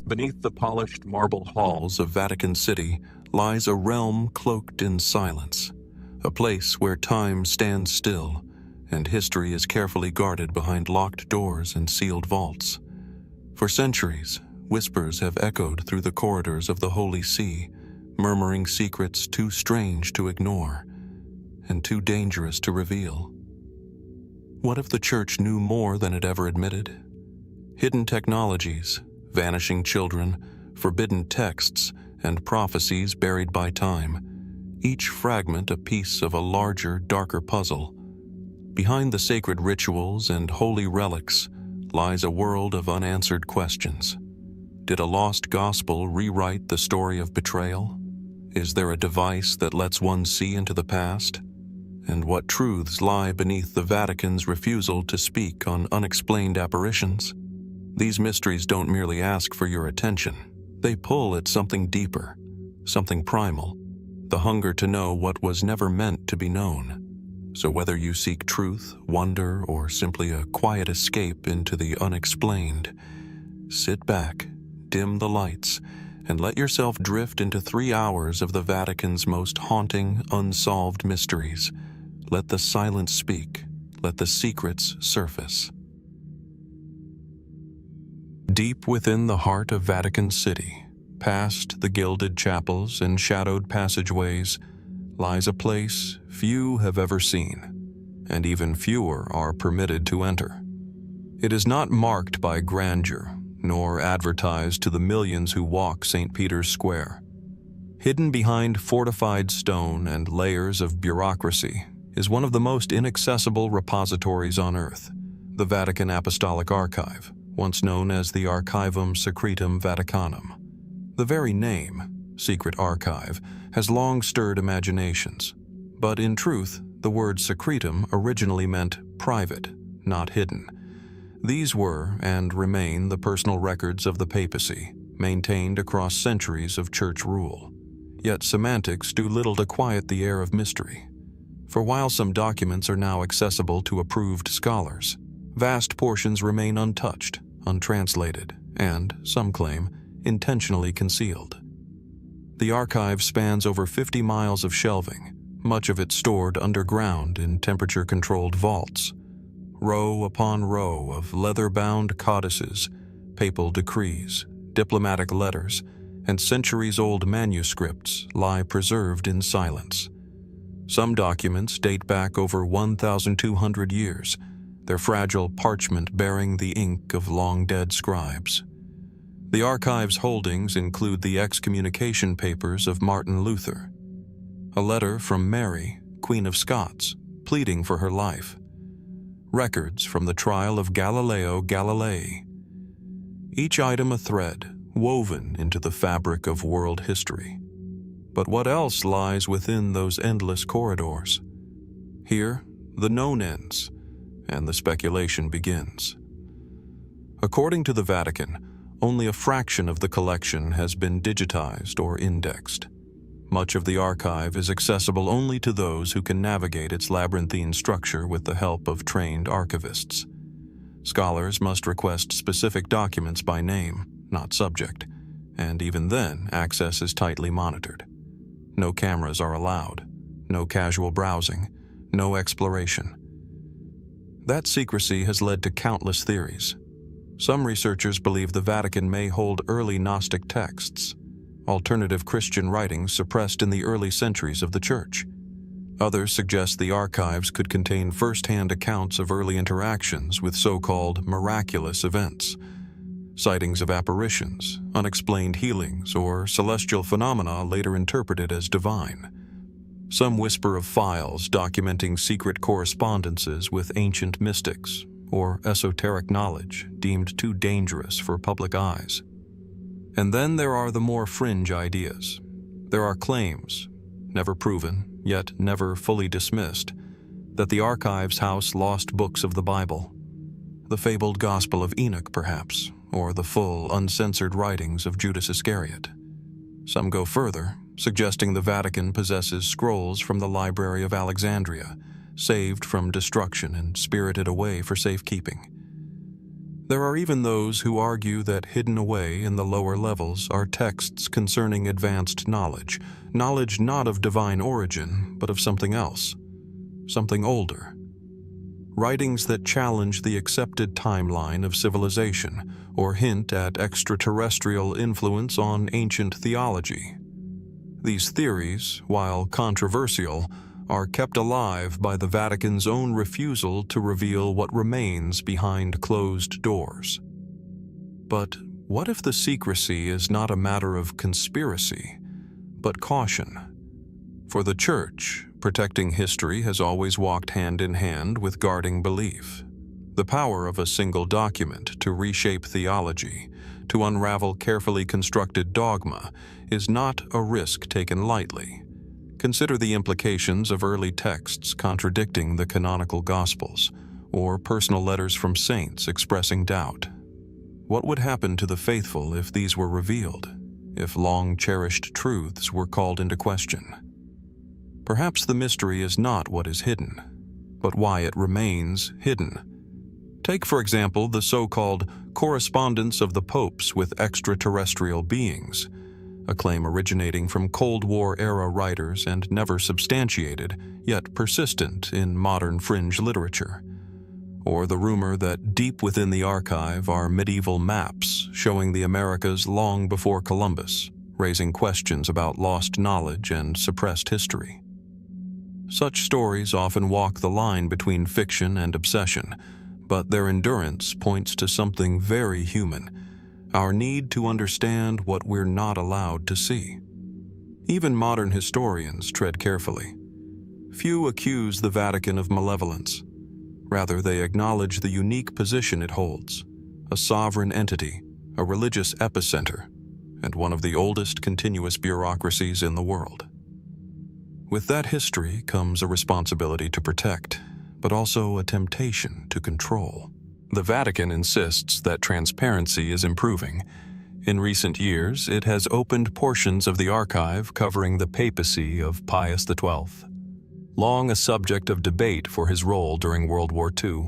Beneath the polished marble halls of Vatican City lies a realm cloaked in silence, a place where time stands still and history is carefully guarded behind locked doors and sealed vaults. For centuries, whispers have echoed through the corridors of the Holy See, murmuring secrets too strange to ignore and too dangerous to reveal. What if the Church knew more than it ever admitted? Hidden technologies, vanishing children, forbidden texts, and prophecies buried by time, each fragment a piece of a larger, darker puzzle. Behind the sacred rituals and holy relics lies a world of unanswered questions. Did a lost gospel rewrite the story of betrayal? Is there a device that lets one see into the past? And what truths lie beneath the Vatican's refusal to speak on unexplained apparitions? These mysteries don't merely ask for your attention. They pull at something deeper, something primal, the hunger to know what was never meant to be known. So whether you seek truth, wonder, or simply a quiet escape into the unexplained, sit back, dim the lights, and let yourself drift into 3 hours of the Vatican's most haunting, unsolved mysteries. Let the silence speak. Let the secrets surface. Deep within the heart of Vatican City, past the gilded chapels and shadowed passageways, lies a place few have ever seen, and even fewer are permitted to enter. It is not marked by grandeur, nor advertised to the millions who walk St. Peter's Square. Hidden behind fortified stone and layers of bureaucracy is one of the most inaccessible repositories on earth, the Vatican Apostolic Archive, once known as the Archivum Secretum Vaticanum. The very name, Secret Archive, has long stirred imaginations, but in truth, the word secretum originally meant private, not hidden. These were, and remain, the personal records of the papacy, maintained across centuries of church rule. Yet semantics do little to quiet the air of mystery. For while some documents are now accessible to approved scholars, vast portions remain untouched, untranslated, and, some claim, intentionally concealed. The archive spans over 50 miles of shelving, much of it stored underground in temperature-controlled vaults. Row upon row of leather-bound codices, papal decrees, diplomatic letters, and centuries-old manuscripts lie preserved in silence. Some documents date back over 1,200 years, their fragile parchment bearing the ink of long-dead scribes. The archive's holdings include the excommunication papers of Martin Luther, a letter from Mary, Queen of Scots, pleading for her life, records from the trial of Galileo Galilei, each item a thread woven into the fabric of world history. But what else lies within those endless corridors? Here, the known ends, and the speculation begins. According to the Vatican, only a fraction of the collection has been digitized or indexed. Much of the archive is accessible only to those who can navigate its labyrinthine structure with the help of trained archivists. Scholars must request specific documents by name, not subject, and even then, access is tightly monitored. No cameras are allowed, no casual browsing, no exploration. That secrecy has led to countless theories. Some researchers believe the Vatican may hold early Gnostic texts, alternative Christian writings suppressed in the early centuries of the Church. Others suggest the archives could contain first-hand accounts of early interactions with so-called miraculous events, sightings of apparitions, unexplained healings, or celestial phenomena later interpreted as divine. Some whisper of files documenting secret correspondences with ancient mystics, or esoteric knowledge deemed too dangerous for public eyes. And then there are the more fringe ideas. There are claims, never proven, yet never fully dismissed, that the archives house lost books of the Bible, the fabled Gospel of Enoch, perhaps, or the full, uncensored writings of Judas Iscariot. Some go further, suggesting the Vatican possesses scrolls from the Library of Alexandria, saved from destruction and spirited away for safekeeping. There are even those who argue that hidden away in the lower levels are texts concerning advanced knowledge, knowledge not of divine origin, but of something else, something older. Writings that challenge the accepted timeline of civilization or hint at extraterrestrial influence on ancient theology. These theories, while controversial, are kept alive by the Vatican's own refusal to reveal what remains behind closed doors. But what if the secrecy is not a matter of conspiracy, but caution? For the Church, protecting history has always walked hand in hand with guarding belief. The power of a single document to reshape theology, to unravel carefully constructed dogma, is not a risk taken lightly. Consider the implications of early texts contradicting the canonical Gospels, or personal letters from saints expressing doubt. What would happen to the faithful if these were revealed, if long-cherished truths were called into question? Perhaps the mystery is not what is hidden, but why it remains hidden. Take, for example, the so-called correspondence of the popes with extraterrestrial beings, a claim originating from Cold War-era writers and never substantiated, yet persistent in modern fringe literature. Or the rumor that deep within the archive are medieval maps showing the Americas long before Columbus, raising questions about lost knowledge and suppressed history. Such stories often walk the line between fiction and obsession, but their endurance points to something very human: our need to understand what we're not allowed to see. Even modern historians tread carefully. Few accuse the Vatican of malevolence. Rather, they acknowledge the unique position it holds: a sovereign entity, a religious epicenter, and one of the oldest continuous bureaucracies in the world. With that history comes a responsibility to protect, but also a temptation to control. The Vatican insists that transparency is improving. In recent years, it has opened portions of the archive covering the papacy of Pius XII, long a subject of debate for his role during World War II.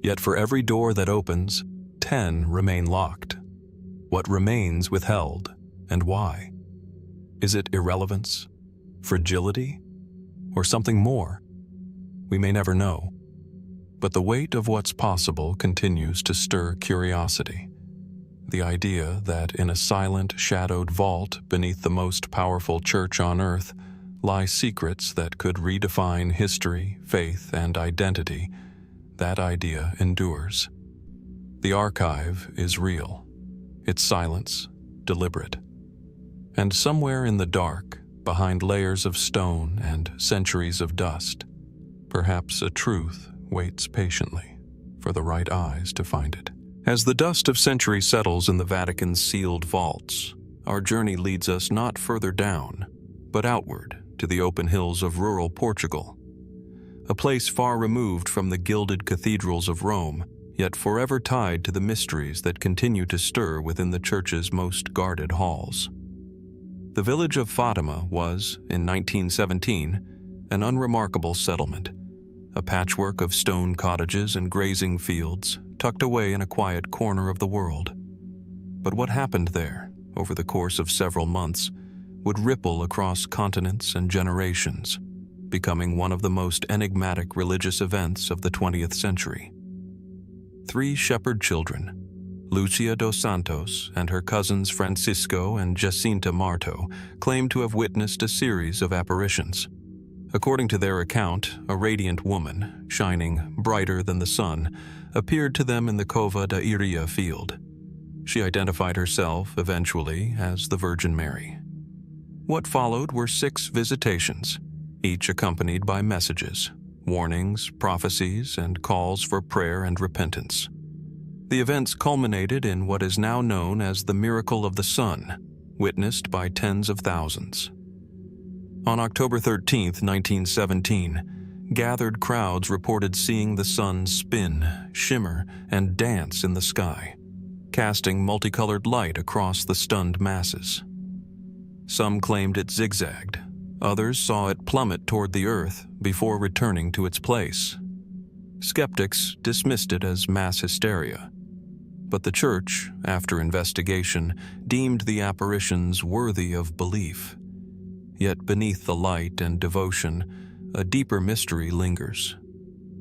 Yet for every door that opens, 10 remain locked. What remains withheld, and why? Is it irrelevance, fragility, or something more? We may never know. But the weight of what's possible continues to stir curiosity. The idea that in a silent, shadowed vault beneath the most powerful church on earth lie secrets that could redefine history, faith, and identity, that idea endures. The archive is real, its silence deliberate. And somewhere in the dark, behind layers of stone and centuries of dust, perhaps a truth waits patiently for the right eyes to find it. As the dust of centuries settles in the Vatican's sealed vaults, our journey leads us not further down, but outward to the open hills of rural Portugal, a place far removed from the gilded cathedrals of Rome, yet forever tied to the mysteries that continue to stir within the church's most guarded halls. The village of Fatima was, in 1917, an unremarkable settlement, a patchwork of stone cottages and grazing fields tucked away in a quiet corner of the world. But what happened there, over the course of several months, would ripple across continents and generations, becoming one of the most enigmatic religious events of the 20th century. 3 shepherd children, Lucia dos Santos and her cousins Francisco and Jacinta Marto, claimed to have witnessed a series of apparitions. According to their account, a radiant woman, shining brighter than the sun, appeared to them in the Cova da Iria field. She identified herself, eventually, as the Virgin Mary. What followed were 6 visitations, each accompanied by messages, warnings, prophecies, and calls for prayer and repentance. The events culminated in what is now known as the Miracle of the Sun, witnessed by tens of thousands. On October 13, 1917, gathered crowds reported seeing the sun spin, shimmer, and dance in the sky, casting multicolored light across the stunned masses. Some claimed it zigzagged, others saw it plummet toward the earth before returning to its place. Skeptics dismissed it as mass hysteria, But the Church, after investigation, deemed the apparitions worthy of belief. Yet beneath the light and devotion, a deeper mystery lingers.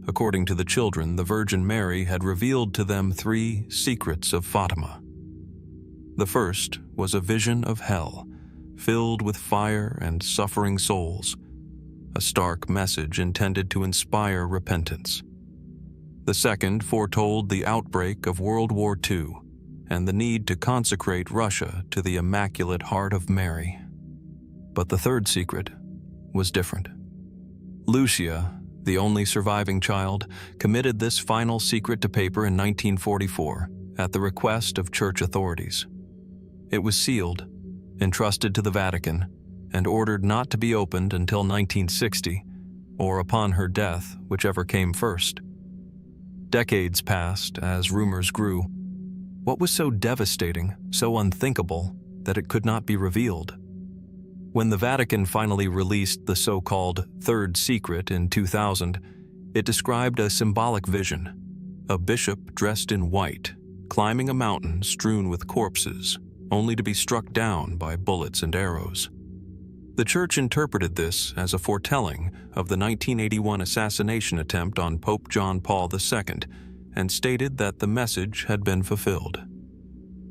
According to the children, the Virgin Mary had revealed to them 3 secrets of Fatima. The first was a vision of hell, filled with fire and suffering souls, a stark message intended to inspire repentance. The second foretold the outbreak of World War II and the need to consecrate Russia to the Immaculate Heart of Mary. But the third secret was different. Lucia, the only surviving child, committed this final secret to paper in 1944 at the request of church authorities. It was sealed, entrusted to the Vatican, and ordered not to be opened until 1960, or upon her death, whichever came first. Decades passed as rumors grew. What was so devastating, so unthinkable, that it could not be revealed? When the Vatican finally released the so-called Third Secret in 2000, it described a symbolic vision: a bishop dressed in white, climbing a mountain strewn with corpses, only to be struck down by bullets and arrows. The Church interpreted this as a foretelling of the 1981 assassination attempt on Pope John Paul II and stated that the message had been fulfilled.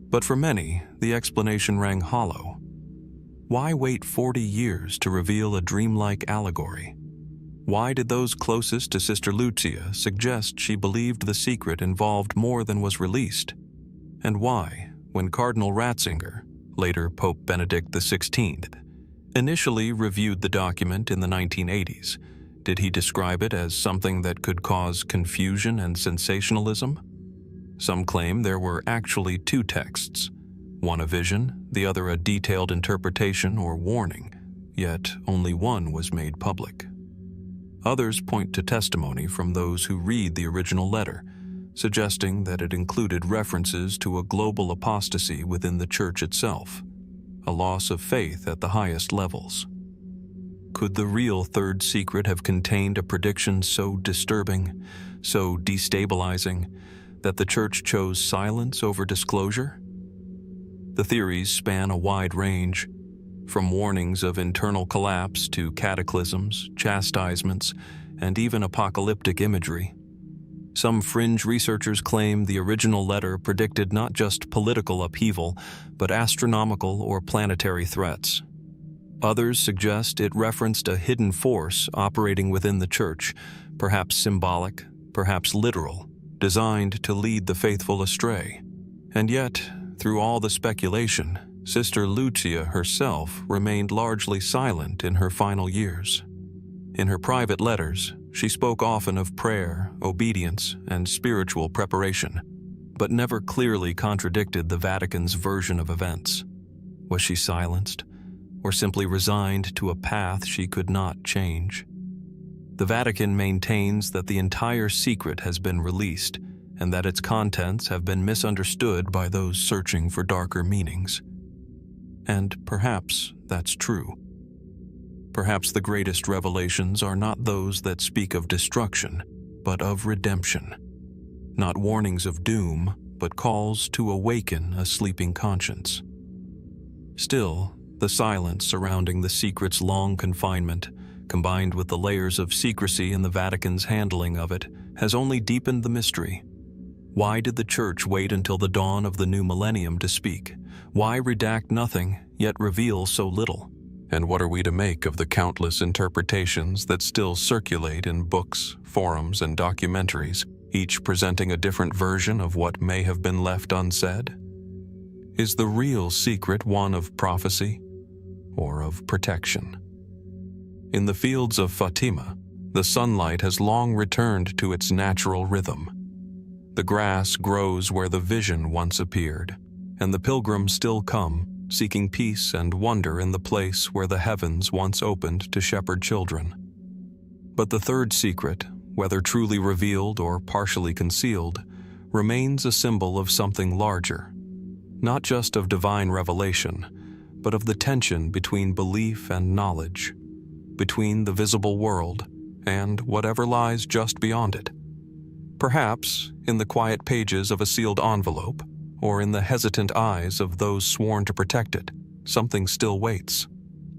But for many, the explanation rang hollow. Why wait 40 years to reveal a dreamlike allegory? Why did those closest to Sister Lucia suggest she believed the secret involved more than was released? And why, when Cardinal Ratzinger, later Pope Benedict XVI, initially reviewed the document in the 1980s, did he describe it as something that could cause confusion and sensationalism? Some claim there were actually 2 texts, one a vision, the other a detailed interpretation or warning, yet only one was made public. Others point to testimony from those who read the original letter, suggesting that it included references to a global apostasy within the Church itself, a loss of faith at the highest levels. Could the real Third Secret have contained a prediction so disturbing, so destabilizing, that the Church chose silence over disclosure? The theories span a wide range, from warnings of internal collapse to cataclysms, chastisements, and even apocalyptic imagery. Some fringe researchers claim the original letter predicted not just political upheaval, but astronomical or planetary threats. Others suggest it referenced a hidden force operating within the Church, perhaps symbolic, perhaps literal, designed to lead the faithful astray. And yet, through all the speculation, Sister Lucia herself remained largely silent in her final years. In her private letters, she spoke often of prayer, obedience, and spiritual preparation, but never clearly contradicted the Vatican's version of events. Was she silenced, or simply resigned to a path she could not change? The Vatican maintains that the entire secret has been released and that its contents have been misunderstood by those searching for darker meanings. And perhaps that's true. Perhaps the greatest revelations are not those that speak of destruction, but of redemption. Not warnings of doom, but calls to awaken a sleeping conscience. Still, the silence surrounding the secret's long confinement, combined with the layers of secrecy in the Vatican's handling of it, has only deepened the mystery. Why did the Church wait until the dawn of the new millennium to speak? Why redact nothing, yet reveal so little? And what are we to make of the countless interpretations that still circulate in books, forums, and documentaries, each presenting a different version of what may have been left unsaid? Is the real secret one of prophecy or of protection? In the fields of Fatima, the sunlight has long returned to its natural rhythm. The grass grows where the vision once appeared, and the pilgrims still come, seeking peace and wonder in the place where the heavens once opened to shepherd children. But the third secret, whether truly revealed or partially concealed, remains a symbol of something larger, not just of divine revelation, but of the tension between belief and knowledge, between the visible world and whatever lies just beyond it. Perhaps in the quiet pages of a sealed envelope, or in the hesitant eyes of those sworn to protect it, something still waits,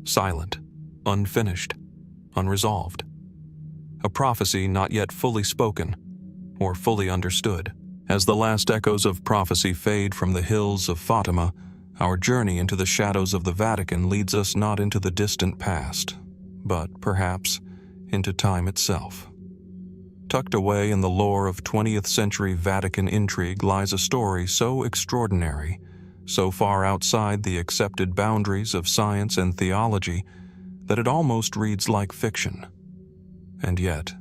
silent, unfinished, unresolved. A prophecy not yet fully spoken or fully understood. As the last echoes of prophecy fade from the hills of Fatima, our journey into the shadows of the Vatican leads us not into the distant past, but perhaps into time itself. Tucked away in the lore of 20th century Vatican intrigue lies a story so extraordinary, so far outside the accepted boundaries of science and theology, that it almost reads like fiction. And yet,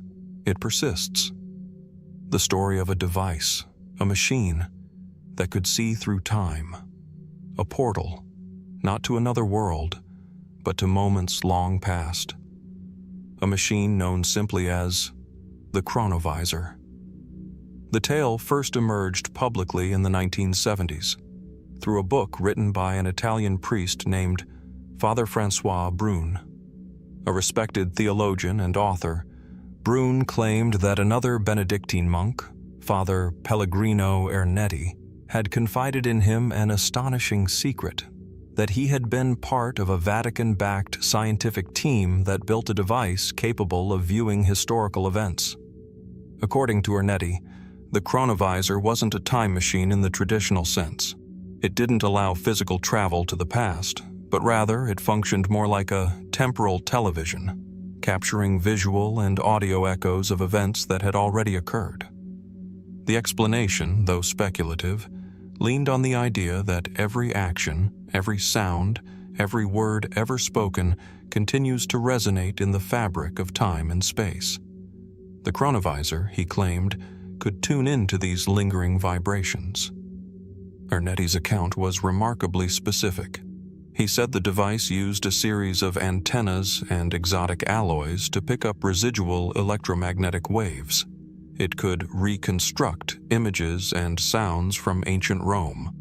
it persists. The story of a device, a machine, that could see through time. A portal, not to another world, but to moments long past. A machine known simply as the Chronovisor. The tale first emerged publicly in the 1970s, through a book written by an Italian priest named Father Francois Bruno. A respected theologian and author, Bruno claimed that another Benedictine monk, Father Pellegrino Ernetti, had confided in him an astonishing secret, that he had been part of a Vatican-backed scientific team that built a device capable of viewing historical events. According to Ernetti, the Chronovisor wasn't a time machine in the traditional sense. It didn't allow physical travel to the past, but rather it functioned more like a temporal television, capturing visual and audio echoes of events that had already occurred. The explanation, though speculative, leaned on the idea that every action, every sound, every word ever spoken continues to resonate in the fabric of time and space. The Chronovisor, he claimed, could tune into these lingering vibrations. Ernetti's account was remarkably specific. He said the device used a series of antennas and exotic alloys to pick up residual electromagnetic waves. It could reconstruct images and sounds from ancient Rome,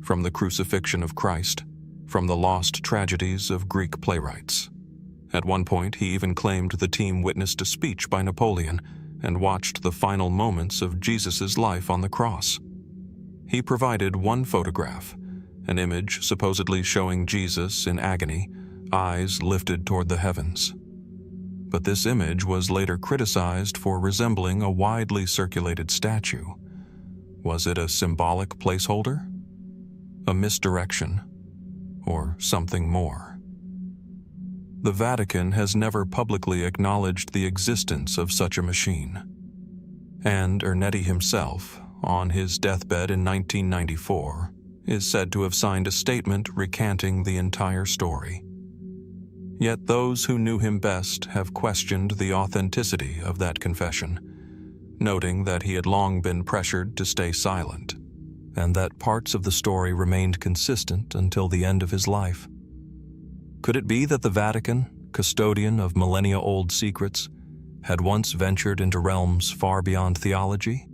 from the crucifixion of Christ, from the lost tragedies of Greek playwrights. At one point, he even claimed the team witnessed a speech by Napoleon and watched the final moments of Jesus' life on the cross. He provided one photograph, an image supposedly showing Jesus in agony, eyes lifted toward the heavens. But this image was later criticized for resembling a widely circulated statue. Was it a symbolic placeholder? A misdirection? Or something more? The Vatican has never publicly acknowledged the existence of such a machine. And Ernetti himself, on his deathbed in 1994, is said to have signed a statement recanting the entire story. Yet those who knew him best have questioned the authenticity of that confession, noting that he had long been pressured to stay silent, and that parts of the story remained consistent until the end of his life. Could it be that the Vatican, custodian of millennia-old secrets, had once ventured into realms far beyond theology,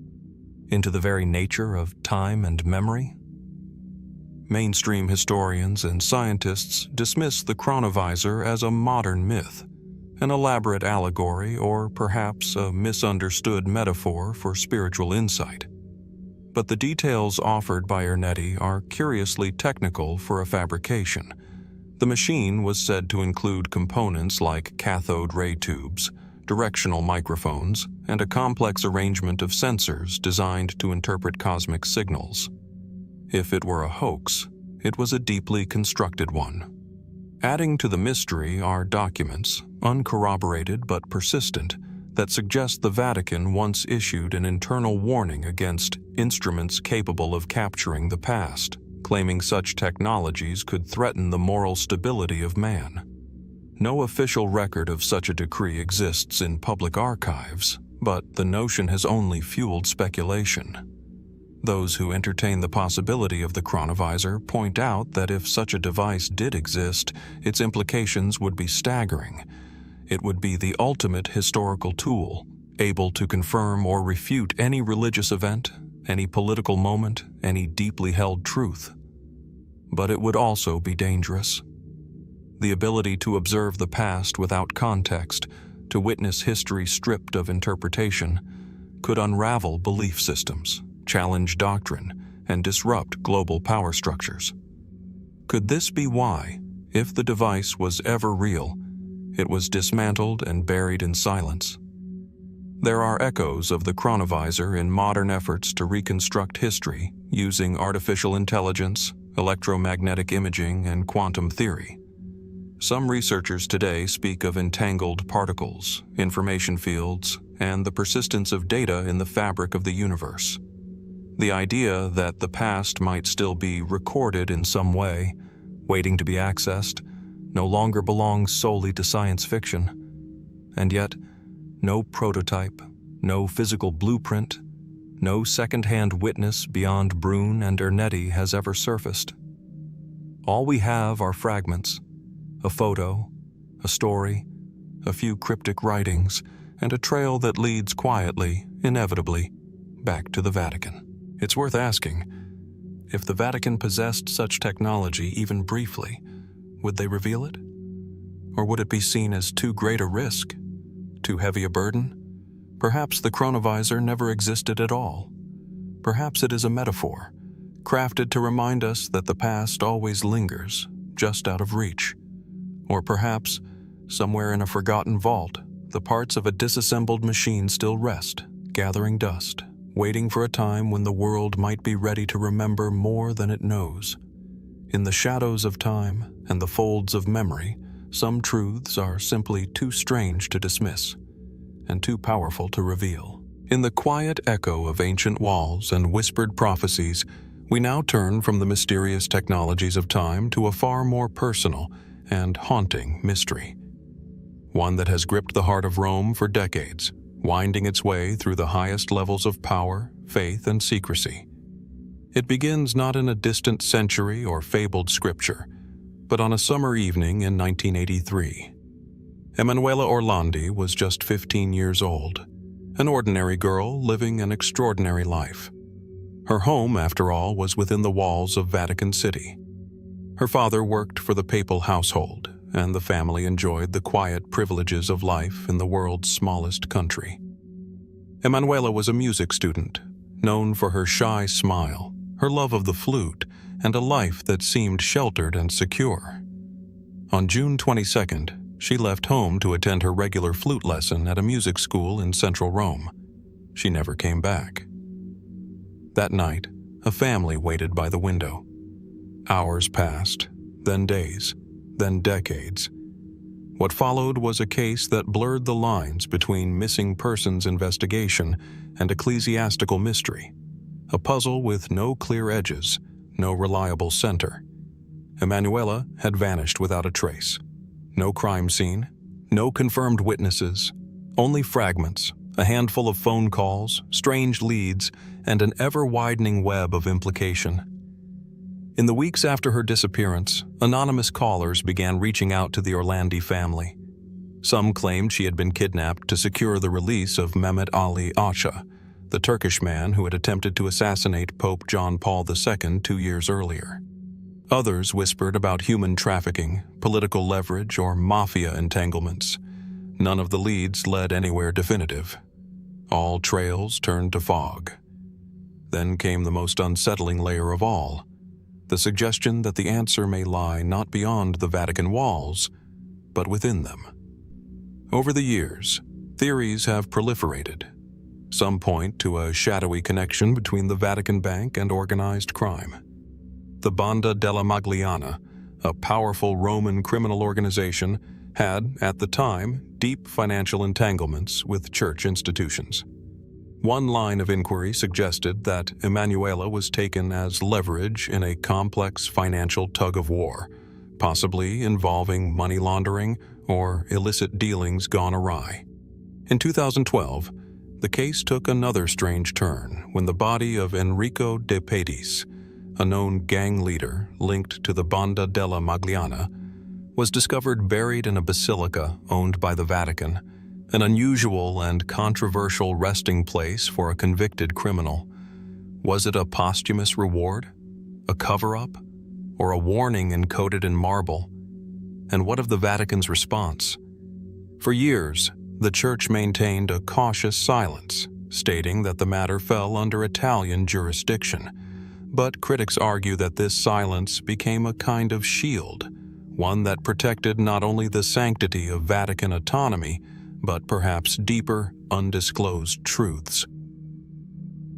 into the very nature of time and memory? Mainstream historians and scientists dismiss the Chronovisor as a modern myth, an elaborate allegory, or perhaps a misunderstood metaphor for spiritual insight. But the details offered by Ernetti are curiously technical for a fabrication. The machine was said to include components like cathode ray tubes, directional microphones, and a complex arrangement of sensors designed to interpret cosmic signals. If it were a hoax, it was a deeply constructed one. Adding to the mystery are documents, uncorroborated but persistent, that suggest the Vatican once issued an internal warning against instruments capable of capturing the past, claiming such technologies could threaten the moral stability of man. No official record of such a decree exists in public archives, but the notion has only fueled speculation. Those who entertain the possibility of the Chronovisor point out that if such a device did exist, its implications would be staggering. It would be the ultimate historical tool, able to confirm or refute any religious event, any political moment, any deeply held truth. But it would also be dangerous. The ability to observe the past without context, to witness history stripped of interpretation, could unravel belief systems, challenge doctrine, and disrupt global power structures. Could this be why, if the device was ever real, it was dismantled and buried in silence? There are echoes of the Chronovisor in modern efforts to reconstruct history using artificial intelligence, electromagnetic imaging, and quantum theory. Some researchers today speak of entangled particles, information fields, and the persistence of data in the fabric of the universe. The idea that the past might still be recorded in some way, waiting to be accessed, no longer belongs solely to science fiction. And yet, no prototype, no physical blueprint, no second-hand witness beyond Bruno and Orlandi has ever surfaced. All we have are fragments, a photo, a story, a few cryptic writings, and a trail that leads quietly, inevitably, back to the Vatican. It's worth asking, if the Vatican possessed such technology even briefly, would they reveal it? Or would it be seen as too great a risk? Too heavy a burden? Perhaps the Chronovisor never existed at all. Perhaps it is a metaphor, crafted to remind us that the past always lingers, just out of reach. Or perhaps, somewhere in a forgotten vault, the parts of a disassembled machine still rest, gathering dust, waiting for a time when the world might be ready to remember more than it knows. In the shadows of time and the folds of memory, some truths are simply too strange to dismiss, and too powerful to reveal. In the quiet echo of ancient walls and whispered prophecies, we now turn from the mysterious technologies of time to a far more personal and haunting mystery. One that has gripped the heart of Rome for decades, winding its way through the highest levels of power, faith, and secrecy. It begins not in a distant century or fabled scripture, but on a summer evening in 1983. Emanuela Orlandi was just 15 years old, an ordinary girl living an extraordinary life. Her home, after all, was within the walls of Vatican City. Her father worked for the Papal household, and the family enjoyed the quiet privileges of life in the world's smallest country. Emanuela was a music student, known for her shy smile, her love of the flute, and a life that seemed sheltered and secure. On June 22nd, she left home to attend her regular flute lesson at a music school in central Rome. She never came back. That night, a family waited by the window. Hours passed, then days, then decades. What followed was a case that blurred the lines between missing persons investigation and ecclesiastical mystery, a puzzle with no clear edges, no reliable center. Emanuela had vanished without a trace. No crime scene, no confirmed witnesses, only fragments, a handful of phone calls, strange leads, and an ever-widening web of implication. In the weeks after her disappearance, anonymous callers began reaching out to the Orlandi family. Some claimed she had been kidnapped to secure the release of Mehmet Ali Pasha, the Turkish man who had attempted to assassinate Pope John Paul II 2 years earlier. Others whispered about human trafficking, political leverage, or mafia entanglements. None of the leads led anywhere definitive. All trails turned to fog. Then came the most unsettling layer of all, the suggestion that the answer may lie not beyond the Vatican walls, but within them. Over the years, theories have proliferated. Some point to a shadowy connection between the Vatican Bank and organized crime. The Banda della Magliana, a powerful Roman criminal organization, had, at the time, deep financial entanglements with church institutions. One line of inquiry suggested that Emanuela was taken as leverage in a complex financial tug-of-war, possibly involving money laundering or illicit dealings gone awry. In 2012, the case took another strange turn when the body of Enrico De Pedis, a known gang leader linked to the Banda della Magliana, was discovered buried in a basilica owned by the Vatican, an unusual and controversial resting place for a convicted criminal. Was it a posthumous reward, a cover-up, or a warning encoded in marble? And what of the Vatican's response? For years, the Church maintained a cautious silence, stating that the matter fell under Italian jurisdiction. But critics argue that this silence became a kind of shield, one that protected not only the sanctity of Vatican autonomy, but perhaps deeper, undisclosed truths.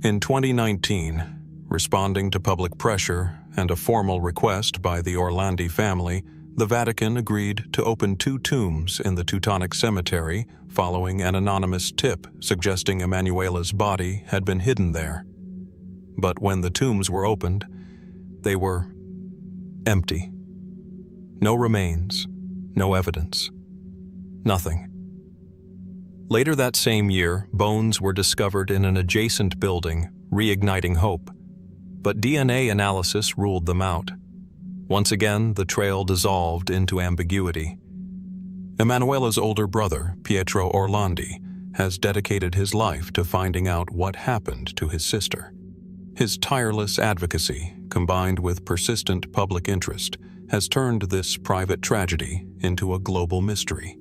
In 2019, responding to public pressure and a formal request by the Orlandi family, the Vatican agreed to open 2 tombs in the Teutonic Cemetery following an anonymous tip suggesting Emanuela's body had been hidden there. But when the tombs were opened, they were empty. No remains, no evidence, nothing. Later that same year, bones were discovered in an adjacent building, reigniting hope. But DNA analysis ruled them out. Once again, the trail dissolved into ambiguity. Emanuela's older brother, Pietro Orlandi, has dedicated his life to finding out what happened to his sister. His tireless advocacy, combined with persistent public interest, has turned this private tragedy into a global mystery.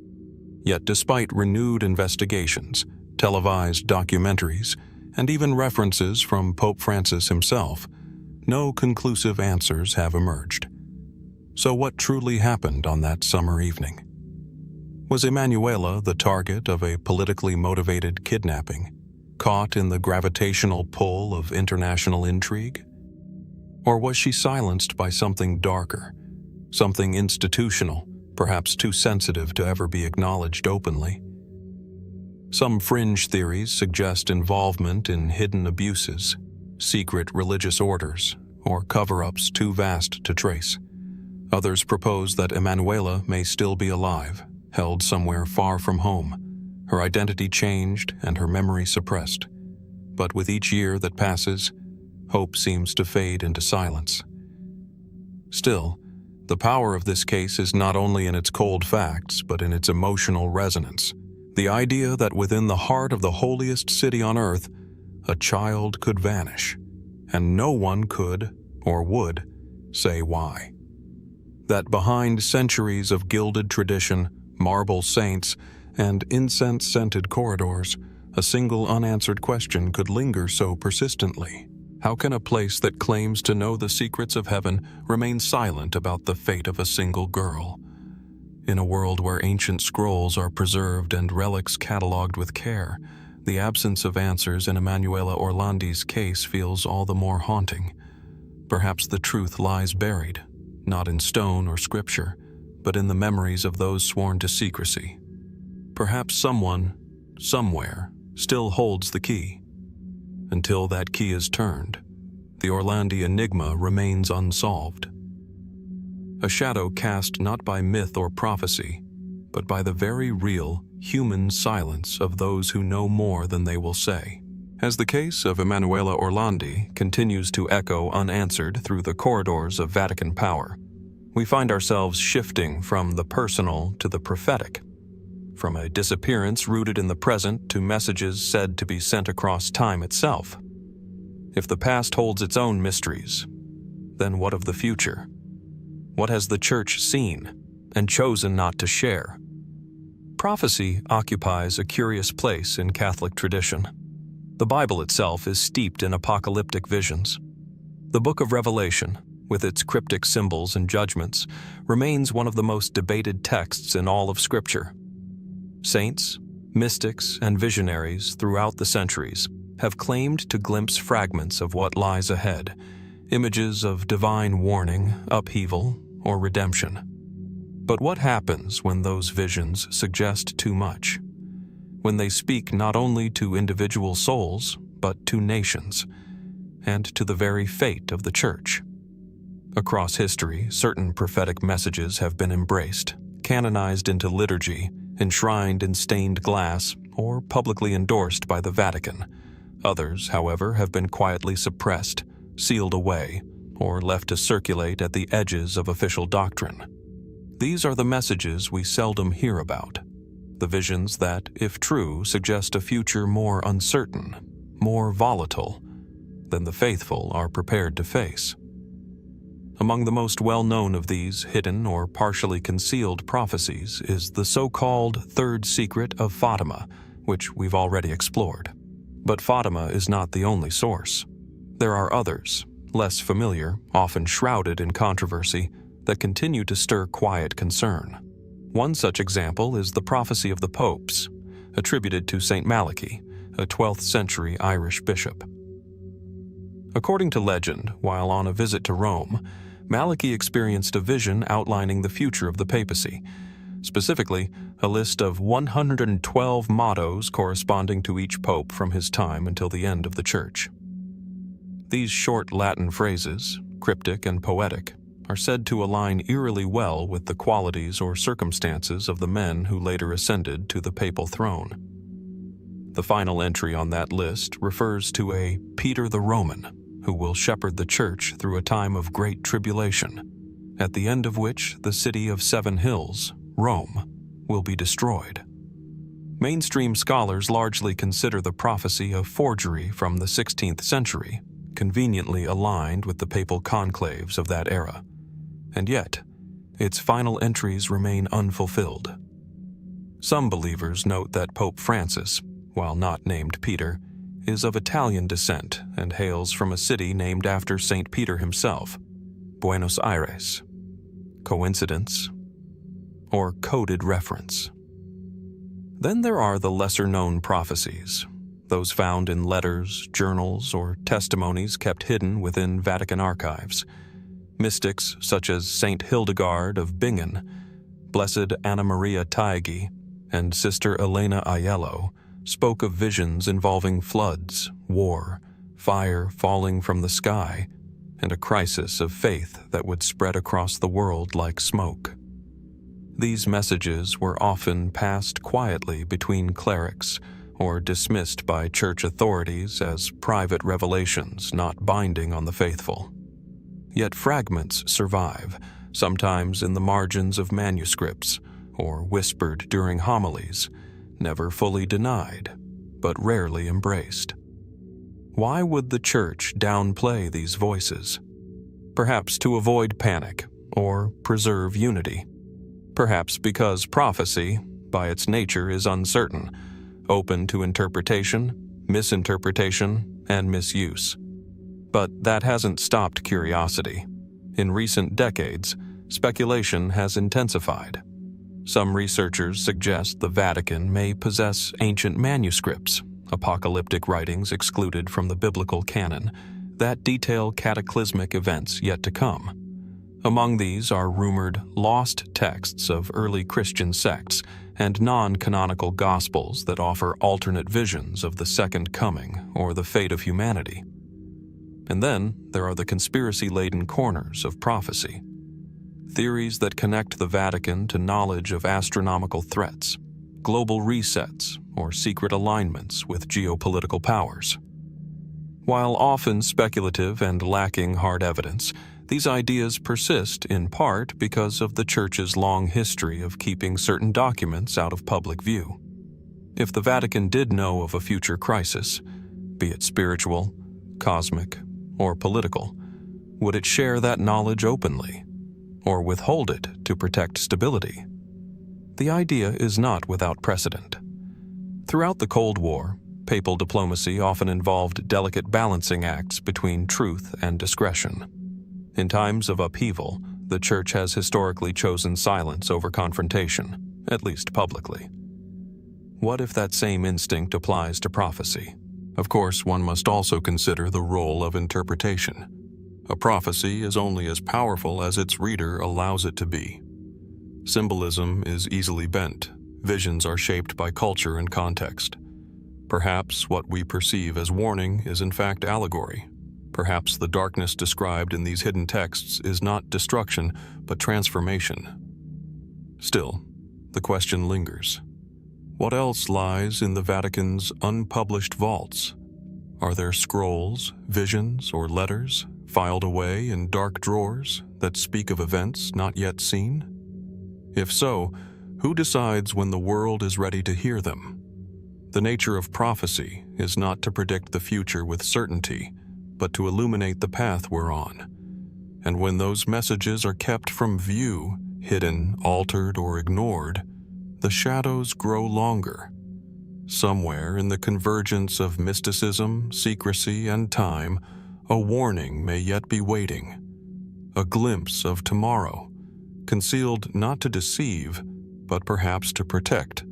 Yet despite renewed investigations, televised documentaries, and even references from Pope Francis himself, no conclusive answers have emerged. So what truly happened on that summer evening? Was Emanuela the target of a politically motivated kidnapping, caught in the gravitational pull of international intrigue? Or was she silenced by something darker, something institutional, perhaps too sensitive to ever be acknowledged openly? Some fringe theories suggest involvement in hidden abuses, secret religious orders, or cover-ups too vast to trace. Others propose that Emanuela may still be alive, held somewhere far from home, her identity changed and her memory suppressed. But with each year that passes, hope seems to fade into silence. Still, the power of this case is not only in its cold facts, but in its emotional resonance. The idea that within the heart of the holiest city on earth, a child could vanish, and no one could, or would, say why. That behind centuries of gilded tradition, marble saints, and incense-scented corridors, a single unanswered question could linger so persistently. How can a place that claims to know the secrets of heaven remain silent about the fate of a single girl? In a world where ancient scrolls are preserved and relics catalogued with care, the absence of answers in Emanuela Orlandi's case feels all the more haunting. Perhaps the truth lies buried, not in stone or scripture, but in the memories of those sworn to secrecy. Perhaps someone, somewhere, still holds the key. Until that key is turned, the Orlandi enigma remains unsolved. A shadow cast not by myth or prophecy, but by the very real, human silence of those who know more than they will say. As the case of Emanuela Orlandi continues to echo unanswered through the corridors of Vatican power, we find ourselves shifting from the personal to the prophetic, from a disappearance rooted in the present to messages said to be sent across time itself. If the past holds its own mysteries, then what of the future? What has the Church seen and chosen not to share? Prophecy occupies a curious place in Catholic tradition. The Bible itself is steeped in apocalyptic visions. The Book of Revelation, with its cryptic symbols and judgments, remains one of the most debated texts in all of Scripture. Saints, mystics, and visionaries throughout the centuries have claimed to glimpse fragments of what lies ahead, images of divine warning, upheaval, or redemption. But what happens when those visions suggest too much? When they speak not only to individual souls, but to nations, and to the very fate of the Church? Across history, certain prophetic messages have been embraced, canonized into liturgy, enshrined in stained glass, or publicly endorsed by the Vatican. Others, however, have been quietly suppressed, sealed away, or left to circulate at the edges of official doctrine. These are the messages we seldom hear about, the visions that, if true, suggest a future more uncertain, more volatile, than the faithful are prepared to face. Among the most well-known of these hidden or partially concealed prophecies is the so-called Third Secret of Fatima, which we've already explored. But Fatima is not the only source. There are others, less familiar, often shrouded in controversy, that continue to stir quiet concern. One such example is the Prophecy of the Popes, attributed to Saint Malachy, a 12th century Irish bishop. According to legend, while on a visit to Rome, Malachy experienced a vision outlining the future of the papacy, specifically a list of 112 mottos corresponding to each pope from his time until the end of the Church. These short Latin phrases, cryptic and poetic, are said to align eerily well with the qualities or circumstances of the men who later ascended to the papal throne. The final entry on that list refers to a Peter the Roman, who will shepherd the Church through a time of great tribulation, at the end of which the city of 7 hills, Rome, will be destroyed. Mainstream scholars largely consider the prophecy a forgery from the 16th century, conveniently aligned with the papal conclaves of that era. And yet, its final entries remain unfulfilled. Some believers note that Pope Francis, while not named Peter, is of Italian descent and hails from a city named after Saint Peter himself, Buenos Aires. Coincidence? Or coded reference? Then there are the lesser-known prophecies, those found in letters, journals, or testimonies kept hidden within Vatican archives. Mystics such as Saint Hildegard of Bingen, Blessed Anna Maria Taigi, and Sister Elena Aiello spoke of visions involving floods, war, fire falling from the sky, and a crisis of faith that would spread across the world like smoke. These messages were often passed quietly between clerics or dismissed by church authorities as private revelations not binding on the faithful. Yet fragments survive, sometimes in the margins of manuscripts or whispered during homilies, never fully denied, but rarely embraced. Why would the Church downplay these voices? Perhaps to avoid panic or preserve unity. Perhaps because prophecy, by its nature, is uncertain, open to interpretation, misinterpretation, and misuse. But that hasn't stopped curiosity. In recent decades, speculation has intensified. Some researchers suggest the Vatican may possess ancient manuscripts, apocalyptic writings excluded from the biblical canon, that detail cataclysmic events yet to come. Among these are rumored lost texts of early Christian sects and non-canonical gospels that offer alternate visions of the Second Coming or the fate of humanity. And then there are the conspiracy-laden corners of prophecy. Theories that connect the Vatican to knowledge of astronomical threats, global resets, or secret alignments with geopolitical powers. While often speculative and lacking hard evidence, these ideas persist in part because of the Church's long history of keeping certain documents out of public view. If the Vatican did know of a future crisis, be it spiritual, cosmic, or political, would it share that knowledge openly, or withhold it to protect stability? The idea is not without precedent. Throughout the Cold War, papal diplomacy often involved delicate balancing acts between truth and discretion. In times of upheaval, the Church has historically chosen silence over confrontation, at least publicly. What if that same instinct applies to prophecy? Of course, one must also consider the role of interpretation. A prophecy is only as powerful as its reader allows it to be. Symbolism is easily bent. Visions are shaped by culture and context. Perhaps what we perceive as warning is in fact allegory. Perhaps the darkness described in these hidden texts is not destruction, but transformation. Still, the question lingers. What else lies in the Vatican's unpublished vaults? Are there scrolls, visions, or letters filed away in dark drawers that speak of events not yet seen? If so, who decides when the world is ready to hear them? The nature of prophecy is not to predict the future with certainty, but to illuminate the path we're on. And when those messages are kept from view, hidden, altered, or ignored, the shadows grow longer. Somewhere in the convergence of mysticism, secrecy, and time, a warning may yet be waiting. A glimpse of tomorrow, concealed not to deceive, but perhaps to protect,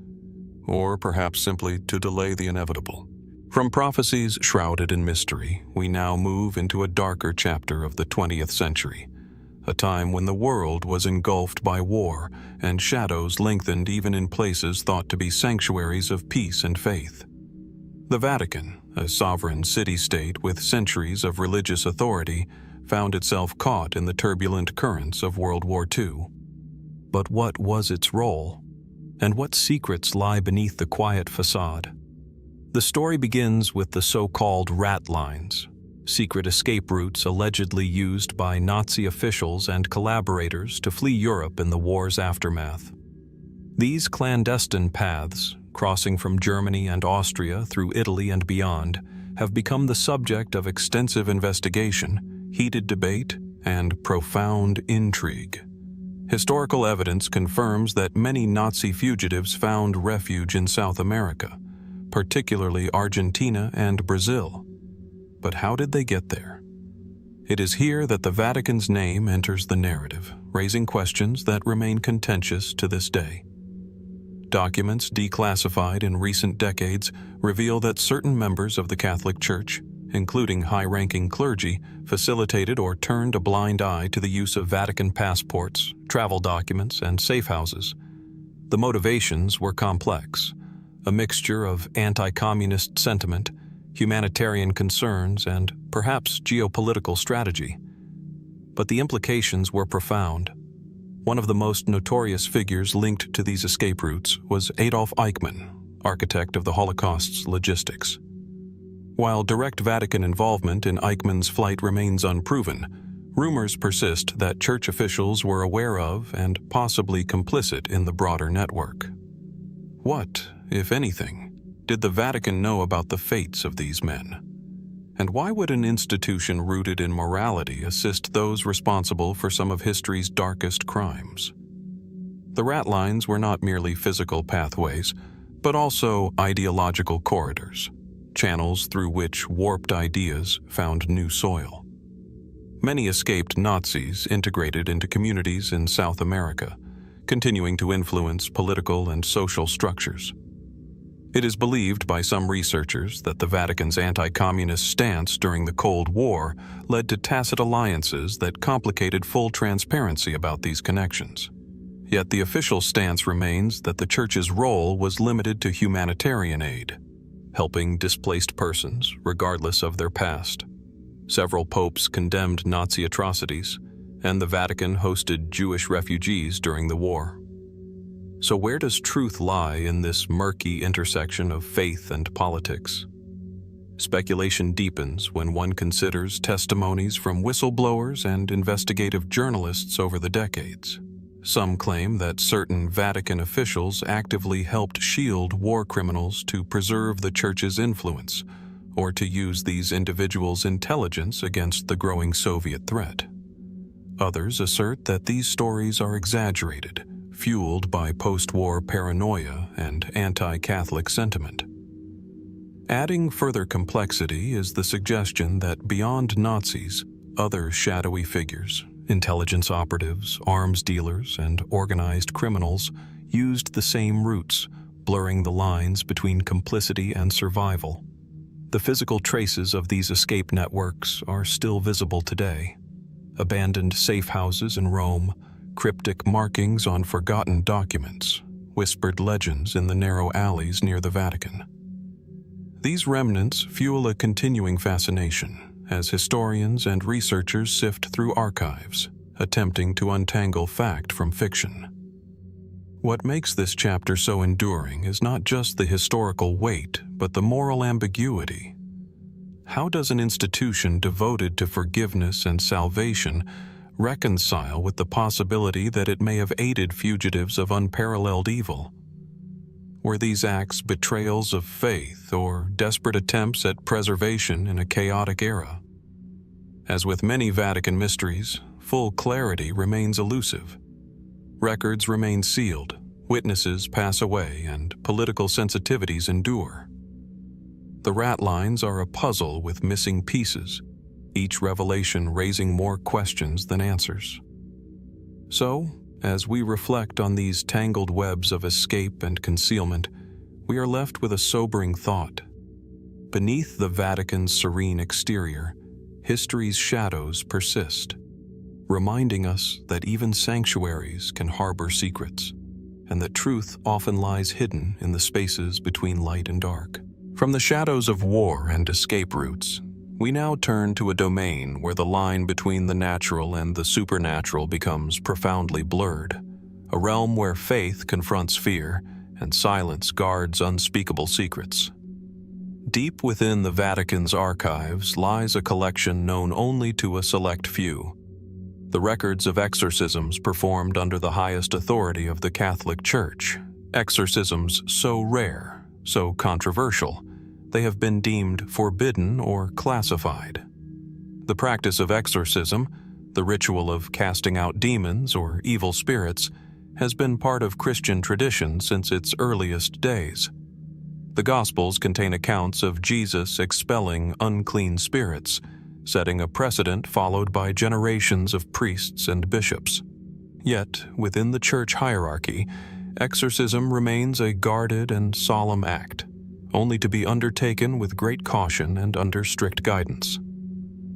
or perhaps simply to delay the inevitable. From prophecies shrouded in mystery, we now move into a darker chapter of the 20th century, a time when the world was engulfed by war and shadows lengthened even in places thought to be sanctuaries of peace and faith. The Vatican, a sovereign city-state with centuries of religious authority, found itself caught in the turbulent currents of World War II. But what was its role? And what secrets lie beneath the quiet facade? The story begins with the so-called rat lines, secret escape routes allegedly used by Nazi officials and collaborators to flee Europe in the war's aftermath. These clandestine paths, crossing from Germany and Austria through Italy and beyond, have become the subject of extensive investigation, heated debate, and profound intrigue. Historical evidence confirms that many Nazi fugitives found refuge in South America, particularly Argentina and Brazil. But how did they get there? It is here that the Vatican's name enters the narrative, raising questions that remain contentious to this day. Documents declassified in recent decades reveal that certain members of the Catholic Church, including high-ranking clergy, facilitated or turned a blind eye to the use of Vatican passports, travel documents, and safe houses. The motivations were complex, a mixture of anti-communist sentiment, humanitarian concerns, and perhaps geopolitical strategy. But the implications were profound. One of the most notorious figures linked to these escape routes was Adolf Eichmann, architect of the Holocaust's logistics. While direct Vatican involvement in Eichmann's flight remains unproven, rumors persist that church officials were aware of and possibly complicit in the broader network. What, if anything, did the Vatican know about the fates of these men? And why would an institution rooted in morality assist those responsible for some of history's darkest crimes? The rat lines were not merely physical pathways, but also ideological corridors, channels through which warped ideas found new soil. Many escaped Nazis integrated into communities in South America, continuing to influence political and social structures. It is believed by some researchers that the Vatican's anti-communist stance during the Cold War led to tacit alliances that complicated full transparency about these connections. Yet the official stance remains that the Church's role was limited to humanitarian aid, helping displaced persons regardless of their past. Several popes condemned Nazi atrocities, and the Vatican hosted Jewish refugees during the war. So where does truth lie in this murky intersection of faith and politics? Speculation deepens when one considers testimonies from whistleblowers and investigative journalists over the decades. Some claim that certain Vatican officials actively helped shield war criminals to preserve the Church's influence, or to use these individuals' intelligence against the growing Soviet threat. Others assert that these stories are exaggerated, fueled by post-war paranoia and anti-Catholic sentiment. Adding further complexity is the suggestion that beyond Nazis, other shadowy figures, intelligence operatives, arms dealers, and organized criminals used the same routes, blurring the lines between complicity and survival. The physical traces of these escape networks are still visible today. Abandoned safe houses in Rome, cryptic markings on forgotten documents, whispered legends in the narrow alleys near the Vatican. These remnants fuel a continuing fascination as historians and researchers sift through archives, attempting to untangle fact from fiction. What makes this chapter so enduring is not just the historical weight, but the moral ambiguity. How does an institution devoted to forgiveness and salvation reconcile with the possibility that it may have aided fugitives of unparalleled evil? Were these acts betrayals of faith or desperate attempts at preservation in a chaotic era? As with many Vatican mysteries, full clarity remains elusive. Records remain sealed, Witnesses pass away and political sensitivities endure. The rat lines are a puzzle with missing pieces, each revelation raising more questions than answers. So, as we reflect on these tangled webs of escape and concealment, we are left with a sobering thought. Beneath the Vatican's serene exterior, history's shadows persist, reminding us that even sanctuaries can harbor secrets, and that truth often lies hidden in the spaces between light and dark. From the shadows of war and escape routes, we now turn to a domain where the line between the natural and the supernatural becomes profoundly blurred, a realm where faith confronts fear and silence guards unspeakable secrets. Deep within the Vatican's archives lies a collection known only to a select few, the records of exorcisms performed under the highest authority of the Catholic Church, exorcisms so rare, so controversial, they have been deemed forbidden or classified. The practice of exorcism, the ritual of casting out demons or evil spirits, has been part of Christian tradition since its earliest days. The Gospels contain accounts of Jesus expelling unclean spirits, setting a precedent followed by generations of priests and bishops. Yet, within the church hierarchy, exorcism remains a guarded and solemn act, only to be undertaken with great caution and under strict guidance.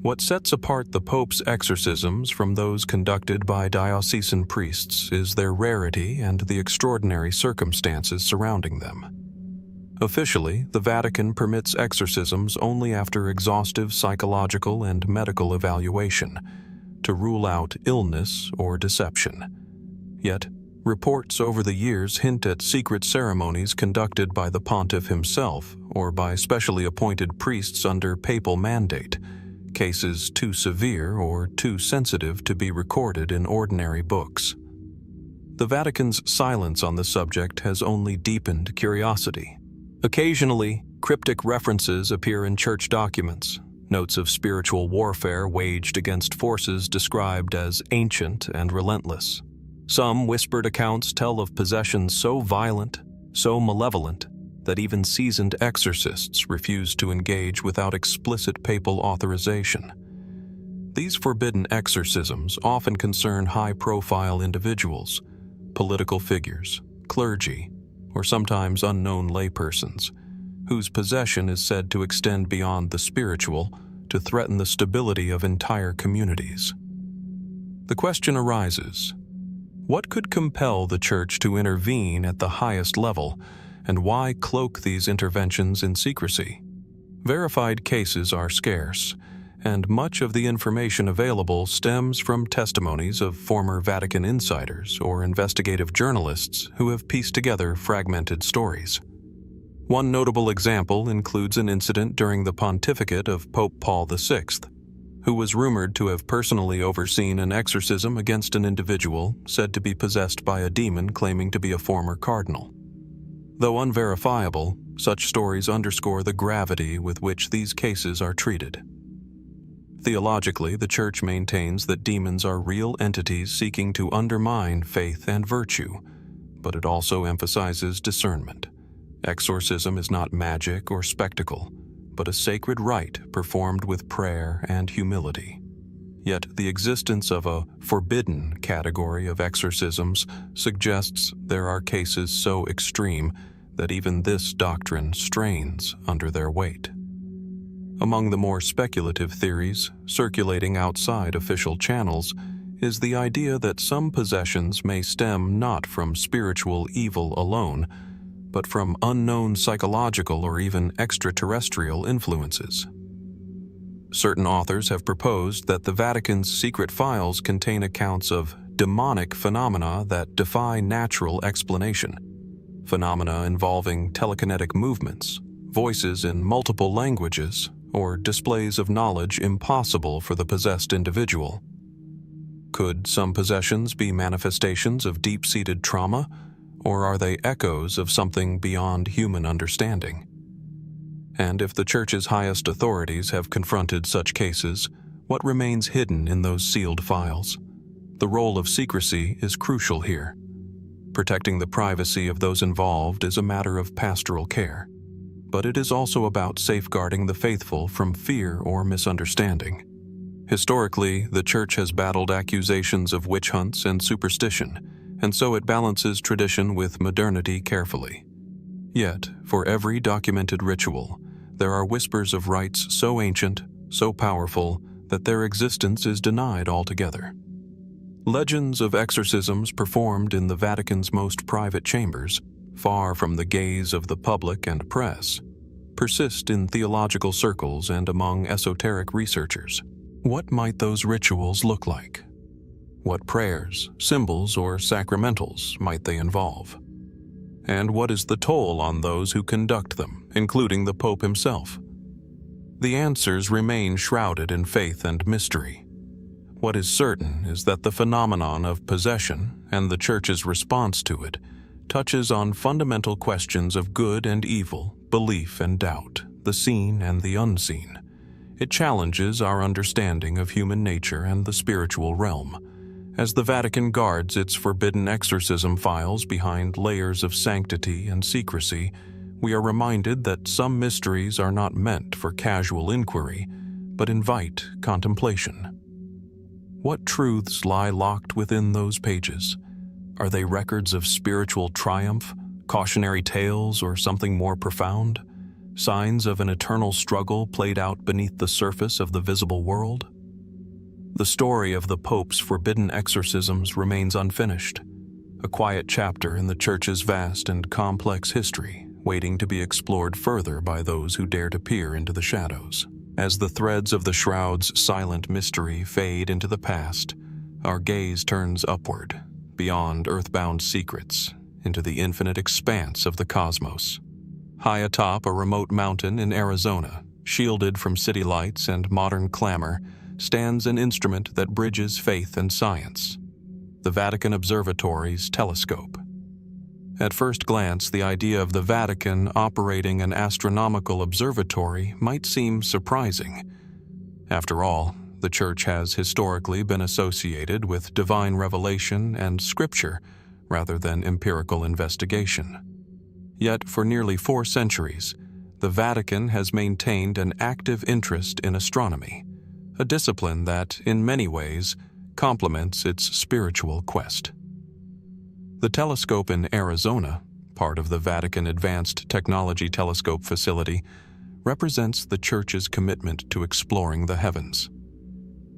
What sets apart the Pope's exorcisms from those conducted by diocesan priests is their rarity and the extraordinary circumstances surrounding them. Officially, the Vatican permits exorcisms only after exhaustive psychological and medical evaluation, to rule out illness or deception. Yet, reports over the years hint at secret ceremonies conducted by the pontiff himself or by specially appointed priests under papal mandate, cases too severe or too sensitive to be recorded in ordinary books. The Vatican's silence on the subject has only deepened curiosity. Occasionally, cryptic references appear in church documents, notes of spiritual warfare waged against forces described as ancient and relentless. Some whispered accounts tell of possessions so violent, so malevolent, that even seasoned exorcists refuse to engage without explicit papal authorization. These forbidden exorcisms often concern high-profile individuals, political figures, clergy, or sometimes unknown laypersons, whose possession is said to extend beyond the spiritual to threaten the stability of entire communities. The question arises, what could compel the Church to intervene at the highest level, and why cloak these interventions in secrecy? Verified cases are scarce, and much of the information available stems from testimonies of former Vatican insiders or investigative journalists who have pieced together fragmented stories. One notable example includes an incident during the pontificate of Pope Paul VI, who was rumored to have personally overseen an exorcism against an individual said to be possessed by a demon claiming to be a former cardinal. Though unverifiable, such stories underscore the gravity with which these cases are treated. Theologically, the Church maintains that demons are real entities seeking to undermine faith and virtue, but it also emphasizes discernment. Exorcism is not magic or spectacle, but a sacred rite performed with prayer and humility. Yet the existence of a forbidden category of exorcisms suggests there are cases so extreme that even this doctrine strains under their weight. Among the more speculative theories circulating outside official channels is the idea that some possessions may stem not from spiritual evil alone, but from unknown psychological or even extraterrestrial influences. Certain authors have proposed that the Vatican's secret files contain accounts of demonic phenomena that defy natural explanation, phenomena involving telekinetic movements, voices in multiple languages, or displays of knowledge impossible for the possessed individual. Could some possessions be manifestations of deep-seated trauma, or are they echoes of something beyond human understanding? And if the Church's highest authorities have confronted such cases, what remains hidden in those sealed files? The role of secrecy is crucial here. Protecting the privacy of those involved is a matter of pastoral care, but it is also about safeguarding the faithful from fear or misunderstanding. Historically, the Church has battled accusations of witch hunts and superstition, and so it balances tradition with modernity carefully. Yet, for every documented ritual, there are whispers of rites so ancient, so powerful, that their existence is denied altogether. Legends of exorcisms performed in the Vatican's most private chambers, far from the gaze of the public and press, persist in theological circles and among esoteric researchers. What might those rituals look like? What prayers, symbols, or sacramentals might they involve? And what is the toll on those who conduct them, including the Pope himself? The answers remain shrouded in faith and mystery. What is certain is that the phenomenon of possession and the Church's response to it touches on fundamental questions of good and evil, belief and doubt, the seen and the unseen. It challenges our understanding of human nature and the spiritual realm. As the Vatican guards its forbidden exorcism files behind layers of sanctity and secrecy, we are reminded that some mysteries are not meant for casual inquiry, but invite contemplation. What truths lie locked within those pages? Are they records of spiritual triumph, cautionary tales, or something more profound? Signs of an eternal struggle played out beneath the surface of the visible world? The story of the Pope's forbidden exorcisms remains unfinished, a quiet chapter in the Church's vast and complex history, waiting to be explored further by those who dare to peer into the shadows. As the threads of the shroud's silent mystery fade into the past, our gaze turns upward, beyond earthbound secrets, into the infinite expanse of the cosmos. High atop a remote mountain in Arizona, shielded from city lights and modern clamor, stands an instrument that bridges faith and science: the Vatican Observatory's telescope. At first glance, the idea of the Vatican operating an astronomical observatory might seem surprising. After all, the Church has historically been associated with divine revelation and scripture rather than empirical investigation. Yet, for nearly 4 centuries, the Vatican has maintained an active interest in astronomy, a discipline that, in many ways, complements its spiritual quest. The telescope in Arizona, part of the Vatican Advanced Technology Telescope Facility, represents the Church's commitment to exploring the heavens.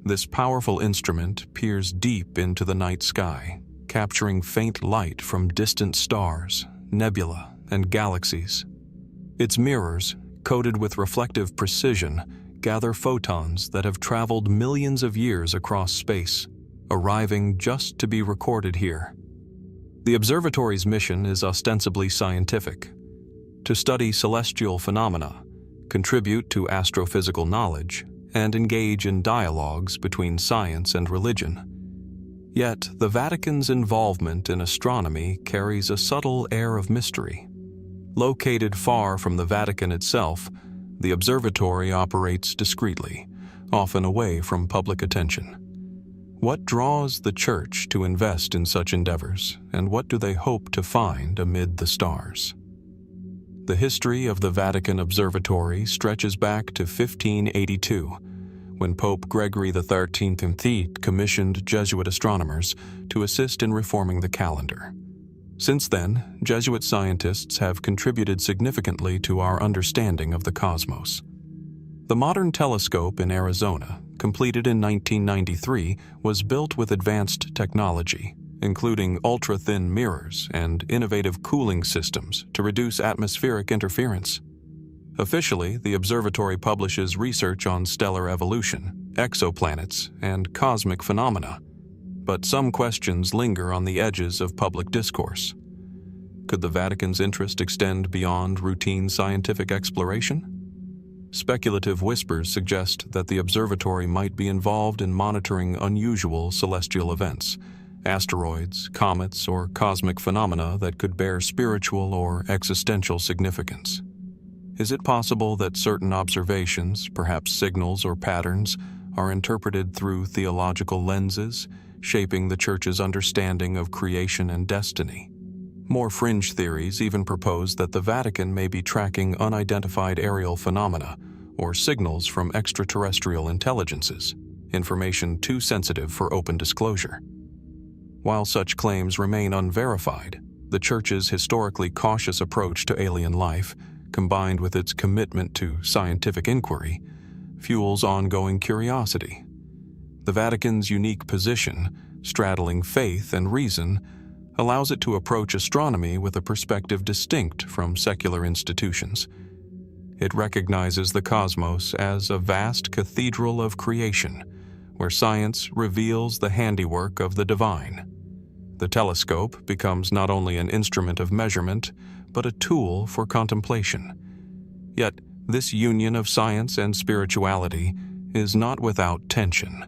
This powerful instrument peers deep into the night sky, capturing faint light from distant stars, nebula, and galaxies. Its mirrors, coated with reflective precision, gather photons that have traveled millions of years across space, arriving just to be recorded here. The observatory's mission is ostensibly scientific: to study celestial phenomena, contribute to astrophysical knowledge, and engage in dialogues between science and religion. Yet, the Vatican's involvement in astronomy carries a subtle air of mystery. Located far from the Vatican itself, the observatory operates discreetly, often away from public attention. What draws the Church to invest in such endeavors, and what do they hope to find amid the stars? The history of the Vatican Observatory stretches back to 1582, when Pope Gregory XIII commissioned Jesuit astronomers to assist in reforming the calendar. Since then, Jesuit scientists have contributed significantly to our understanding of the cosmos. The modern telescope in Arizona, completed in 1993, was built with advanced technology, including ultra-thin mirrors and innovative cooling systems to reduce atmospheric interference. Officially, the observatory publishes research on stellar evolution, exoplanets, and cosmic phenomena, but some questions linger on the edges of public discourse. Could the Vatican's interest extend beyond routine scientific exploration? Speculative whispers suggest that the observatory might be involved in monitoring unusual celestial events, asteroids, comets, or cosmic phenomena that could bear spiritual or existential significance. Is it possible that certain observations, perhaps signals or patterns, are interpreted through theological lenses, shaping the Church's understanding of creation and destiny? More fringe theories even propose that the Vatican may be tracking unidentified aerial phenomena or signals from extraterrestrial intelligences, information too sensitive for open disclosure. While such claims remain unverified, the Church's historically cautious approach to alien life, combined with its commitment to scientific inquiry, fuels ongoing curiosity. The Vatican's unique position, straddling faith and reason, allows it to approach astronomy with a perspective distinct from secular institutions. It recognizes the cosmos as a vast cathedral of creation, where science reveals the handiwork of the divine. The telescope becomes not only an instrument of measurement, but a tool for contemplation. Yet, this union of science and spirituality is not without tension.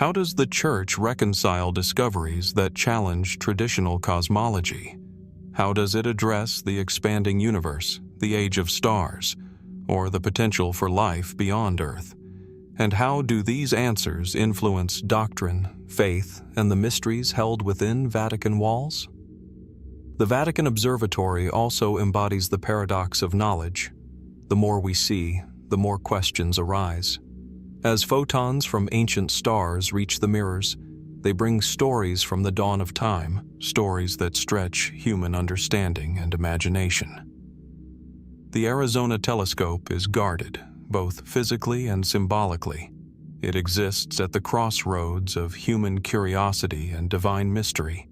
How does the Church reconcile discoveries that challenge traditional cosmology? How does it address the expanding universe, the age of stars, or the potential for life beyond Earth? And how do these answers influence doctrine, faith, and the mysteries held within Vatican walls? The Vatican Observatory also embodies the paradox of knowledge. The more we see, the more questions arise. As photons from ancient stars reach the mirrors, they bring stories from the dawn of time, stories that stretch human understanding and imagination. The Arizona telescope is guarded, both physically and symbolically. It exists at the crossroads of human curiosity and divine mystery,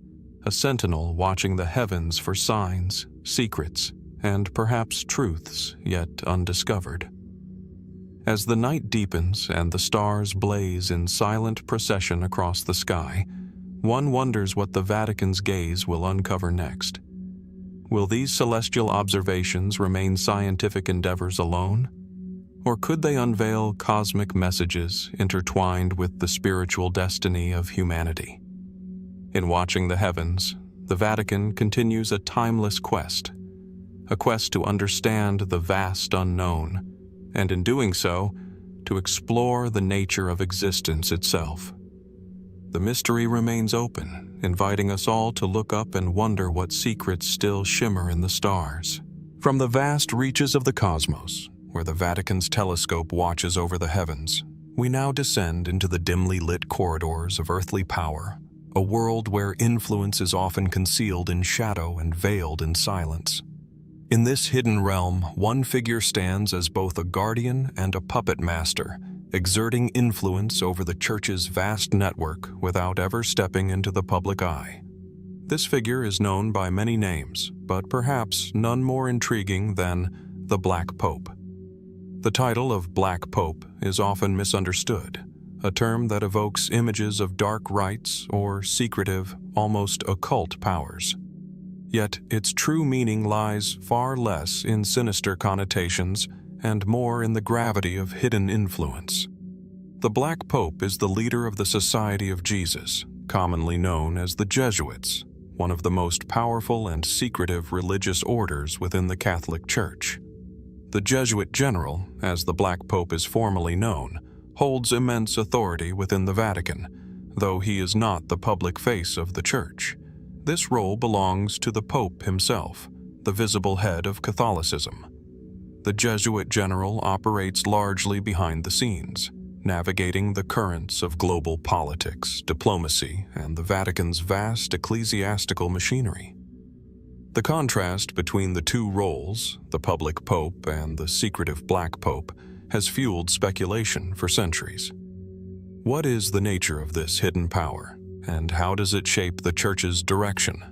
a sentinel watching the heavens for signs, secrets, and perhaps truths yet undiscovered. As the night deepens and the stars blaze in silent procession across the sky, one wonders what the Vatican's gaze will uncover next. Will these celestial observations remain scientific endeavors alone? Or could they unveil cosmic messages intertwined with the spiritual destiny of humanity? In watching the heavens, the Vatican continues a timeless quest, a quest to understand the vast unknown, and in doing so, to explore the nature of existence itself. The mystery remains open, inviting us all to look up and wonder what secrets still shimmer in the stars. From the vast reaches of the cosmos, where the Vatican's telescope watches over the heavens, we now descend into the dimly lit corridors of earthly power, a world where influence is often concealed in shadow and veiled in silence. In this hidden realm, one figure stands as both a guardian and a puppet master, exerting influence over the Church's vast network without ever stepping into the public eye. This figure is known by many names, but perhaps none more intriguing than the Black Pope. The title of Black Pope is often misunderstood, a term that evokes images of dark rites or secretive, almost occult powers. Yet its true meaning lies far less in sinister connotations and more in the gravity of hidden influence. The Black Pope is the leader of the Society of Jesus, commonly known as the Jesuits, one of the most powerful and secretive religious orders within the Catholic Church. The Jesuit general, as the Black Pope is formally known, holds immense authority within the Vatican, though he is not the public face of the Church. This role belongs to the Pope himself, the visible head of Catholicism. The Jesuit general operates largely behind the scenes, navigating the currents of global politics, diplomacy, and the Vatican's vast ecclesiastical machinery. The contrast between the two roles, the public pope and the secretive Black Pope, has fueled speculation for centuries. What is the nature of this hidden power, and how does it shape the Church's direction?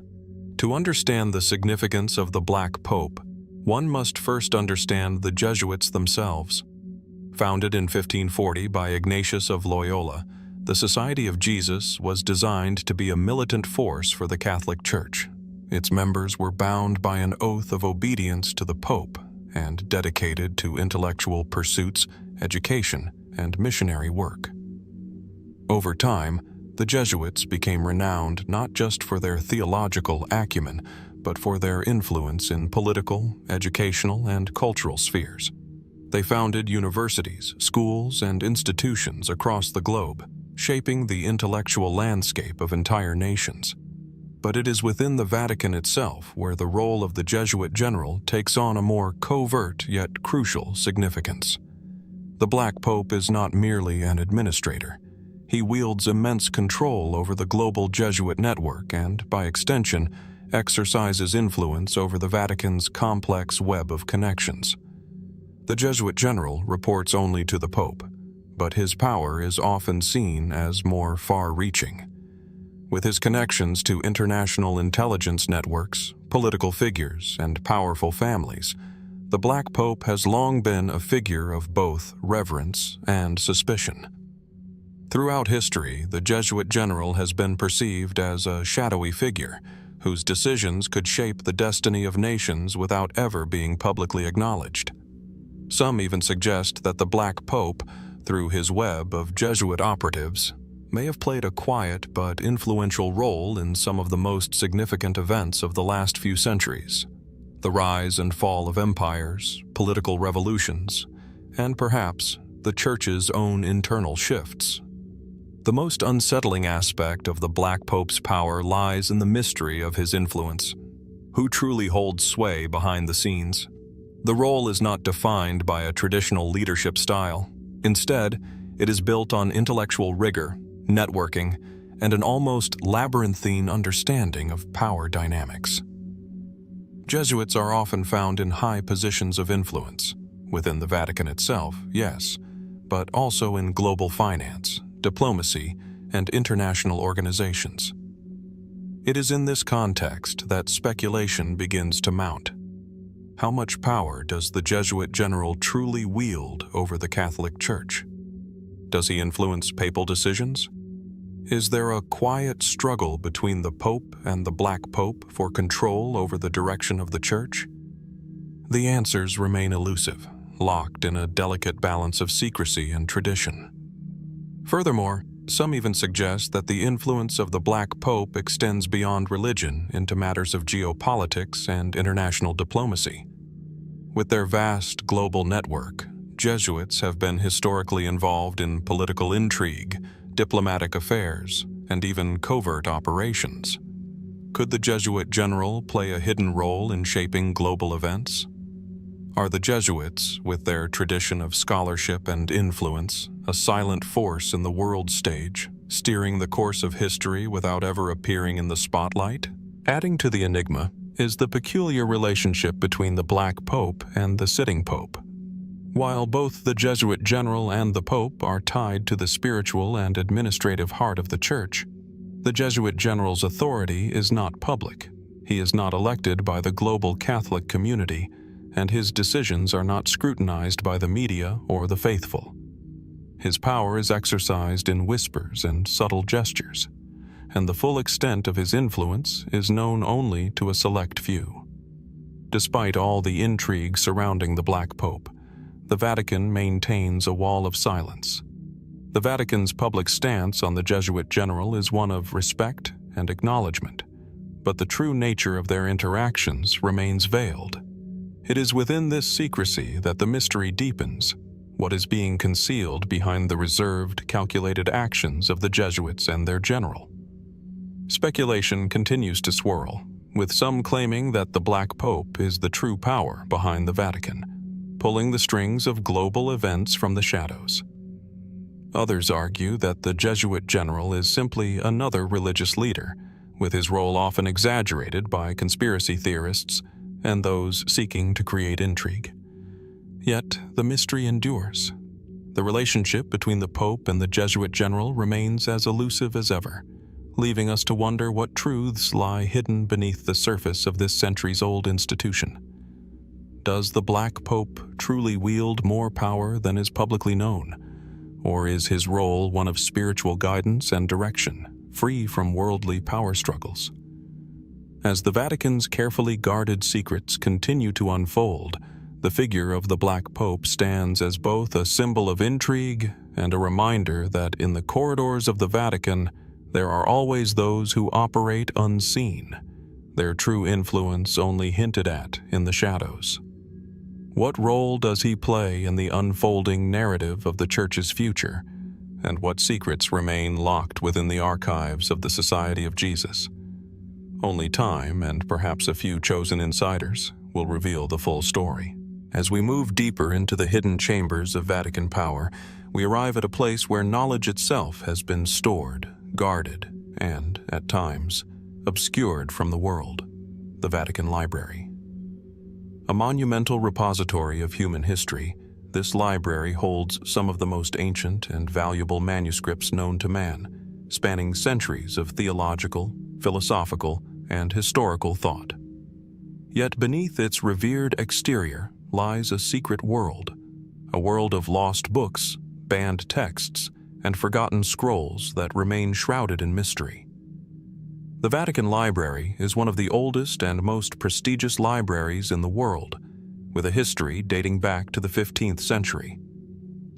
To understand the significance of the Black Pope, one must first understand the Jesuits themselves. Founded in 1540 by Ignatius of Loyola, the Society of Jesus was designed to be a militant force for the Catholic Church. Its members were bound by an oath of obedience to the Pope and dedicated to intellectual pursuits, education, and missionary work. Over time, the Jesuits became renowned not just for their theological acumen, but for their influence in political, educational, and cultural spheres. They founded universities, schools, and institutions across the globe, shaping the intellectual landscape of entire nations. but it is within the Vatican itself where the role of the Jesuit general takes on a more covert yet crucial significance. The Black Pope is not merely an administrator. He wields immense control over the global Jesuit network and, by extension, exercises influence over the Vatican's complex web of connections. The Jesuit general reports only to the Pope, but his power is often seen as more far-reaching. With his connections to international intelligence networks, political figures, and powerful families, the Black Pope has long been a figure of both reverence and suspicion. Throughout history, the Jesuit general has been perceived as a shadowy figure whose decisions could shape the destiny of nations without ever being publicly acknowledged. Some even suggest that the Black Pope, through his web of Jesuit operatives, may have played a quiet but influential role in some of the most significant events of the last few centuries: the rise and fall of empires, political revolutions, and perhaps the Church's own internal shifts. The most unsettling aspect of the Black Pope's power lies in the mystery of his influence. Who truly holds sway behind the scenes? The role is not defined by a traditional leadership style. Instead, it is built on intellectual rigor, networking, and an almost labyrinthine understanding of power dynamics. Jesuits are often found in high positions of influence, within the Vatican itself, yes, but also in global finance, diplomacy, and international organizations. It is in this context that speculation begins to mount. How much power does the Jesuit general truly wield over the Catholic Church? Does he influence papal decisions? Is there a quiet struggle between the Pope and the Black Pope for control over the direction of the Church? The answers remain elusive, locked in a delicate balance of secrecy and tradition. Furthermore, some even suggest that the influence of the Black Pope extends beyond religion into matters of geopolitics and international diplomacy. With their vast global network, Jesuits have been historically involved in political intrigue, diplomatic affairs, and even covert operations. Could the Jesuit general play a hidden role in shaping global events? Are the Jesuits, with their tradition of scholarship and influence, a silent force in the world stage, steering the course of history without ever appearing in the spotlight? Adding to the enigma is the peculiar relationship between the Black Pope and the sitting Pope. While both the Jesuit general and the Pope are tied to the spiritual and administrative heart of the Church, the Jesuit general's authority is not public. He is not elected by the global Catholic community, and his decisions are not scrutinized by the media or the faithful. His power is exercised in whispers and subtle gestures, and the full extent of his influence is known only to a select few. Despite all the intrigue surrounding the Black Pope, the Vatican maintains a wall of silence. The Vatican's public stance on the Jesuit general is one of respect and acknowledgement, but the true nature of their interactions remains veiled. It is within this secrecy that the mystery deepens, what is being concealed behind the reserved, calculated actions of the Jesuits and their general. Speculation continues to swirl, with some claiming that the Black Pope is the true power behind the Vatican, pulling the strings of global events from the shadows. Others argue that the Jesuit general is simply another religious leader, with his role often exaggerated by conspiracy theorists and those seeking to create intrigue. Yet, the mystery endures. The relationship between the Pope and the Jesuit general remains as elusive as ever, leaving us to wonder what truths lie hidden beneath the surface of this centuries-old institution. Does the Black Pope truly wield more power than is publicly known? Or is his role one of spiritual guidance and direction, free from worldly power struggles? As the Vatican's carefully guarded secrets continue to unfold, the figure of the Black Pope stands as both a symbol of intrigue and a reminder that in the corridors of the Vatican, there are always those who operate unseen, their true influence only hinted at in the shadows. What role does he play in the unfolding narrative of the Church's future, and what secrets remain locked within the archives of the Society of Jesus? Only time, and perhaps a few chosen insiders, will reveal the full story. As we move deeper into the hidden chambers of Vatican power, we arrive at a place where knowledge itself has been stored, guarded, and, at times, obscured from the world: the Vatican Library. A monumental repository of human history, this library holds some of the most ancient and valuable manuscripts known to man, spanning centuries of theological, philosophical, and historical thought. Yet beneath its revered exterior lies a secret world, a world of lost books, banned texts, and forgotten scrolls that remain shrouded in mystery. The Vatican Library is one of the oldest and most prestigious libraries in the world, with a history dating back to the 15th century.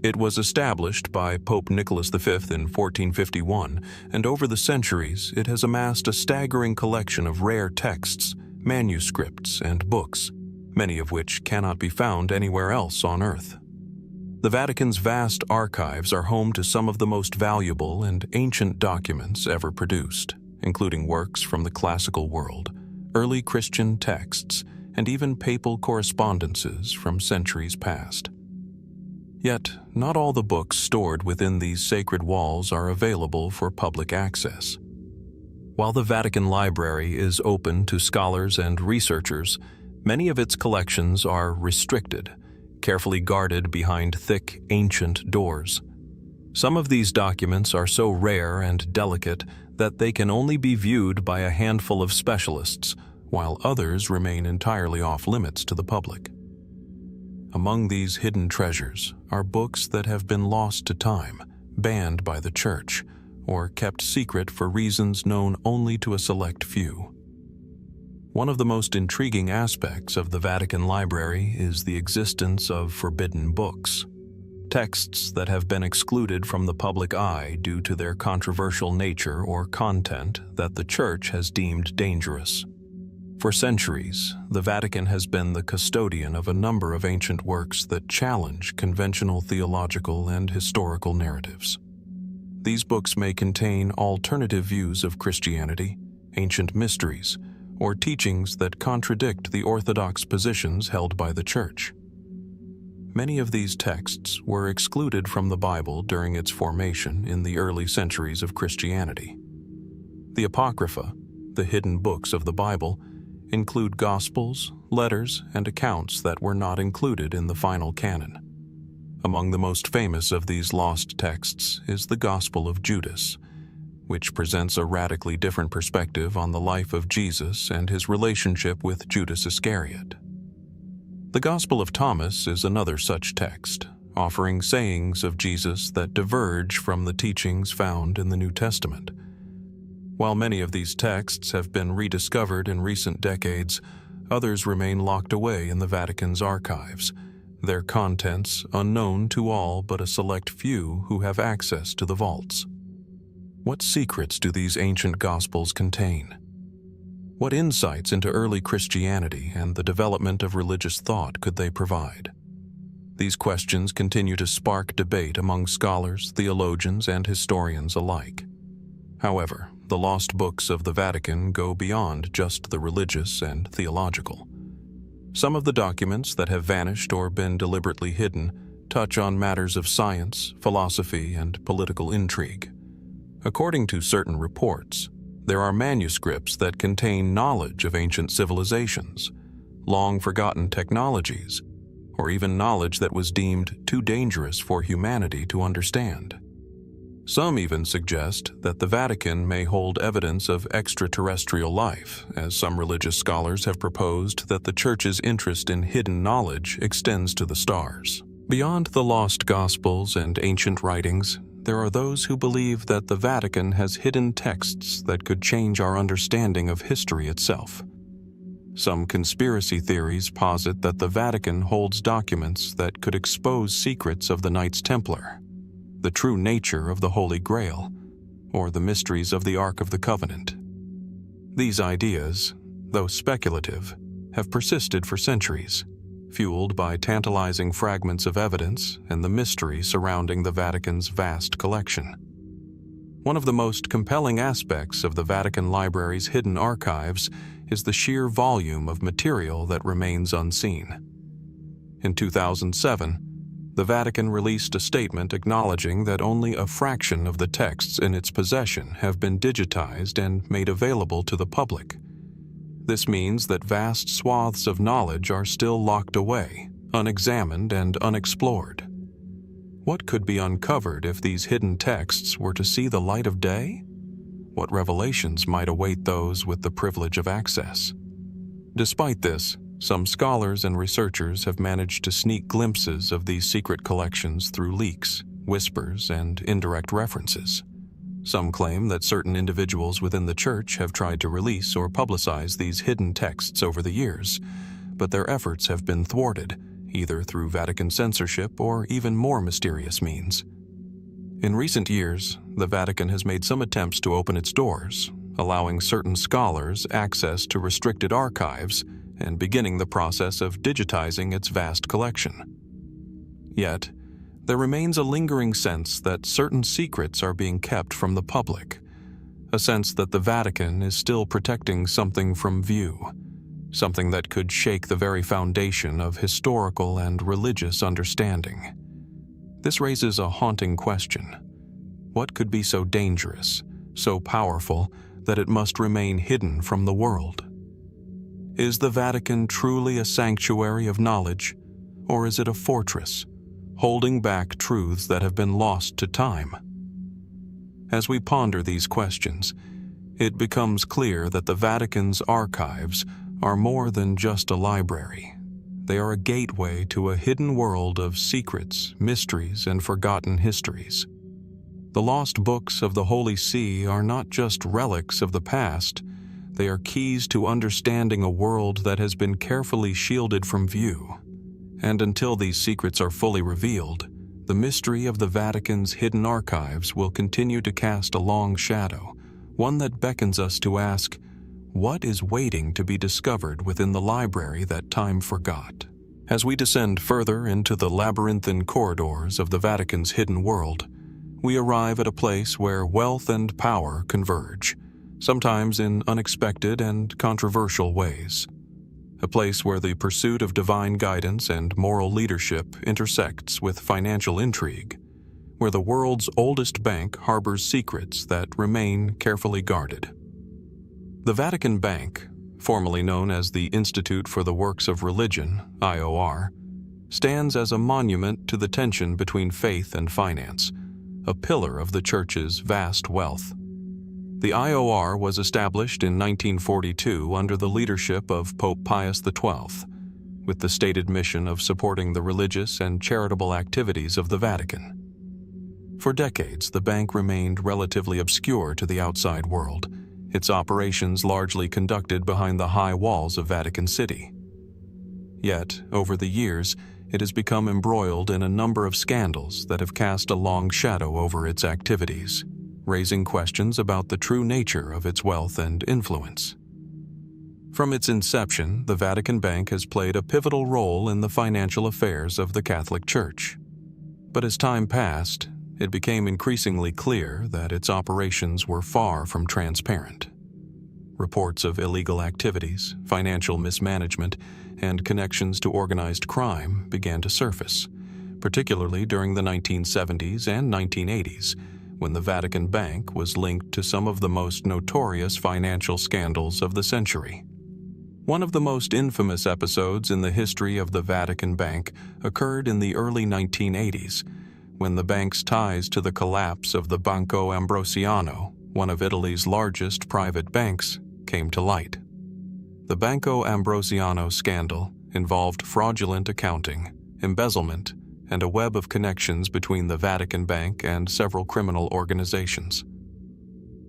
It was established by Pope Nicholas V in 1451, and over the centuries it has amassed a staggering collection of rare texts, manuscripts, and books, many of which cannot be found anywhere else on Earth. The Vatican's vast archives are home to some of the most valuable and ancient documents ever produced, including works from the classical world, early Christian texts, and even papal correspondences from centuries past. Yet, not all the books stored within these sacred walls are available for public access. While the Vatican Library is open to scholars and researchers, many of its collections are restricted, carefully guarded behind thick, ancient doors. Some of these documents are so rare and delicate that they can only be viewed by a handful of specialists, while others remain entirely off-limits to the public. Among these hidden treasures are books that have been lost to time, banned by the Church, or kept secret for reasons known only to a select few. One of the most intriguing aspects of the Vatican Library is the existence of forbidden books, texts that have been excluded from the public eye due to their controversial nature or content that the Church has deemed dangerous. For centuries, the Vatican has been the custodian of a number of ancient works that challenge conventional theological and historical narratives. These books may contain alternative views of Christianity, ancient mysteries, or teachings that contradict the orthodox positions held by the Church. Many of these texts were excluded from the Bible during its formation in the early centuries of Christianity. The Apocrypha, the hidden books of the Bible, include Gospels, letters, and accounts that were not included in the final canon. Among the most famous of these lost texts is the Gospel of Judas, which presents a radically different perspective on the life of Jesus and his relationship with Judas Iscariot. The Gospel of Thomas is another such text, offering sayings of Jesus that diverge from the teachings found in the New Testament. While many of these texts have been rediscovered in recent decades, others remain locked away in the Vatican's archives, their contents unknown to all but a select few who have access to the vaults. What secrets do these ancient Gospels contain? What insights into early Christianity and the development of religious thought could they provide? These questions continue to spark debate among scholars, theologians, and historians alike. However, the lost books of the Vatican go beyond just the religious and theological. Some of the documents that have vanished or been deliberately hidden touch on matters of science, philosophy, and political intrigue. According to certain reports, there are manuscripts that contain knowledge of ancient civilizations, long-forgotten technologies, or even knowledge that was deemed too dangerous for humanity to understand. Some even suggest that the Vatican may hold evidence of extraterrestrial life, as some religious scholars have proposed that the Church's interest in hidden knowledge extends to the stars. Beyond the lost Gospels and ancient writings, there are those who believe that the Vatican has hidden texts that could change our understanding of history itself. Some conspiracy theories posit that the Vatican holds documents that could expose secrets of the Knights Templar, the true nature of the Holy Grail, or the mysteries of the Ark of the Covenant. These ideas, though speculative, have persisted for centuries, fueled by tantalizing fragments of evidence and the mystery surrounding the Vatican's vast collection. One of the most compelling aspects of the Vatican Library's hidden archives is the sheer volume of material that remains unseen. In 2007, the Vatican released a statement acknowledging that only a fraction of the texts in its possession have been digitized and made available to the public. This means that vast swaths of knowledge are still locked away, unexamined and unexplored. What could be uncovered if these hidden texts were to see the light of day? What revelations might await those with the privilege of access? Despite this, some scholars and researchers have managed to sneak glimpses of these secret collections through leaks, whispers, and indirect references. Some claim that certain individuals within the Church have tried to release or publicize these hidden texts over the years, but their efforts have been thwarted, either through Vatican censorship or even more mysterious means. In recent years, the Vatican has made some attempts to open its doors, allowing certain scholars access to restricted archives and beginning the process of digitizing its vast collection. Yet, there remains a lingering sense that certain secrets are being kept from the public, a sense that the Vatican is still protecting something from view, something that could shake the very foundation of historical and religious understanding. This raises a haunting question. What could be so dangerous, so powerful, that it must remain hidden from the world? Is the Vatican truly a sanctuary of knowledge, or is it a fortress, holding back truths that have been lost to time? As we ponder these questions, it becomes clear that the Vatican's archives are more than just a library. They are a gateway to a hidden world of secrets, mysteries, and forgotten histories. The lost books of the Holy See are not just relics of the past, they are keys to understanding a world that has been carefully shielded from view. And until these secrets are fully revealed, the mystery of the Vatican's hidden archives will continue to cast a long shadow, one that beckons us to ask, what is waiting to be discovered within the library that time forgot? As we descend further into the labyrinthine corridors of the Vatican's hidden world, we arrive at a place where wealth and power converge, sometimes in unexpected and controversial ways. A place where the pursuit of divine guidance and moral leadership intersects with financial intrigue, where the world's oldest bank harbors secrets that remain carefully guarded. The Vatican Bank, formerly known as the Institute for the Works of Religion, IOR, stands as a monument to the tension between faith and finance, a pillar of the Church's vast wealth. The IOR was established in 1942 under the leadership of Pope Pius XII, with the stated mission of supporting the religious and charitable activities of the Vatican. For decades, the bank remained relatively obscure to the outside world, its operations largely conducted behind the high walls of Vatican City. Yet, over the years, it has become embroiled in a number of scandals that have cast a long shadow over its activities, raising questions about the true nature of its wealth and influence. From its inception, the Vatican Bank has played a pivotal role in the financial affairs of the Catholic Church. But as time passed, it became increasingly clear that its operations were far from transparent. Reports of illegal activities, financial mismanagement, and connections to organized crime began to surface, particularly during the 1970s and 1980s, when the Vatican Bank was linked to some of the most notorious financial scandals of the century. One of the most infamous episodes in the history of the Vatican Bank occurred in the early 1980s, when the bank's ties to the collapse of the Banco Ambrosiano, one of Italy's largest private banks, came to light. The Banco Ambrosiano scandal involved fraudulent accounting, embezzlement, and a web of connections between the Vatican Bank and several criminal organizations.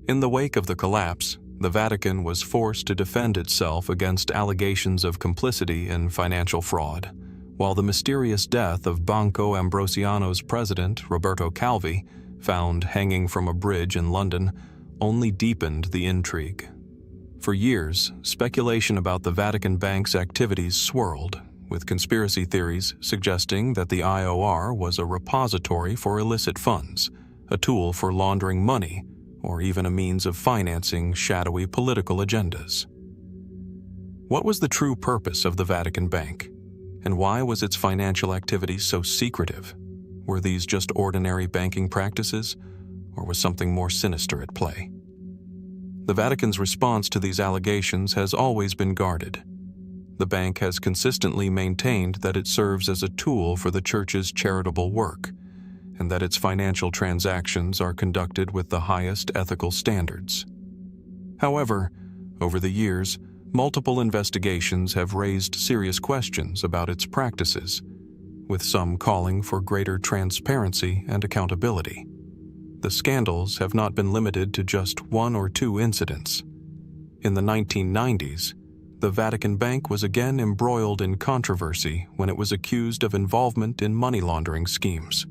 In the wake of the collapse, the Vatican was forced to defend itself against allegations of complicity in financial fraud, while the mysterious death of Banco Ambrosiano's president, Roberto Calvi, found hanging from a bridge in London, only deepened the intrigue. For years, speculation about the Vatican Bank's activities swirled, with conspiracy theories suggesting that the IOR was a repository for illicit funds, a tool for laundering money, or even a means of financing shadowy political agendas. What was the true purpose of the Vatican Bank, and why was its financial activity so secretive? Were these just ordinary banking practices, or was something more sinister at play? The Vatican's response to these allegations has always been guarded. The bank has consistently maintained that it serves as a tool for the Church's charitable work, and that its financial transactions are conducted with the highest ethical standards. However, over the years, multiple investigations have raised serious questions about its practices, with some calling for greater transparency and accountability. The scandals have not been limited to just one or two incidents. In the 1990s, the Vatican Bank was again embroiled in controversy when it was accused of involvement in money laundering schemes.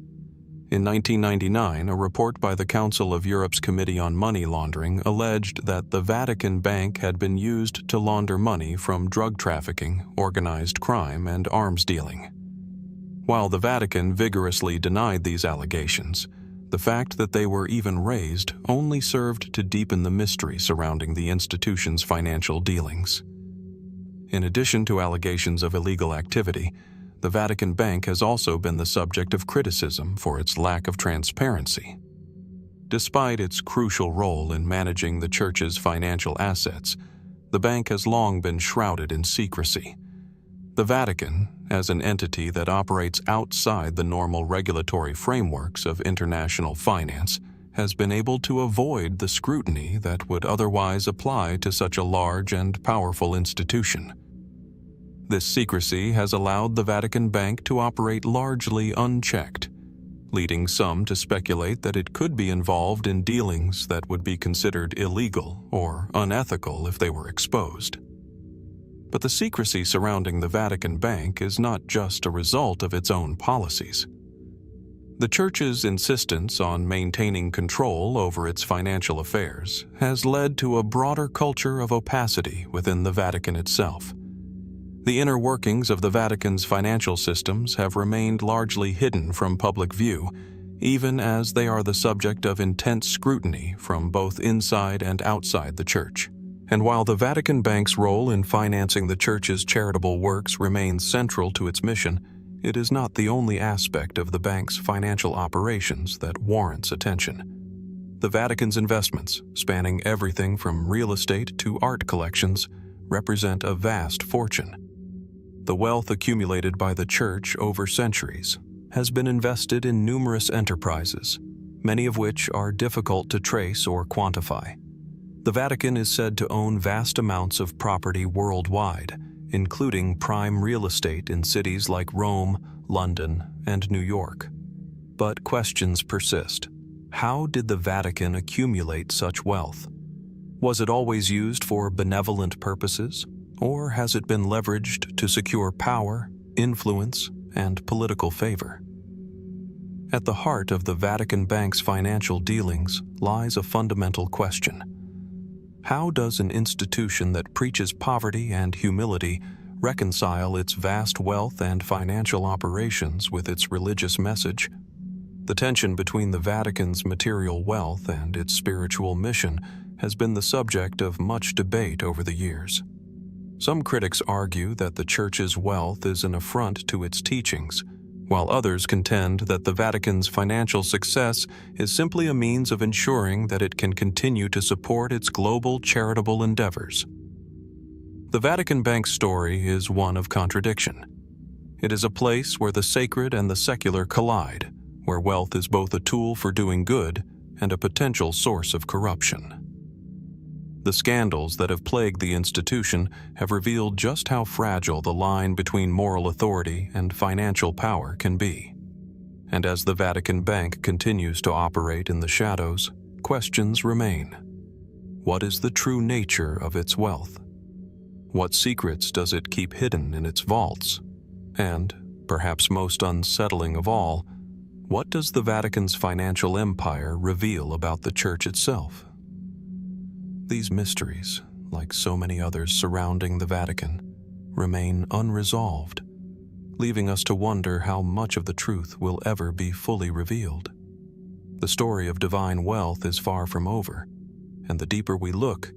In 1999, a report by the Council of Europe's Committee on Money Laundering alleged that the Vatican Bank had been used to launder money from drug trafficking, organized crime, and arms dealing. While the Vatican vigorously denied these allegations, the fact that they were even raised only served to deepen the mystery surrounding the institution's financial dealings. In addition to allegations of illegal activity, the Vatican Bank has also been the subject of criticism for its lack of transparency. Despite its crucial role in managing the Church's financial assets, the bank has long been shrouded in secrecy. The Vatican, as an entity that operates outside the normal regulatory frameworks of international finance, has been able to avoid the scrutiny that would otherwise apply to such a large and powerful institution. This secrecy has allowed the Vatican Bank to operate largely unchecked, leading some to speculate that it could be involved in dealings that would be considered illegal or unethical if they were exposed. But the secrecy surrounding the Vatican Bank is not just a result of its own policies. The Church's insistence on maintaining control over its financial affairs has led to a broader culture of opacity within the Vatican itself. The inner workings of the Vatican's financial systems have remained largely hidden from public view, even as they are the subject of intense scrutiny from both inside and outside the Church. And while the Vatican Bank's role in financing the Church's charitable works remains central to its mission, it is not the only aspect of the bank's financial operations that warrants attention. The Vatican's investments, spanning everything from real estate to art collections, represent a vast fortune. The wealth accumulated by the Church over centuries has been invested in numerous enterprises, many of which are difficult to trace or quantify. The Vatican is said to own vast amounts of property worldwide, including prime real estate in cities like Rome, London, and New York. But questions persist. How did the Vatican accumulate such wealth? Was it always used for benevolent purposes, or has it been leveraged to secure power, influence, and political favor? At the heart of the Vatican Bank's financial dealings lies a fundamental question. How does an institution that preaches poverty and humility reconcile its vast wealth and financial operations with its religious message? The tension between the Vatican's material wealth and its spiritual mission has been the subject of much debate over the years. Some critics argue that the Church's wealth is an affront to its teachings, while others contend that the Vatican's financial success is simply a means of ensuring that it can continue to support its global charitable endeavors. The Vatican Bank's story is one of contradiction. It is a place where the sacred and the secular collide, where wealth is both a tool for doing good and a potential source of corruption. The scandals that have plagued the institution have revealed just how fragile the line between moral authority and financial power can be. And as the Vatican Bank continues to operate in the shadows, questions remain. What is the true nature of its wealth? What secrets does it keep hidden in its vaults? And, perhaps most unsettling of all, what does the Vatican's financial empire reveal about the Church itself? These mysteries, like so many others surrounding the Vatican, remain unresolved, leaving us to wonder how much of the truth will ever be fully revealed. The story of divine wealth is far from over, and the deeper we look,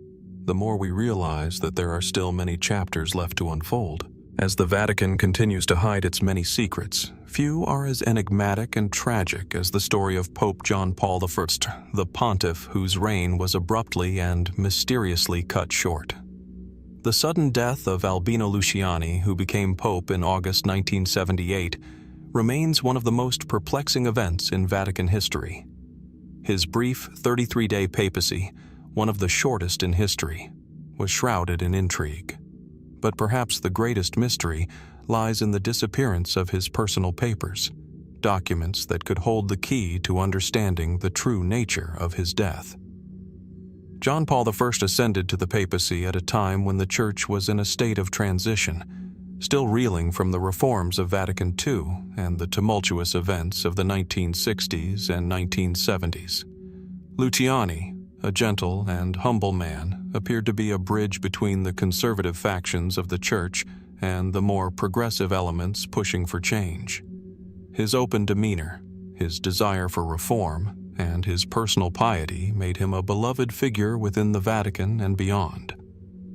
the more we realize that there are still many chapters left to unfold. As the Vatican continues to hide its many secrets, few are as enigmatic and tragic as the story of Pope John Paul I, the pontiff whose reign was abruptly and mysteriously cut short. The sudden death of Albino Luciani, who became pope in August 1978, remains one of the most perplexing events in Vatican history. His brief 33-day papacy, one of the shortest in history, was shrouded in intrigue. But perhaps the greatest mystery lies in the disappearance of his personal papers, documents that could hold the key to understanding the true nature of his death. John Paul I ascended to the papacy at a time when the Church was in a state of transition, still reeling from the reforms of Vatican II and the tumultuous events of the 1960s and 1970s. Luciani, a gentle and humble man, appeared to be a bridge between the conservative factions of the Church and the more progressive elements pushing for change. His open demeanor, his desire for reform, and his personal piety made him a beloved figure within the Vatican and beyond.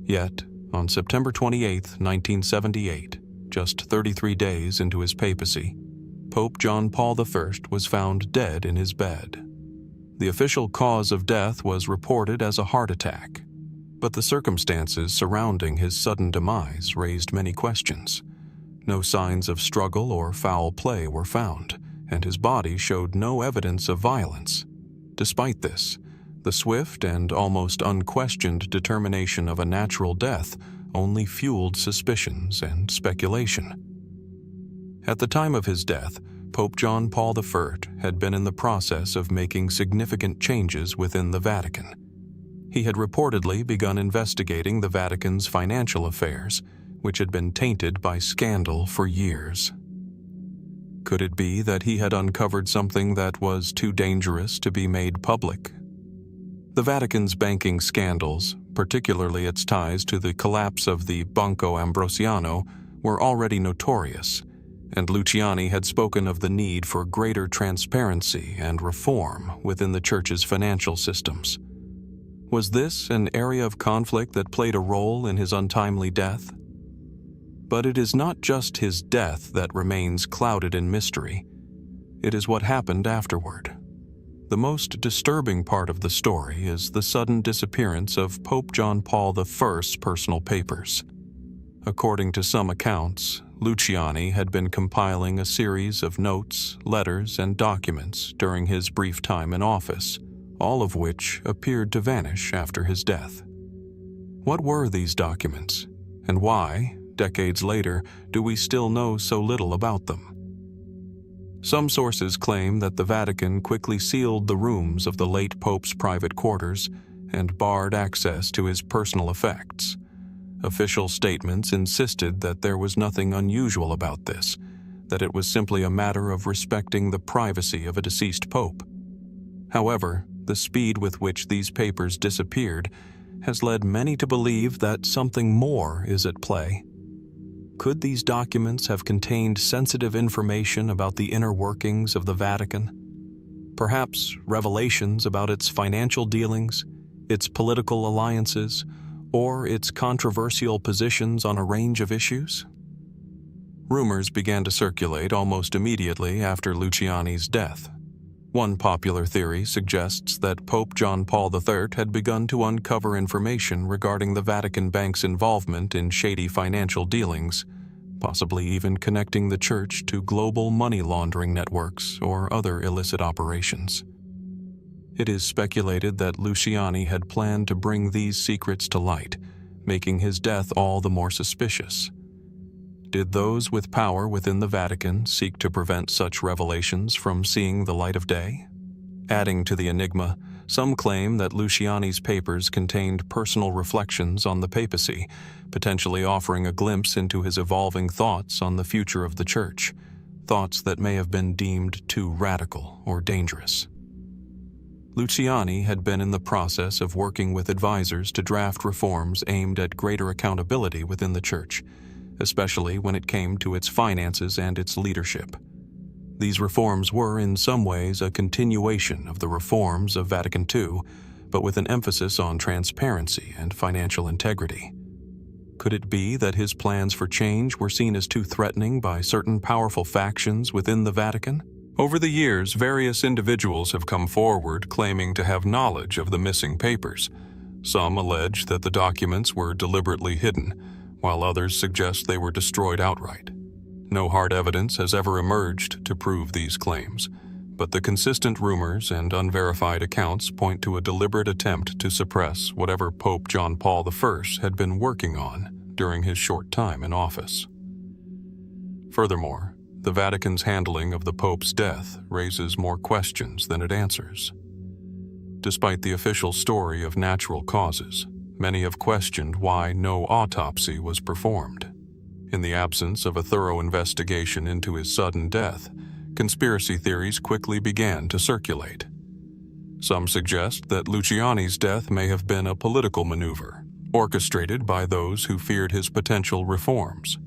Yet, on September 28, 1978, just 33 days into his papacy, Pope John Paul I was found dead in his bed. The official cause of death was reported as a heart attack, but the circumstances surrounding his sudden demise raised many questions. No signs of struggle or foul play were found, and his body showed no evidence of violence. Despite this, the swift and almost unquestioned determination of a natural death only fueled suspicions and speculation. At the time of his death, Pope John Paul I had been in the process of making significant changes within the Vatican. He had reportedly begun investigating the Vatican's financial affairs, which had been tainted by scandal for years. Could it be that he had uncovered something that was too dangerous to be made public? The Vatican's banking scandals, particularly its ties to the collapse of the Banco Ambrosiano, were already notorious, and Luciani had spoken of the need for greater transparency and reform within the Church's financial systems. Was this an area of conflict that played a role in his untimely death? But it is not just his death that remains clouded in mystery. It is what happened afterward. The most disturbing part of the story is the sudden disappearance of Pope John Paul I's personal papers. According to some accounts, Luciani had been compiling a series of notes, letters, and documents during his brief time in office, all of which appeared to vanish after his death. What were these documents, and why, decades later, do we still know so little about them? Some sources claim that the Vatican quickly sealed the rooms of the late Pope's private quarters and barred access to his personal effects. Official statements insisted that there was nothing unusual about this, that it was simply a matter of respecting the privacy of a deceased pope. However, the speed with which these papers disappeared has led many to believe that something more is at play. Could these documents have contained sensitive information about the inner workings of the Vatican? Perhaps revelations about its financial dealings, its political alliances, or its controversial positions on a range of issues? Rumors began to circulate almost immediately after Luciani's death. One popular theory suggests that Pope John Paul III had begun to uncover information regarding the Vatican Bank's involvement in shady financial dealings, possibly even connecting the Church to global money laundering networks or other illicit operations. It is speculated that Luciani had planned to bring these secrets to light, making his death all the more suspicious. Did those with power within the Vatican seek to prevent such revelations from seeing the light of day? Adding to the enigma, some claim that Luciani's papers contained personal reflections on the papacy, potentially offering a glimpse into his evolving thoughts on the future of the Church, thoughts that may have been deemed too radical or dangerous. Luciani had been in the process of working with advisors to draft reforms aimed at greater accountability within the Church, especially when it came to its finances and its leadership. These reforms were, in some ways, a continuation of the reforms of Vatican II, but with an emphasis on transparency and financial integrity. Could it be that his plans for change were seen as too threatening by certain powerful factions within the Vatican? Over the years, various individuals have come forward claiming to have knowledge of the missing papers. Some allege that the documents were deliberately hidden, while others suggest they were destroyed outright. No hard evidence has ever emerged to prove these claims, but the consistent rumors and unverified accounts point to a deliberate attempt to suppress whatever Pope John Paul I had been working on during his short time in office. Furthermore, the Vatican's handling of the Pope's death raises more questions than it answers. Despite the official story of natural causes, many have questioned why no autopsy was performed. In the absence of a thorough investigation into his sudden death, conspiracy theories quickly began to circulate. Some suggest that Luciani's death may have been a political maneuver, orchestrated by those who feared his potential reforms.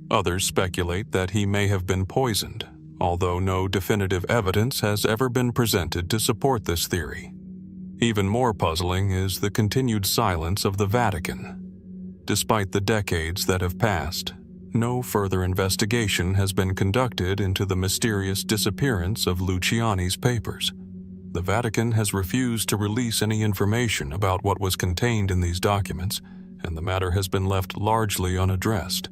Others speculate that he may have been poisoned, although no definitive evidence has ever been presented to support this theory. Even more puzzling is the continued silence of the Vatican. Despite the decades that have passed, no further investigation has been conducted into the mysterious disappearance of Luciani's papers. The Vatican has refused to release any information about what was contained in these documents, and the matter has been left largely unaddressed.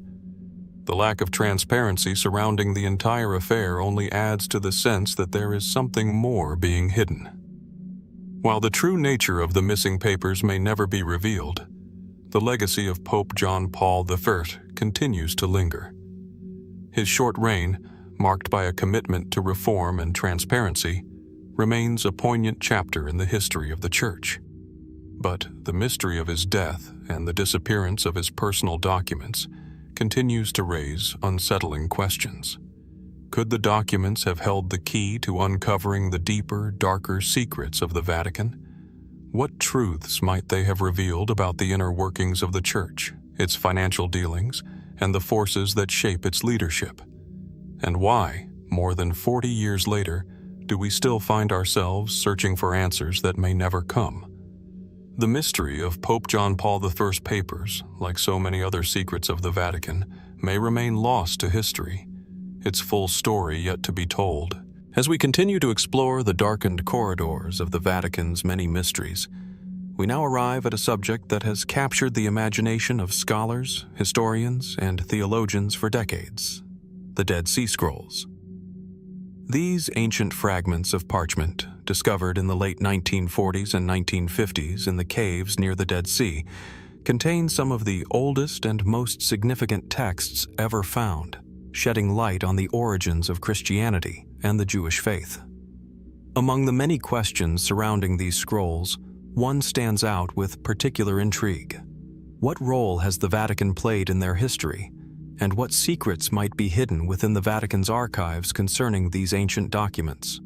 The lack of transparency surrounding the entire affair only adds to the sense that there is something more being hidden. While the true nature of the missing papers may never be revealed, the legacy of Pope John Paul I continues to linger. His short reign, marked by a commitment to reform and transparency, remains a poignant chapter in the history of the Church. But the mystery of his death and the disappearance of his personal documents continues to raise unsettling questions. Could the documents have held the key to uncovering the deeper, darker secrets of the Vatican? What truths might they have revealed about the inner workings of the Church, its financial dealings, and the forces that shape its leadership? And why, more than 40 years later, do we still find ourselves searching for answers that may never come? The mystery of Pope John Paul I's papers, like so many other secrets of the Vatican, may remain lost to history, its full story yet to be told. As we continue to explore the darkened corridors of the Vatican's many mysteries, we now arrive at a subject that has captured the imagination of scholars, historians, and theologians for decades: the Dead Sea Scrolls. These ancient fragments of parchment, discovered in the late 1940s and 1950s in the caves near the Dead Sea, contain some of the oldest and most significant texts ever found, shedding light on the origins of Christianity and the Jewish faith. Among the many questions surrounding these scrolls, one stands out with particular intrigue. What role has the Vatican played in their history, and what secrets might be hidden within the Vatican's archives concerning these ancient documents?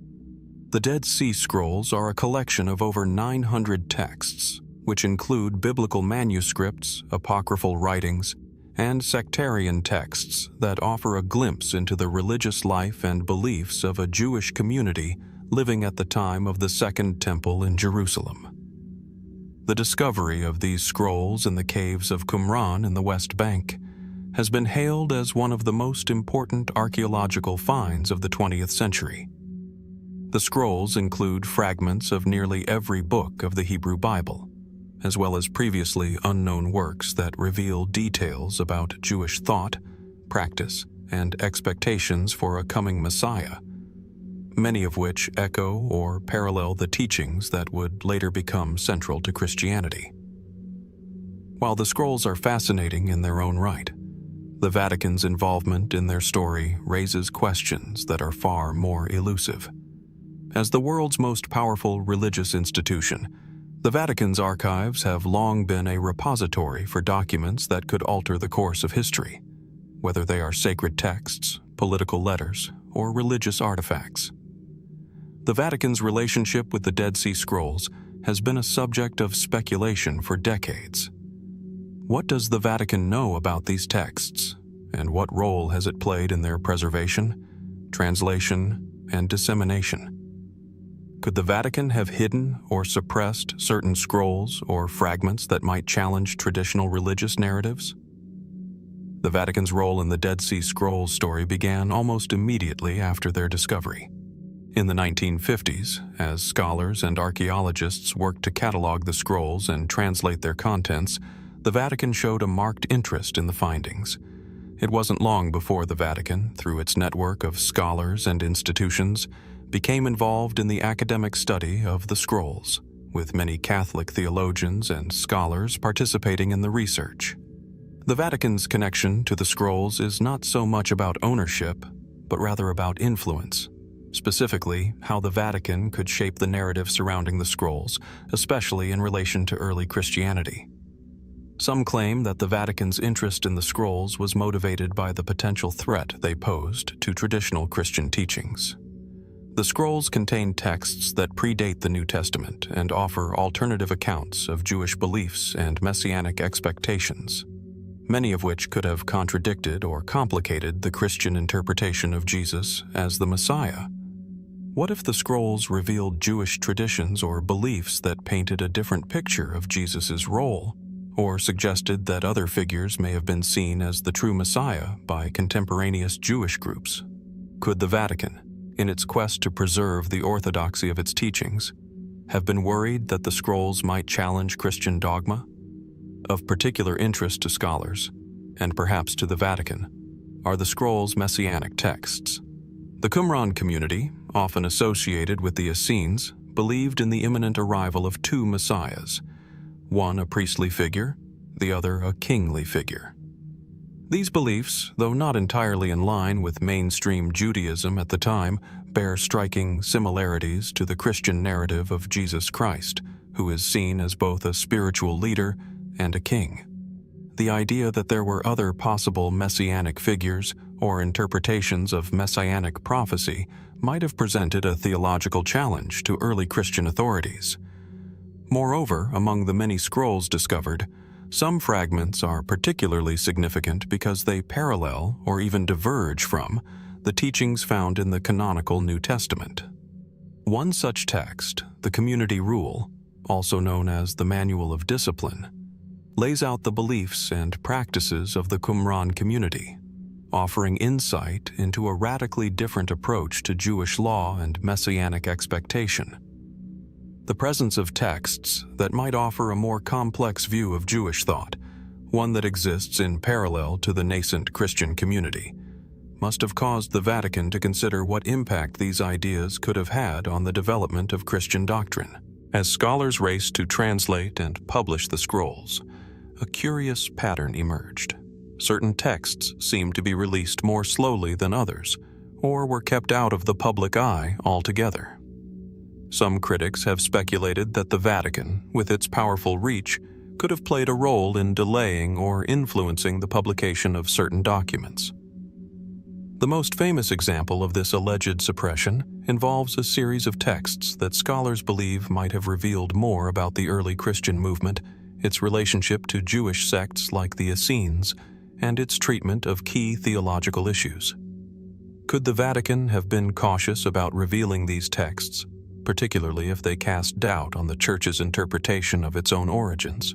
The Dead Sea Scrolls are a collection of over 900 texts, which include biblical manuscripts, apocryphal writings, and sectarian texts that offer a glimpse into the religious life and beliefs of a Jewish community living at the time of the Second Temple in Jerusalem. The discovery of these scrolls in the caves of Qumran in the West Bank has been hailed as one of the most important archaeological finds of the 20th century. The scrolls include fragments of nearly every book of the Hebrew Bible, as well as previously unknown works that reveal details about Jewish thought, practice, and expectations for a coming Messiah, many of which echo or parallel the teachings that would later become central to Christianity. While the scrolls are fascinating in their own right, the Vatican's involvement in their story raises questions that are far more elusive. As the world's most powerful religious institution, the Vatican's archives have long been a repository for documents that could alter the course of history, whether they are sacred texts, political letters, or religious artifacts. The Vatican's relationship with the Dead Sea Scrolls has been a subject of speculation for decades. What does the Vatican know about these texts, and what role has it played in their preservation, translation, and dissemination. Could the Vatican have hidden or suppressed certain scrolls or fragments that might challenge traditional religious narratives? The Vatican's role in the Dead Sea Scrolls story began almost immediately after their discovery. In the 1950s, as scholars and archaeologists worked to catalog the scrolls and translate their contents, the Vatican showed a marked interest in the findings. It wasn't long before the Vatican, through its network of scholars and institutions, became involved in the academic study of the scrolls, with many Catholic theologians and scholars participating in the research. The Vatican's connection to the scrolls is not so much about ownership, but rather about influence, specifically how the Vatican could shape the narrative surrounding the scrolls, especially in relation to early Christianity. Some claim that the Vatican's interest in the scrolls was motivated by the potential threat they posed to traditional Christian teachings. The scrolls contain texts that predate the New Testament and offer alternative accounts of Jewish beliefs and messianic expectations, many of which could have contradicted or complicated the Christian interpretation of Jesus as the Messiah. What if the scrolls revealed Jewish traditions or beliefs that painted a different picture of Jesus' role, or suggested that other figures may have been seen as the true Messiah by contemporaneous Jewish groups? Could the Vatican, in its quest to preserve the orthodoxy of its teachings, have been worried that the scrolls might challenge Christian dogma? Of particular interest to scholars, and perhaps to the Vatican, are the scrolls' messianic texts. The Qumran community, often associated with the Essenes, believed in the imminent arrival of two messiahs, one a priestly figure, the other a kingly figure. These beliefs, though not entirely in line with mainstream Judaism at the time, bear striking similarities to the Christian narrative of Jesus Christ, who is seen as both a spiritual leader and a king. The idea that there were other possible messianic figures or interpretations of messianic prophecy might have presented a theological challenge to early Christian authorities. Moreover, among the many scrolls discovered, some fragments are particularly significant because they parallel or even diverge from the teachings found in the canonical New Testament. One such text, the Community Rule, also known as the Manual of Discipline, lays out the beliefs and practices of the Qumran community, offering insight into a radically different approach to Jewish law and messianic expectation. The presence of texts that might offer a more complex view of Jewish thought, one that exists in parallel to the nascent Christian community, must have caused the Vatican to consider what impact these ideas could have had on the development of Christian doctrine. As scholars raced to translate and publish the scrolls, a curious pattern emerged. Certain texts seemed to be released more slowly than others, or were kept out of the public eye altogether. Some critics have speculated that the Vatican, with its powerful reach, could have played a role in delaying or influencing the publication of certain documents. The most famous example of this alleged suppression involves a series of texts that scholars believe might have revealed more about the early Christian movement, its relationship to Jewish sects like the Essenes, and its treatment of key theological issues. Could the Vatican have been cautious about revealing these texts, particularly if they cast doubt on the Church's interpretation of its own origins?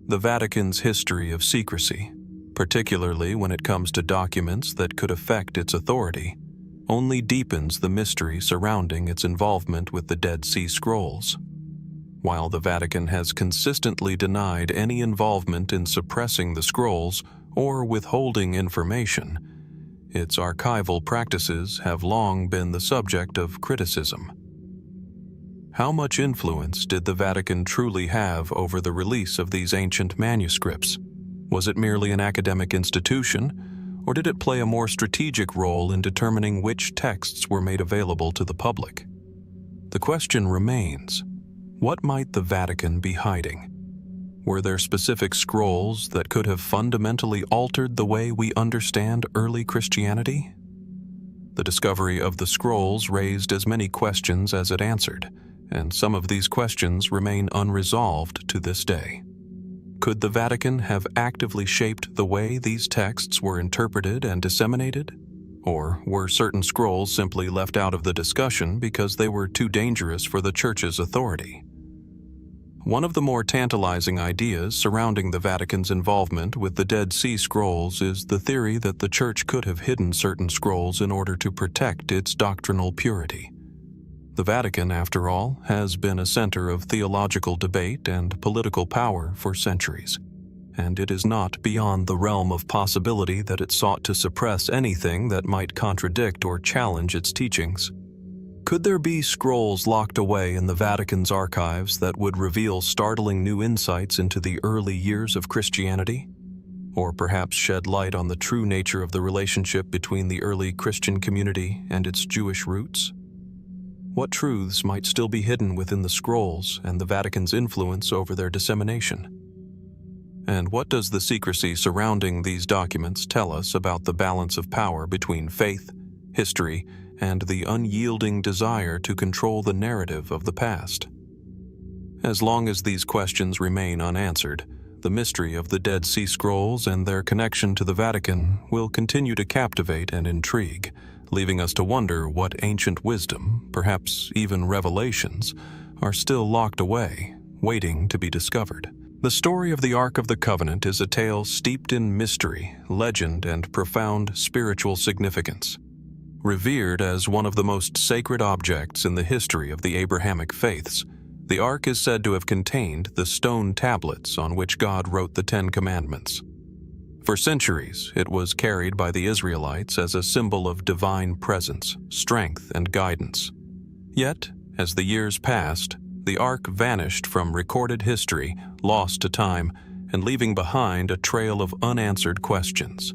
The Vatican's history of secrecy, particularly when it comes to documents that could affect its authority, only deepens the mystery surrounding its involvement with the Dead Sea Scrolls. While the Vatican has consistently denied any involvement in suppressing the scrolls or withholding information, its archival practices have long been the subject of criticism. How much influence did the Vatican truly have over the release of these ancient manuscripts? Was it merely an academic institution, or did it play a more strategic role in determining which texts were made available to the public? The question remains, what might the Vatican be hiding? Were there specific scrolls that could have fundamentally altered the way we understand early Christianity? The discovery of the scrolls raised as many questions as it answered, and some of these questions remain unresolved to this day. Could the Vatican have actively shaped the way these texts were interpreted and disseminated? Or were certain scrolls simply left out of the discussion because they were too dangerous for the Church's authority? One of the more tantalizing ideas surrounding the Vatican's involvement with the Dead Sea Scrolls is the theory that the Church could have hidden certain scrolls in order to protect its doctrinal purity. The Vatican, after all, has been a center of theological debate and political power for centuries, and it is not beyond the realm of possibility that it sought to suppress anything that might contradict or challenge its teachings. Could there be scrolls locked away in the Vatican's archives that would reveal startling new insights into the early years of Christianity? Or perhaps shed light on the true nature of the relationship between the early Christian community and its Jewish roots? What truths might still be hidden within the scrolls and the Vatican's influence over their dissemination? And what does the secrecy surrounding these documents tell us about the balance of power between faith, history, and the unyielding desire to control the narrative of the past? As long as these questions remain unanswered, the mystery of the Dead Sea Scrolls and their connection to the Vatican will continue to captivate and intrigue, leaving us to wonder what ancient wisdom, perhaps even revelations, are still locked away, waiting to be discovered. The story of the Ark of the Covenant is a tale steeped in mystery, legend, and profound spiritual significance. Revered as one of the most sacred objects in the history of the Abrahamic faiths, the Ark is said to have contained the stone tablets on which God wrote the Ten Commandments. For centuries, it was carried by the Israelites as a symbol of divine presence, strength, and guidance. Yet, as the years passed, the Ark vanished from recorded history, lost to time, and leaving behind a trail of unanswered questions.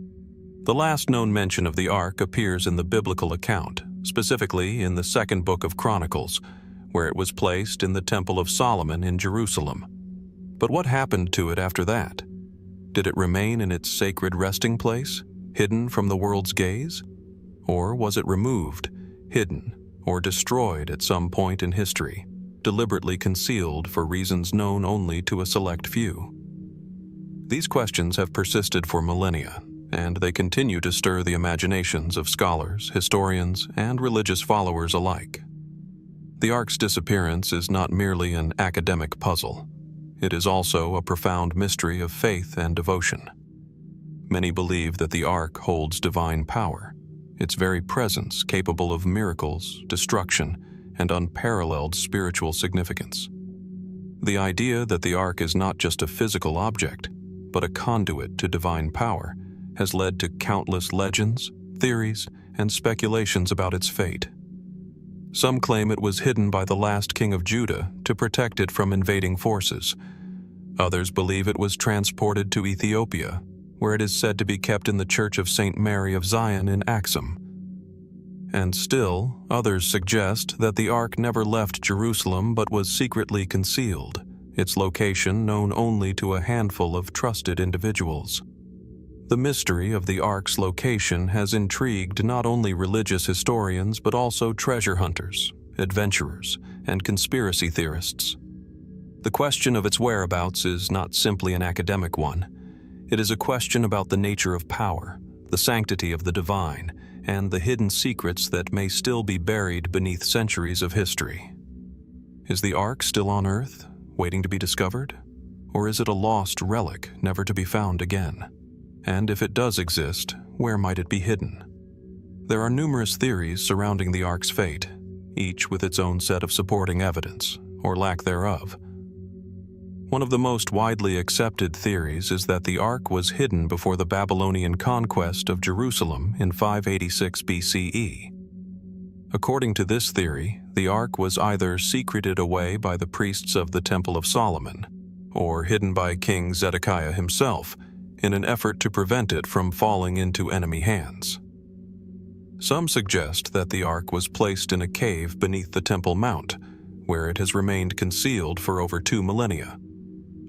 The last known mention of the Ark appears in the biblical account, specifically in the second book of Chronicles, where it was placed in the Temple of Solomon in Jerusalem. But what happened to it after that? Did it remain in its sacred resting place, hidden from the world's gaze? Or was it removed, hidden, or destroyed at some point in history, deliberately concealed for reasons known only to a select few? These questions have persisted for millennia, and they continue to stir the imaginations of scholars, historians, and religious followers alike. The Ark's disappearance is not merely an academic puzzle. It is also a profound mystery of faith and devotion. Many believe that the Ark holds divine power, its very presence capable of miracles, destruction, and unparalleled spiritual significance. The idea that the Ark is not just a physical object, but a conduit to divine power, has led to countless legends, theories, and speculations about its fate. Some claim it was hidden by the last king of Judah to protect it from invading forces. Others believe it was transported to Ethiopia, where it is said to be kept in the Church of St. Mary of Zion in Axum. And still, others suggest that the Ark never left Jerusalem but was secretly concealed, its location known only to a handful of trusted individuals. The mystery of the Ark's location has intrigued not only religious historians but also treasure hunters, adventurers, and conspiracy theorists. The question of its whereabouts is not simply an academic one. It is a question about the nature of power, the sanctity of the divine, and the hidden secrets that may still be buried beneath centuries of history. Is the Ark still on Earth, waiting to be discovered? Or is it a lost relic, never to be found again? And if it does exist, where might it be hidden? There are numerous theories surrounding the Ark's fate, each with its own set of supporting evidence, or lack thereof. One of the most widely accepted theories is that the Ark was hidden before the Babylonian conquest of Jerusalem in 586 BCE. According to this theory, the Ark was either secreted away by the priests of the Temple of Solomon, or hidden by King Zedekiah himself, in an effort to prevent it from falling into enemy hands. Some suggest that the Ark was placed in a cave beneath the Temple Mount, where it has remained concealed for over 2 millennia.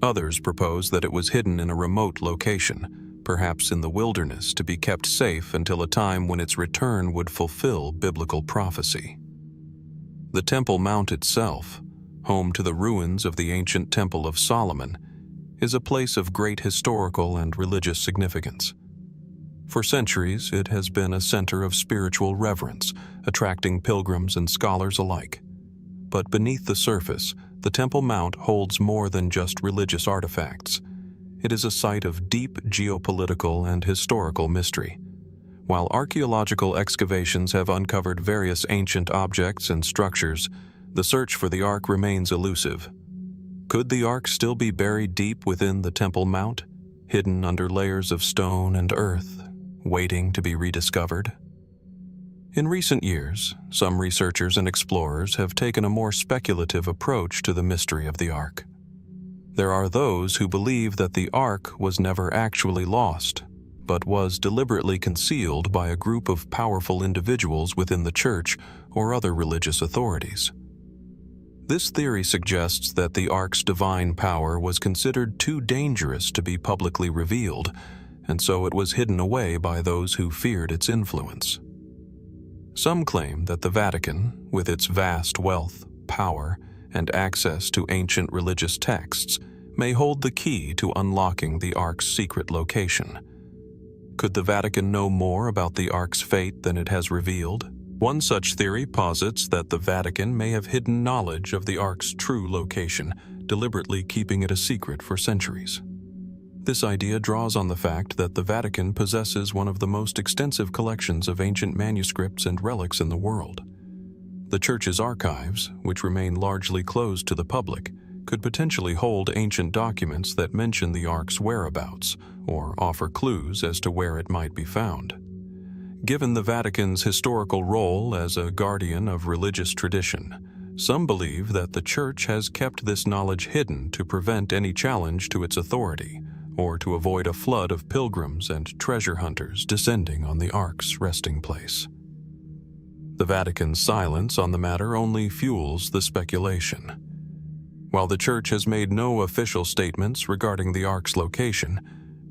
Others propose that it was hidden in a remote location, perhaps in the wilderness, to be kept safe until a time when its return would fulfill biblical prophecy. The Temple Mount itself, home to the ruins of the ancient Temple of Solomon, is a place of great historical and religious significance. For centuries, it has been a center of spiritual reverence, attracting pilgrims and scholars alike. But beneath the surface, the Temple Mount holds more than just religious artifacts. It is a site of deep geopolitical and historical mystery. While archaeological excavations have uncovered various ancient objects and structures, the search for the Ark remains elusive. Could the Ark still be buried deep within the Temple Mount, hidden under layers of stone and earth, waiting to be rediscovered? In recent years, some researchers and explorers have taken a more speculative approach to the mystery of the Ark. There are those who believe that the Ark was never actually lost, but was deliberately concealed by a group of powerful individuals within the Church or other religious authorities. This theory suggests that the Ark's divine power was considered too dangerous to be publicly revealed, and so it was hidden away by those who feared its influence. Some claim that the Vatican, with its vast wealth, power, and access to ancient religious texts, may hold the key to unlocking the Ark's secret location. Could the Vatican know more about the Ark's fate than it has revealed? One such theory posits that the Vatican may have hidden knowledge of the Ark's true location, deliberately keeping it a secret for centuries. This idea draws on the fact that the Vatican possesses one of the most extensive collections of ancient manuscripts and relics in the world. The Church's archives, which remain largely closed to the public, could potentially hold ancient documents that mention the Ark's whereabouts or offer clues as to where it might be found. Given the Vatican's historical role as a guardian of religious tradition, some believe that the Church has kept this knowledge hidden to prevent any challenge to its authority, or to avoid a flood of pilgrims and treasure hunters descending on the Ark's resting place. The Vatican's silence on the matter only fuels the speculation. While the Church has made no official statements regarding the Ark's location,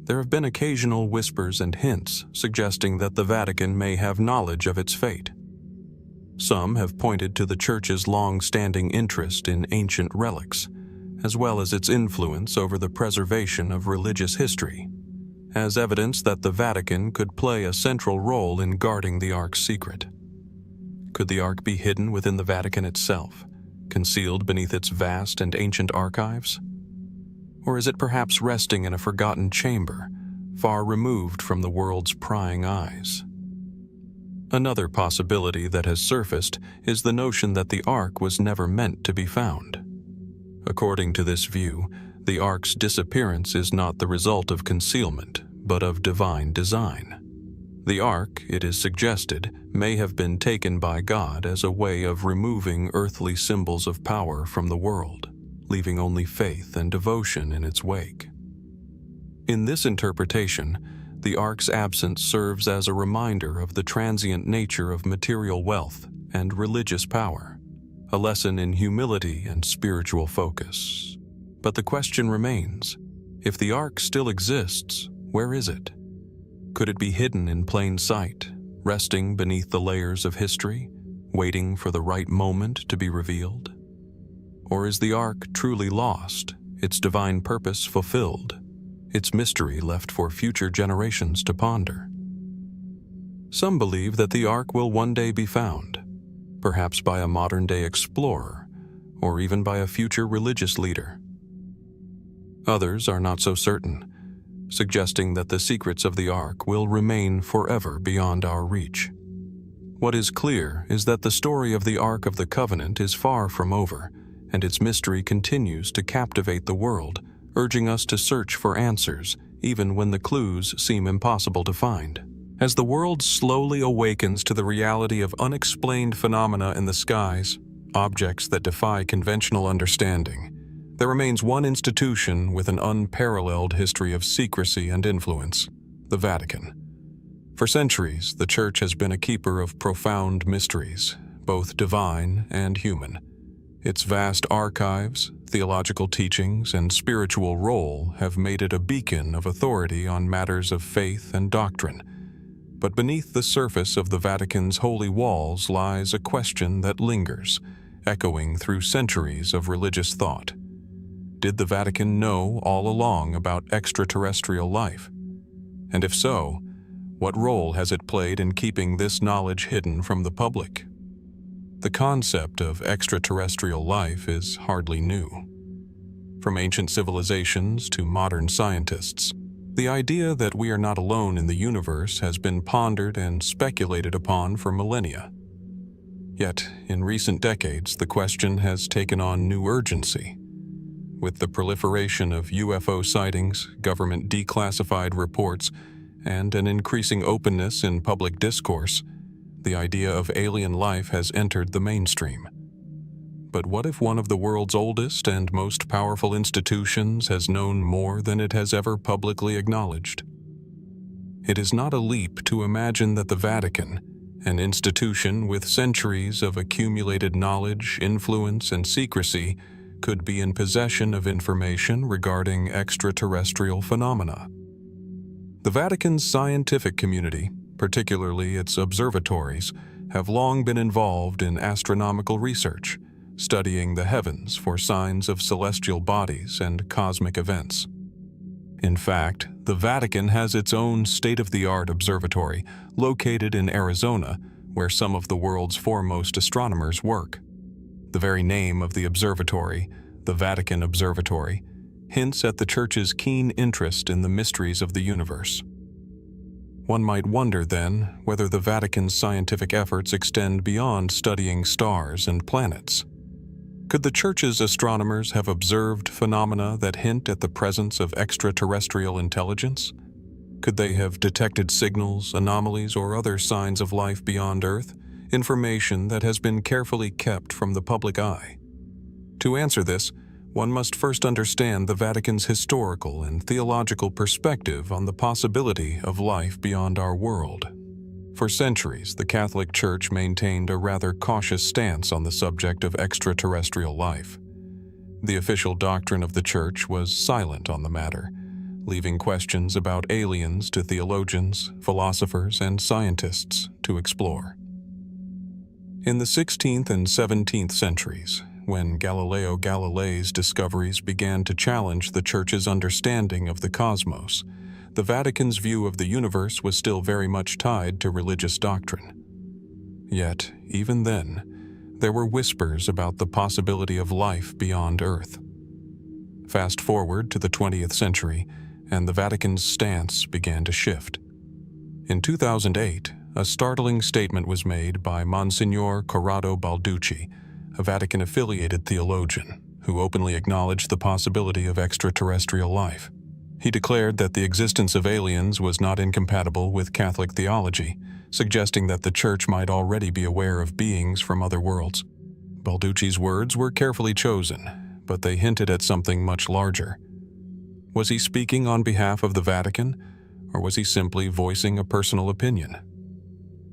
there have been occasional whispers and hints suggesting that the Vatican may have knowledge of its fate. Some have pointed to the Church's long-standing interest in ancient relics, as well as its influence over the preservation of religious history, as evidence that the Vatican could play a central role in guarding the Ark's secret. Could the Ark be hidden within the Vatican itself, concealed beneath its vast and ancient archives? Or is it perhaps resting in a forgotten chamber, far removed from the world's prying eyes? Another possibility that has surfaced is the notion that the Ark was never meant to be found. According to this view, the Ark's disappearance is not the result of concealment, but of divine design. The Ark, it is suggested, may have been taken by God as a way of removing earthly symbols of power from the world, leaving only faith and devotion in its wake. In this interpretation, the Ark's absence serves as a reminder of the transient nature of material wealth and religious power, a lesson in humility and spiritual focus. But the question remains, if the Ark still exists, where is it? Could it be hidden in plain sight, resting beneath the layers of history, waiting for the right moment to be revealed? Or is the Ark truly lost, its divine purpose fulfilled, its mystery left for future generations to ponder? Some believe that the Ark will one day be found, perhaps by a modern-day explorer, or even by a future religious leader. Others are not so certain, suggesting that the secrets of the Ark will remain forever beyond our reach. What is clear is that the story of the Ark of the Covenant is far from over, and its mystery continues to captivate the world, urging us to search for answers, even when the clues seem impossible to find. As the world slowly awakens to the reality of unexplained phenomena in the skies, objects that defy conventional understanding, there remains one institution with an unparalleled history of secrecy and influence: the Vatican. For centuries, the Church has been a keeper of profound mysteries, both divine and human. Its vast archives, theological teachings, and spiritual role have made it a beacon of authority on matters of faith and doctrine. But beneath the surface of the Vatican's holy walls lies a question that lingers, echoing through centuries of religious thought. Did the Vatican know all along about extraterrestrial life? And if so, What role has it played in keeping this knowledge hidden from the public? The concept of extraterrestrial life is hardly new. From ancient civilizations to modern scientists, the idea that we are not alone in the universe has been pondered and speculated upon for millennia. Yet, in recent decades, the question has taken on new urgency. With the proliferation of UFO sightings, government declassified reports, and an increasing openness in public discourse, the idea of alien life has entered the mainstream. But what if one of the world's oldest and most powerful institutions has known more than it has ever publicly acknowledged? It is not a leap to imagine that the Vatican, an institution with centuries of accumulated knowledge, influence, and secrecy, could be in possession of information regarding extraterrestrial phenomena. The Vatican's scientific community, particularly its observatories, have long been involved in astronomical research, studying the heavens for signs of celestial bodies and cosmic events. In fact, the Vatican has its own state-of-the-art observatory located in Arizona, where some of the world's foremost astronomers work. The very name of the observatory, the Vatican Observatory, hints at the Church's keen interest in the mysteries of the universe. One might wonder, then, whether the Vatican's scientific efforts extend beyond studying stars and planets. Could the Church's astronomers have observed phenomena that hint at the presence of extraterrestrial intelligence? Could they have detected signals, anomalies, or other signs of life beyond Earth, information that has been carefully kept from the public eye? To answer this, one must first understand the Vatican's historical and theological perspective on the possibility of life beyond our world. For centuries, the Catholic Church maintained a rather cautious stance on the subject of extraterrestrial life. The official doctrine of the Church was silent on the matter, leaving questions about aliens to theologians, philosophers, and scientists to explore. In the 16th and 17th centuries, when Galileo Galilei's discoveries began to challenge the Church's understanding of the cosmos, the Vatican's view of the universe was still very much tied to religious doctrine. Yet, even then, there were whispers about the possibility of life beyond Earth. Fast forward to the 20th century, and the Vatican's stance began to shift. In 2008, a startling statement was made by Monsignor Corrado Balducci, a Vatican-affiliated theologian, who openly acknowledged the possibility of extraterrestrial life. He declared that the existence of aliens was not incompatible with Catholic theology, suggesting that the Church might already be aware of beings from other worlds. Balducci's words were carefully chosen, but they hinted at something much larger. Was he speaking on behalf of the Vatican, or was he simply voicing a personal opinion?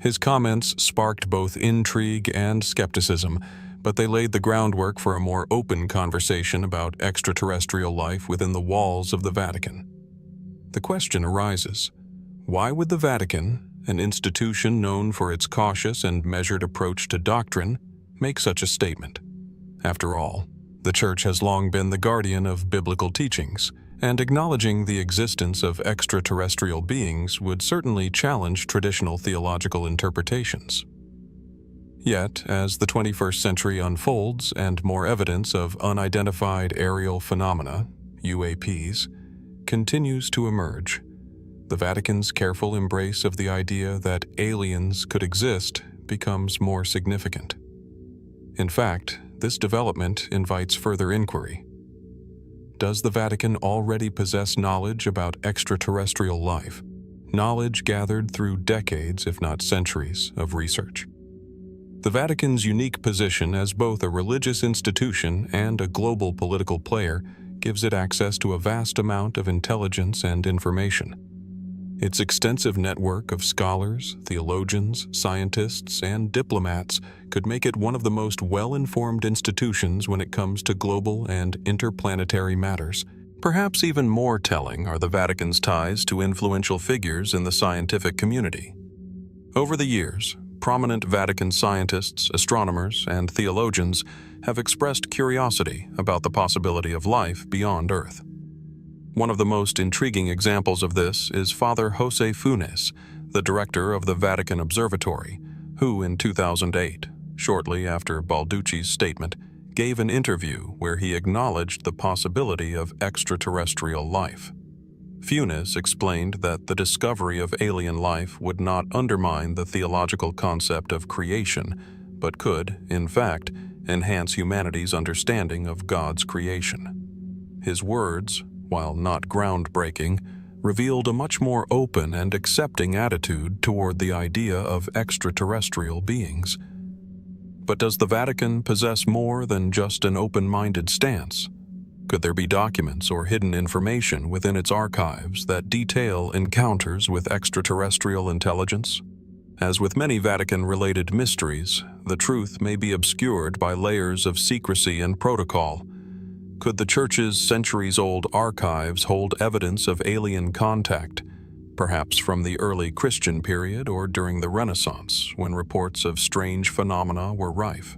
His comments sparked both intrigue and skepticism, but they laid the groundwork for a more open conversation about extraterrestrial life within the walls of the Vatican. The question arises, why would the Vatican, an institution known for its cautious and measured approach to doctrine, make such a statement? After all, the Church has long been the guardian of biblical teachings, and acknowledging the existence of extraterrestrial beings would certainly challenge traditional theological interpretations. Yet, as the 21st century unfolds and more evidence of unidentified aerial phenomena, UAPs, continues to emerge, the Vatican's careful embrace of the idea that aliens could exist becomes more significant. In fact, this development invites further inquiry. Does the Vatican already possess knowledge about extraterrestrial life, knowledge gathered through decades, if not centuries, of research? The Vatican's unique position as both a religious institution and a global political player gives it access to a vast amount of intelligence and information. Its extensive network of scholars, theologians, scientists, and diplomats could make it one of the most well-informed institutions when it comes to global and interplanetary matters. Perhaps even more telling are the Vatican's ties to influential figures in the scientific community. Over the years, prominent Vatican scientists, astronomers, and theologians have expressed curiosity about the possibility of life beyond Earth. One of the most intriguing examples of this is Father José Funes, the director of the Vatican Observatory, who in 2008, shortly after Balducci's statement, gave an interview where he acknowledged the possibility of extraterrestrial life. Funes explained that the discovery of alien life would not undermine the theological concept of creation, but could, in fact, enhance humanity's understanding of God's creation. His words, while not groundbreaking, revealed a much more open and accepting attitude toward the idea of extraterrestrial beings. But does the Vatican possess more than just an open-minded stance? Could there be documents or hidden information within its archives that detail encounters with extraterrestrial intelligence? As with many Vatican-related mysteries, the truth may be obscured by layers of secrecy and protocol. Could the Church's centuries-old archives hold evidence of alien contact, perhaps from the early Christian period or during the Renaissance, when reports of strange phenomena were rife?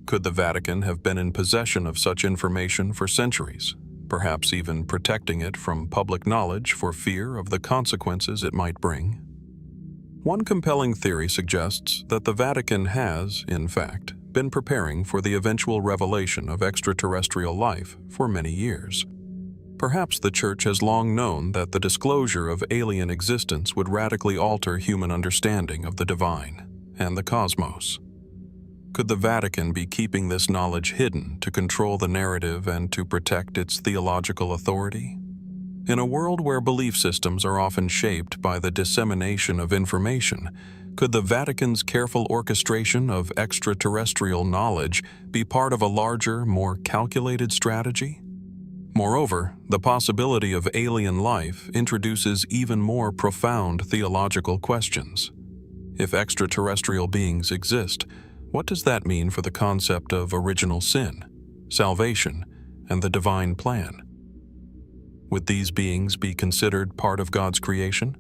Could the Vatican have been in possession of such information for centuries, perhaps even protecting it from public knowledge for fear of the consequences it might bring? One compelling theory suggests that the Vatican has, in fact, been preparing for the eventual revelation of extraterrestrial life for many years. Perhaps the Church has long known that the disclosure of alien existence would radically alter human understanding of the divine and the cosmos. Could the Vatican be keeping this knowledge hidden to control the narrative and to protect its theological authority? In a world where belief systems are often shaped by the dissemination of information, could the Vatican's careful orchestration of extraterrestrial knowledge be part of a larger, more calculated strategy? Moreover, the possibility of alien life introduces even more profound theological questions. If extraterrestrial beings exist, what does that mean for the concept of original sin, salvation, and the divine plan? Would these beings be considered part of God's creation?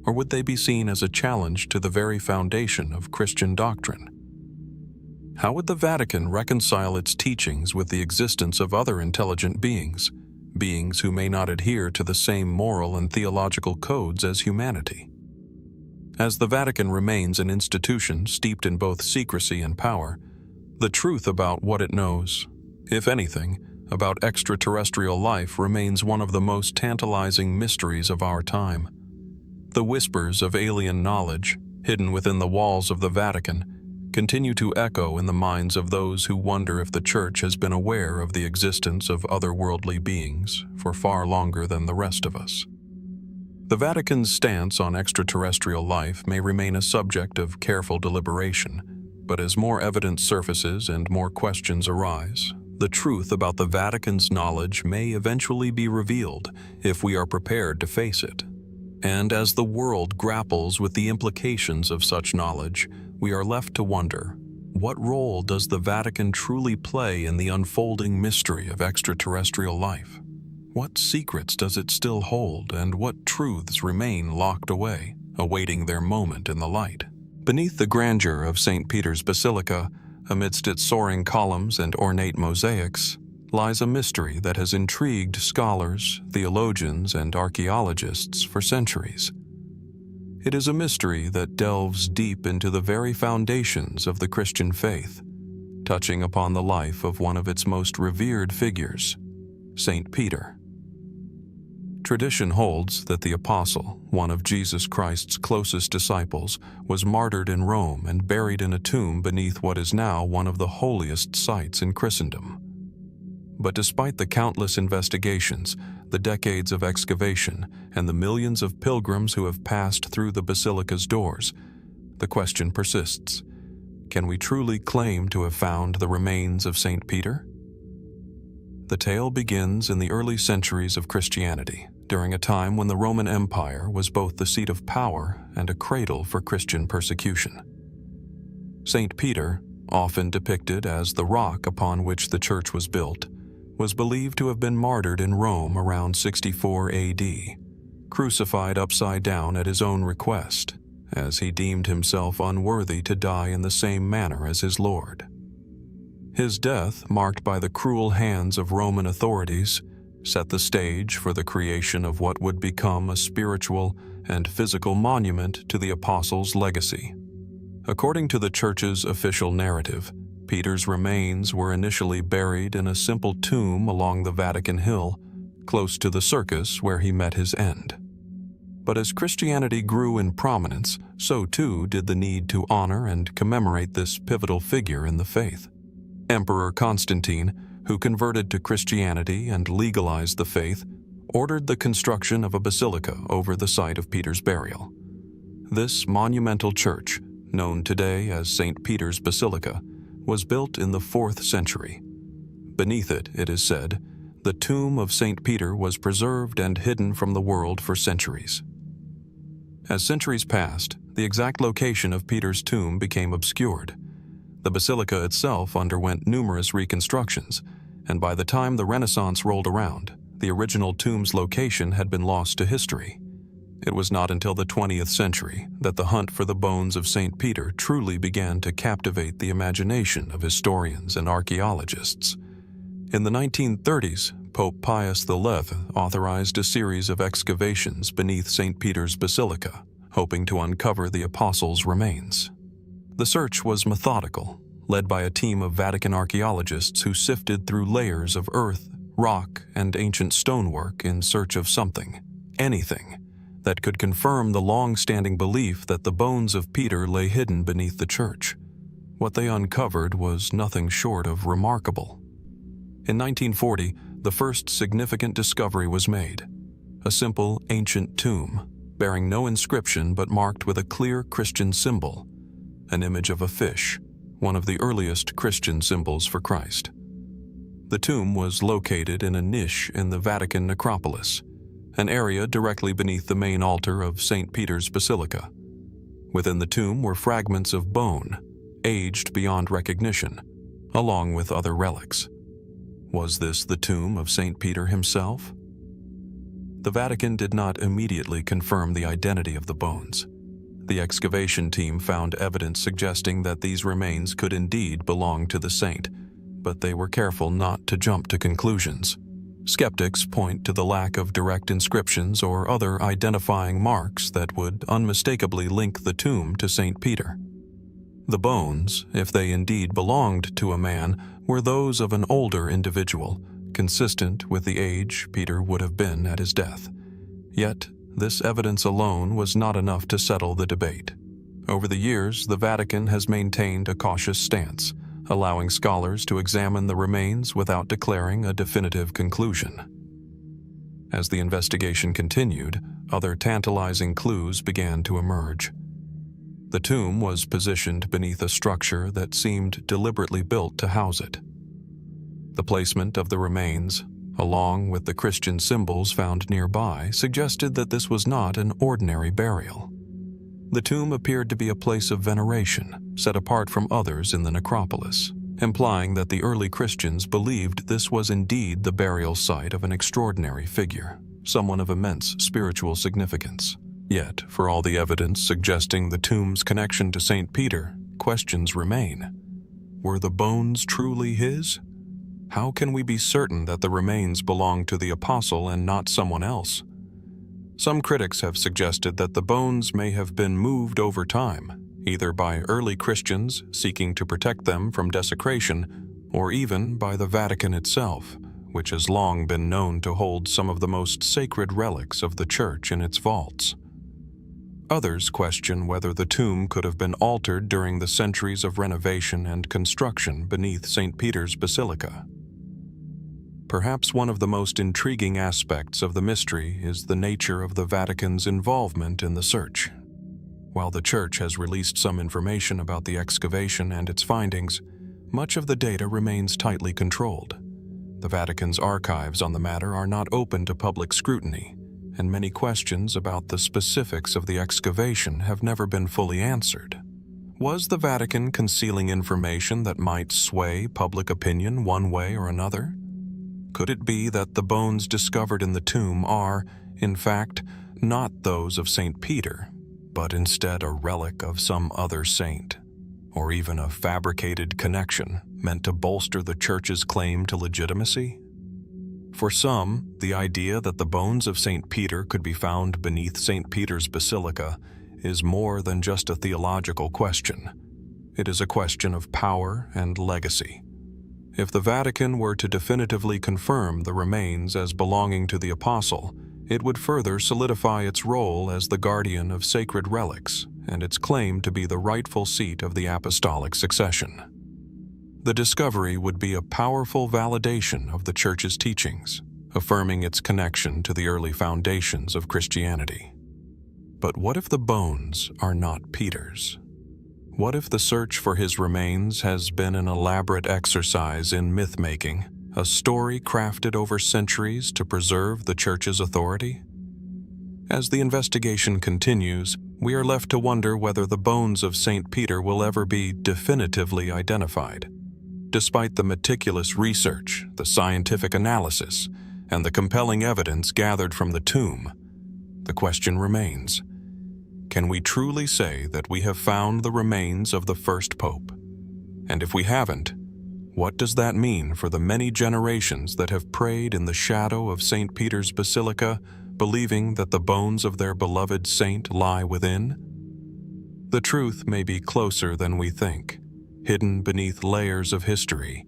Or would they be seen as a challenge to the very foundation of Christian doctrine? How would the Vatican reconcile its teachings with the existence of other intelligent beings, beings who may not adhere to the same moral and theological codes as humanity? As the Vatican remains an institution steeped in both secrecy and power, the truth about what it knows, if anything, about extraterrestrial life remains one of the most tantalizing mysteries of our time. The whispers of alien knowledge, hidden within the walls of the Vatican, continue to echo in the minds of those who wonder if the Church has been aware of the existence of otherworldly beings for far longer than the rest of us. The Vatican's stance on extraterrestrial life may remain a subject of careful deliberation, but as more evidence surfaces and more questions arise, the truth about the Vatican's knowledge may eventually be revealed if we are prepared to face it. And as the world grapples with the implications of such knowledge, we are left to wonder, what role does the Vatican truly play in the unfolding mystery of extraterrestrial life? What secrets does it still hold, and what truths remain locked away, awaiting their moment in the light? Beneath the grandeur of St. Peter's Basilica, amidst its soaring columns and ornate mosaics, lies a mystery that has intrigued scholars, theologians, and archaeologists for centuries. It is a mystery that delves deep into the very foundations of the Christian faith, touching upon the life of one of its most revered figures, St. Peter. Tradition holds that the apostle, one of Jesus Christ's closest disciples, was martyred in Rome and buried in a tomb beneath what is now one of the holiest sites in Christendom. But despite the countless investigations, the decades of excavation, and the millions of pilgrims who have passed through the basilica's doors, the question persists: can we truly claim to have found the remains of St. Peter? The tale begins in the early centuries of Christianity, during a time when the Roman Empire was both the seat of power and a cradle for Christian persecution. St. Peter, often depicted as the rock upon which the church was built, was believed to have been martyred in Rome around 64 AD, crucified upside down at his own request, as he deemed himself unworthy to die in the same manner as his Lord. His death, marked by the cruel hands of Roman authorities, set the stage for the creation of what would become a spiritual and physical monument to the apostles' legacy. According to the Church's official narrative, Peter's remains were initially buried in a simple tomb along the Vatican Hill, close to the circus where he met his end. But as Christianity grew in prominence, so too did the need to honor and commemorate this pivotal figure in the faith. Emperor Constantine, who converted to Christianity and legalized the faith, ordered the construction of a basilica over the site of Peter's burial. This monumental church, known today as St. Peter's Basilica, was built in the 4th century. Beneath it, it is said, the tomb of St. Peter was preserved and hidden from the world for centuries. As centuries passed, the exact location of Peter's tomb became obscured. The basilica itself underwent numerous reconstructions, and by the time the Renaissance rolled around, the original tomb's location had been lost to history. It was not until the 20th century that the hunt for the bones of St. Peter truly began to captivate the imagination of historians and archaeologists. In the 1930s, Pope Pius XI authorized a series of excavations beneath St. Peter's Basilica, hoping to uncover the apostles' remains. The search was methodical, led by a team of Vatican archaeologists who sifted through layers of earth, rock, and ancient stonework in search of something, anything, that could confirm the long-standing belief that the bones of Peter lay hidden beneath the church. What they uncovered was nothing short of remarkable. In 1940, the first significant discovery was made: a simple ancient tomb, bearing no inscription but marked with a clear Christian symbol, an image of a fish, one of the earliest Christian symbols for Christ. The tomb was located in a niche in the Vatican necropolis, an area directly beneath the main altar of St. Peter's Basilica. Within the tomb were fragments of bone, aged beyond recognition, along with other relics. Was this the tomb of St. Peter himself? The Vatican did not immediately confirm the identity of the bones. The excavation team found evidence suggesting that these remains could indeed belong to the saint, but they were careful not to jump to conclusions. Skeptics point to the lack of direct inscriptions or other identifying marks that would unmistakably link the tomb to St. Peter. The bones, if they indeed belonged to a man, were those of an older individual, consistent with the age Peter would have been at his death. Yet, this evidence alone was not enough to settle the debate. Over the years, the Vatican has maintained a cautious stance, allowing scholars to examine the remains without declaring a definitive conclusion. As the investigation continued, other tantalizing clues began to emerge. The tomb was positioned beneath a structure that seemed deliberately built to house it. The placement of the remains, along with the Christian symbols found nearby, suggested that this was not an ordinary burial. The tomb appeared to be a place of veneration, set apart from others in the necropolis, implying that the early Christians believed this was indeed the burial site of an extraordinary figure, someone of immense spiritual significance. Yet, for all the evidence suggesting the tomb's connection to St. Peter, questions remain. Were the bones truly his? How can we be certain that the remains belong to the apostle and not someone else? Some critics have suggested that the bones may have been moved over time, either by early Christians seeking to protect them from desecration, or even by the Vatican itself, which has long been known to hold some of the most sacred relics of the Church in its vaults. Others question whether the tomb could have been altered during the centuries of renovation and construction beneath St. Peter's Basilica. Perhaps one of the most intriguing aspects of the mystery is the nature of the Vatican's involvement in the search. While the Church has released some information about the excavation and its findings, much of the data remains tightly controlled. The Vatican's archives on the matter are not open to public scrutiny, and many questions about the specifics of the excavation have never been fully answered. Was the Vatican concealing information that might sway public opinion one way or another? Could it be that the bones discovered in the tomb are, in fact, not those of St. Peter, but instead a relic of some other saint, or even a fabricated connection meant to bolster the Church's claim to legitimacy? For some, the idea that the bones of St. Peter could be found beneath St. Peter's Basilica is more than just a theological question. It is a question of power and legacy. If the Vatican were to definitively confirm the remains as belonging to the apostle, it would further solidify its role as the guardian of sacred relics and its claim to be the rightful seat of the apostolic succession. The discovery would be a powerful validation of the Church's teachings, affirming its connection to the early foundations of Christianity. But what if the bones are not Peter's? What if the search for his remains has been an elaborate exercise in myth-making, a story crafted over centuries to preserve the Church's authority? As the investigation continues, we are left to wonder whether the bones of St. Peter will ever be definitively identified. Despite the meticulous research, the scientific analysis, and the compelling evidence gathered from the tomb, the question remains: can we truly say that we have found the remains of the first pope? And if we haven't, what does that mean for the many generations that have prayed in the shadow of St. Peter's Basilica, believing that the bones of their beloved saint lie within? The truth may be closer than we think, hidden beneath layers of history,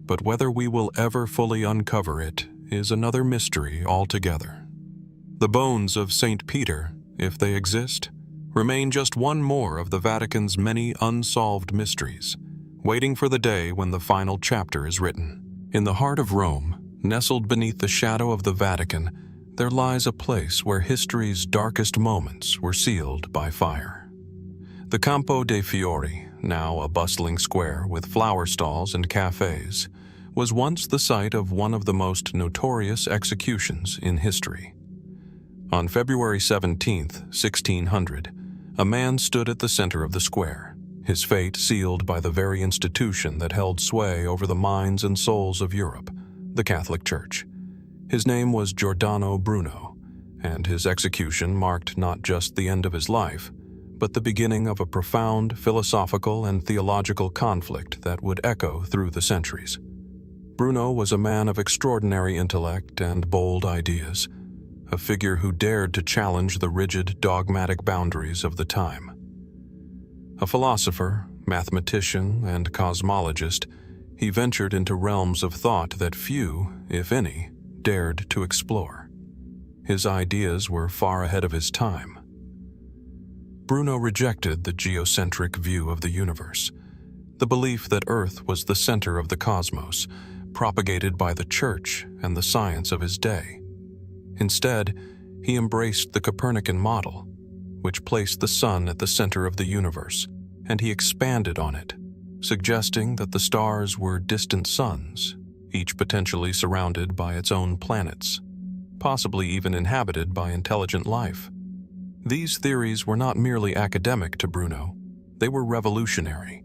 but whether we will ever fully uncover it is another mystery altogether. The bones of St. Peter, if they exist, remain just one more of the Vatican's many unsolved mysteries, waiting for the day when the final chapter is written. In the heart of Rome, nestled beneath the shadow of the Vatican, there lies a place where history's darkest moments were sealed by fire. The Campo dei Fiori, now a bustling square with flower stalls and cafes, was once the site of one of the most notorious executions in history. On February 17, 1600, a man stood at the center of the square, his fate sealed by the very institution that held sway over the minds and souls of Europe, the Catholic Church. His name was Giordano Bruno, and his execution marked not just the end of his life, but the beginning of a profound philosophical and theological conflict that would echo through the centuries. Bruno was a man of extraordinary intellect and bold ideas, a figure who dared to challenge the rigid, dogmatic boundaries of the time. A philosopher, mathematician, and cosmologist, he ventured into realms of thought that few, if any, dared to explore. His ideas were far ahead of his time. Bruno rejected the geocentric view of the universe, the belief that Earth was the center of the cosmos, propagated by the Church and the science of his day. Instead, he embraced the Copernican model, which placed the sun at the center of the universe, and he expanded on it, suggesting that the stars were distant suns, each potentially surrounded by its own planets, possibly even inhabited by intelligent life. These theories were not merely academic to Bruno, they were revolutionary.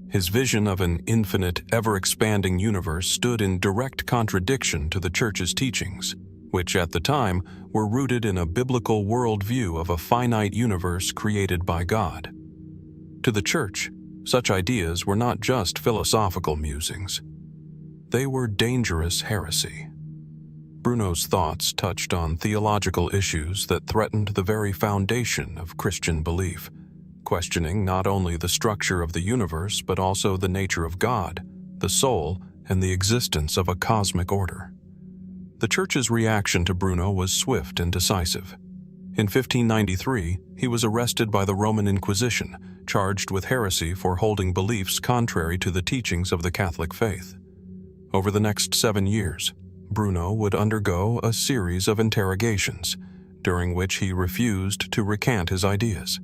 His vision of an infinite, ever-expanding universe stood in direct contradiction to the Church's teachings, which at the time were rooted in a biblical worldview of a finite universe created by God. To the Church, such ideas were not just philosophical musings. They were dangerous heresy. Bruno's thoughts touched on theological issues that threatened the very foundation of Christian belief, questioning not only the structure of the universe but also the nature of God, the soul, and the existence of a cosmic order. The Church's reaction to Bruno was swift and decisive. In 1593, he was arrested by the Roman Inquisition, charged with heresy for holding beliefs contrary to the teachings of the Catholic faith. Over the next 7 years, Bruno would undergo a series of interrogations, during which he refused to recant his ideas.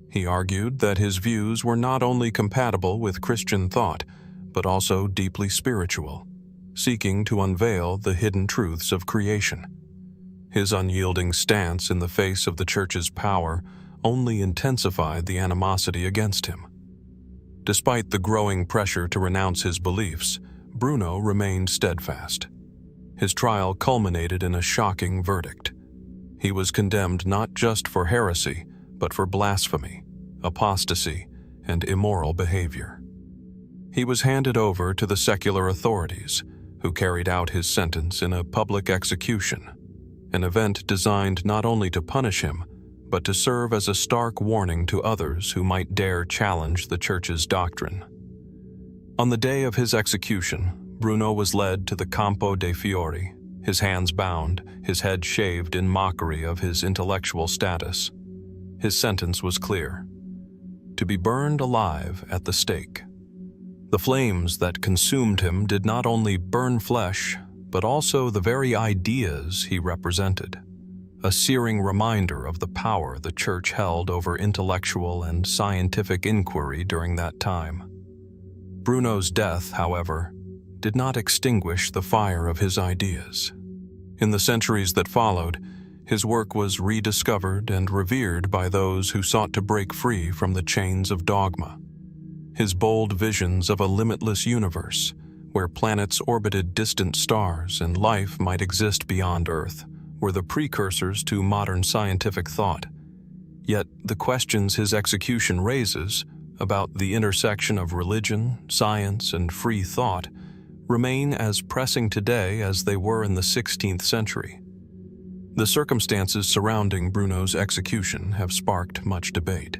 He argued that his views were not only compatible with Christian thought, but also deeply spiritual, seeking to unveil the hidden truths of creation. His unyielding stance in the face of the Church's power only intensified the animosity against him. Despite the growing pressure to renounce his beliefs, Bruno remained steadfast. His trial culminated in a shocking verdict. He was condemned not just for heresy, but for blasphemy, apostasy, and immoral behavior. He was handed over to the secular authorities, who carried out his sentence in a public execution, an event designed not only to punish him, but to serve as a stark warning to others who might dare challenge the Church's doctrine. On the day of his execution, Bruno was led to the Campo dei Fiori, his hands bound, his head shaved in mockery of his intellectual status. His sentence was clear: to be burned alive at the stake. The flames that consumed him did not only burn flesh, but also the very ideas he represented, a searing reminder of the power the Church held over intellectual and scientific inquiry during that time. Bruno's death, however, did not extinguish the fire of his ideas. In the centuries that followed, his work was rediscovered and revered by those who sought to break free from the chains of dogma. His bold visions of a limitless universe, where planets orbited distant stars and life might exist beyond Earth, were the precursors to modern scientific thought. Yet the questions his execution raises about the intersection of religion, science, and free thought remain as pressing today as they were in the 16th century. The circumstances surrounding Bruno's execution have sparked much debate.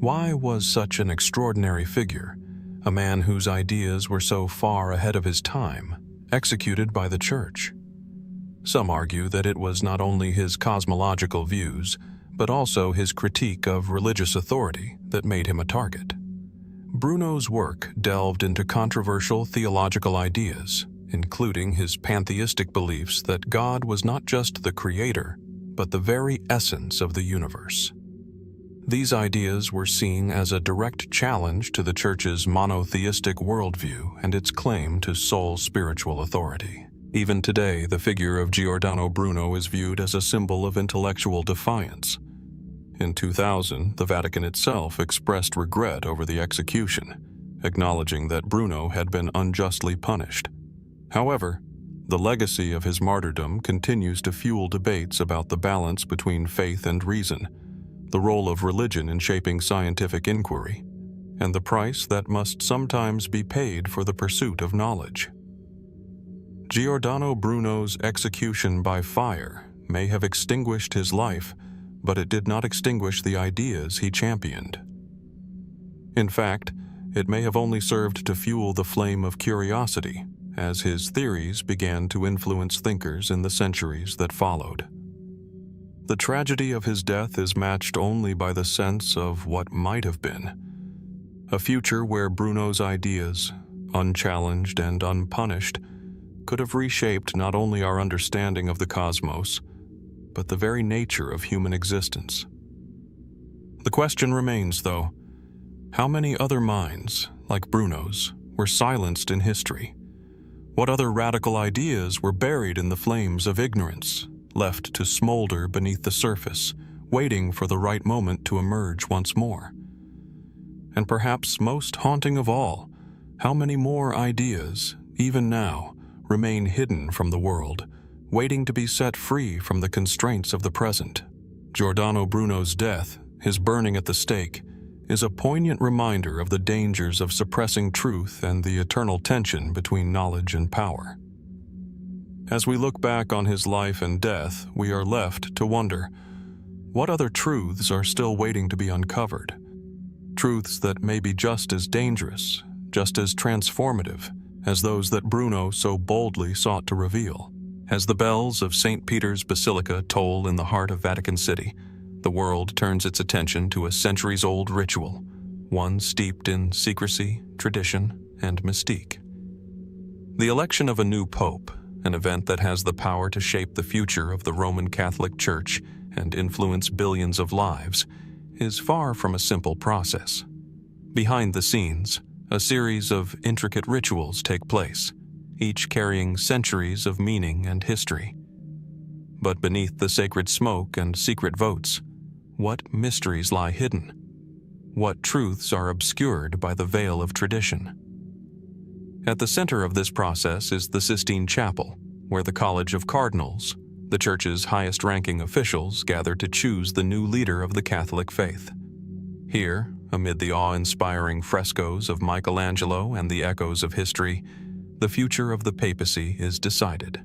Why was such an extraordinary figure, a man whose ideas were so far ahead of his time, executed by the Church? Some argue that it was not only his cosmological views, but also his critique of religious authority that made him a target. Bruno's work delved into controversial theological ideas, including his pantheistic beliefs that God was not just the creator, but the very essence of the universe. These ideas were seen as a direct challenge to the Church's monotheistic worldview and its claim to sole spiritual authority. Even today, the figure of Giordano Bruno is viewed as a symbol of intellectual defiance. In 2000, the Vatican itself expressed regret over the execution, acknowledging that Bruno had been unjustly punished. However, the legacy of his martyrdom continues to fuel debates about the balance between faith and reason, the role of religion in shaping scientific inquiry, and the price that must sometimes be paid for the pursuit of knowledge. Giordano Bruno's execution by fire may have extinguished his life, but it did not extinguish the ideas he championed. In fact, it may have only served to fuel the flame of curiosity as his theories began to influence thinkers in the centuries that followed. The tragedy of his death is matched only by the sense of what might have been, a future where Bruno's ideas, unchallenged and unpunished, could have reshaped not only our understanding of the cosmos, but the very nature of human existence. The question remains, though, how many other minds, like Bruno's, were silenced in history? What other radical ideas were buried in the flames of ignorance, left to smolder beneath the surface, waiting for the right moment to emerge once more? And perhaps most haunting of all, how many more ideas, even now, remain hidden from the world, waiting to be set free from the constraints of the present? Giordano Bruno's death, his burning at the stake, is a poignant reminder of the dangers of suppressing truth and the eternal tension between knowledge and power. As we look back on his life and death, we are left to wonder, what other truths are still waiting to be uncovered? Truths that may be just as dangerous, just as transformative, as those that Bruno so boldly sought to reveal. As the bells of St. Peter's Basilica toll in the heart of Vatican City, the world turns its attention to a centuries-old ritual, one steeped in secrecy, tradition, and mystique. The election of a new pope, an event that has the power to shape the future of the Roman Catholic Church and influence billions of lives, is far from a simple process. Behind the scenes, a series of intricate rituals take place, each carrying centuries of meaning and history. But beneath the sacred smoke and secret votes, what mysteries lie hidden? What truths are obscured by the veil of tradition? At the center of this process is the Sistine Chapel, where the College of Cardinals, the Church's highest-ranking officials, gather to choose the new leader of the Catholic faith. Here, amid the awe-inspiring frescoes of Michelangelo and the echoes of history, the future of the papacy is decided.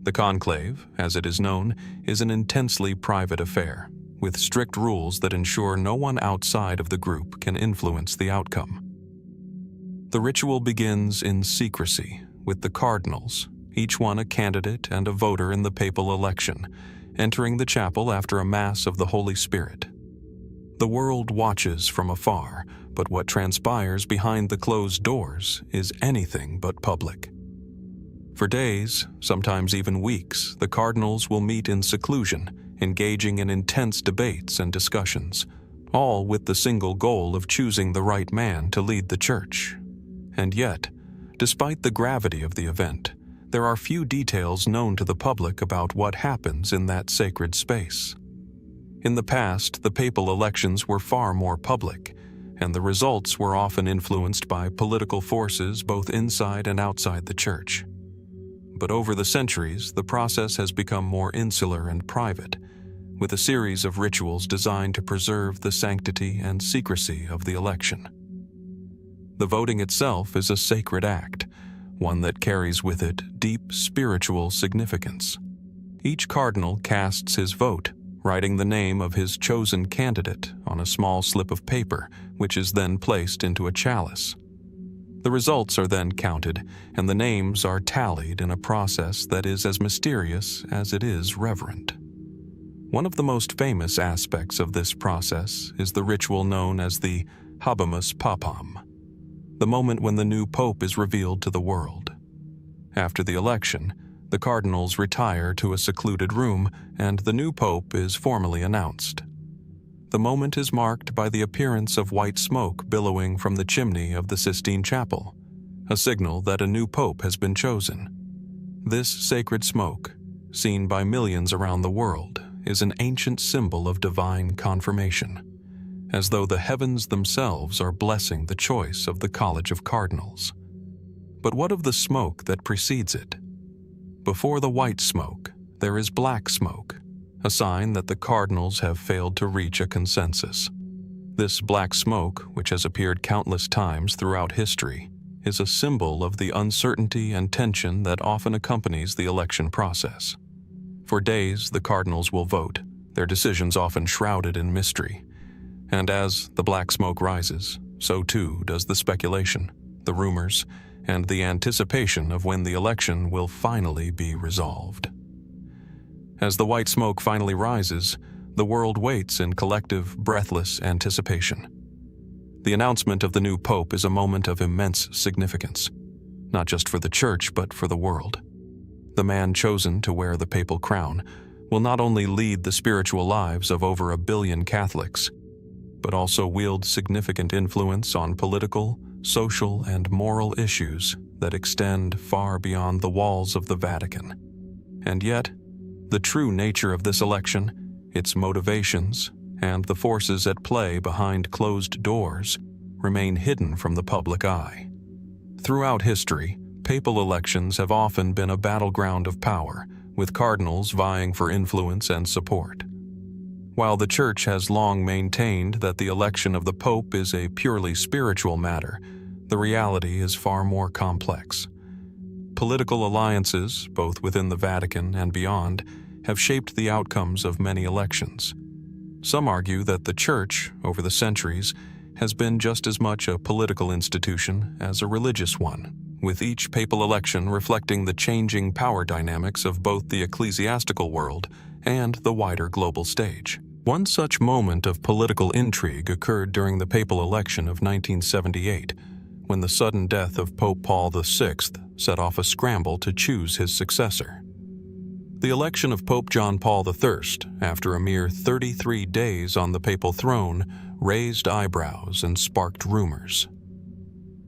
The conclave, as it is known, is an intensely private affair, with strict rules that ensure no one outside of the group can influence the outcome. The ritual begins in secrecy, with the cardinals, each one a candidate and a voter in the papal election, entering the chapel after a Mass of the Holy Spirit. The world watches from afar, but what transpires behind the closed doors is anything but public. For days, sometimes even weeks, the cardinals will meet in seclusion, engaging in intense debates and discussions, all with the single goal of choosing the right man to lead the church. And yet, despite the gravity of the event, there are few details known to the public about what happens in that sacred space. In the past, the papal elections were far more public, and the results were often influenced by political forces both inside and outside the church. But over the centuries, the process has become more insular and private, with a series of rituals designed to preserve the sanctity and secrecy of the election. The voting itself is a sacred act, one that carries with it deep spiritual significance. Each cardinal casts his vote, writing the name of his chosen candidate on a small slip of paper, which is then placed into a chalice. The results are then counted, and the names are tallied in a process that is as mysterious as it is reverent. One of the most famous aspects of this process is the ritual known as the Habemus Papam, the moment when the new pope is revealed to the world. After the election, the cardinals retire to a secluded room, and the new pope is formally announced. The moment is marked by the appearance of white smoke billowing from the chimney of the Sistine Chapel, a signal that a new pope has been chosen. This sacred smoke, seen by millions around the world, is an ancient symbol of divine confirmation, as though the heavens themselves are blessing the choice of the College of Cardinals. But what of the smoke that precedes it? Before the white smoke, there is black smoke, a sign that the cardinals have failed to reach a consensus. This black smoke, which has appeared countless times throughout history, is a symbol of the uncertainty and tension that often accompanies the election process. For days, the cardinals will vote, their decisions often shrouded in mystery. And as the black smoke rises, so too does the speculation, the rumors, and the anticipation of when the election will finally be resolved. As the white smoke finally rises, the world waits in collective, breathless anticipation. The announcement of the new pope is a moment of immense significance, not just for the church but for the world. The man chosen to wear the papal crown will not only lead the spiritual lives of over 1 billion Catholics, but also wield significant influence on political, social, and moral issues that extend far beyond the walls of the Vatican. And yet, the true nature of this election, its motivations, and the forces at play behind closed doors remain hidden from the public eye. Throughout history, papal elections have often been a battleground of power, with cardinals vying for influence and support. While the Church has long maintained that the election of the Pope is a purely spiritual matter, the reality is far more complex. Political alliances, both within the Vatican and beyond, have shaped the outcomes of many elections. Some argue that the Church, over the centuries, has been just as much a political institution as a religious one, with each papal election reflecting the changing power dynamics of both the ecclesiastical world and the wider global stage. One such moment of political intrigue occurred during the papal election of 1978, when the sudden death of Pope Paul VI set off a scramble to choose his successor. The election of Pope John Paul I, after a mere 33 days on the papal throne, raised eyebrows and sparked rumors.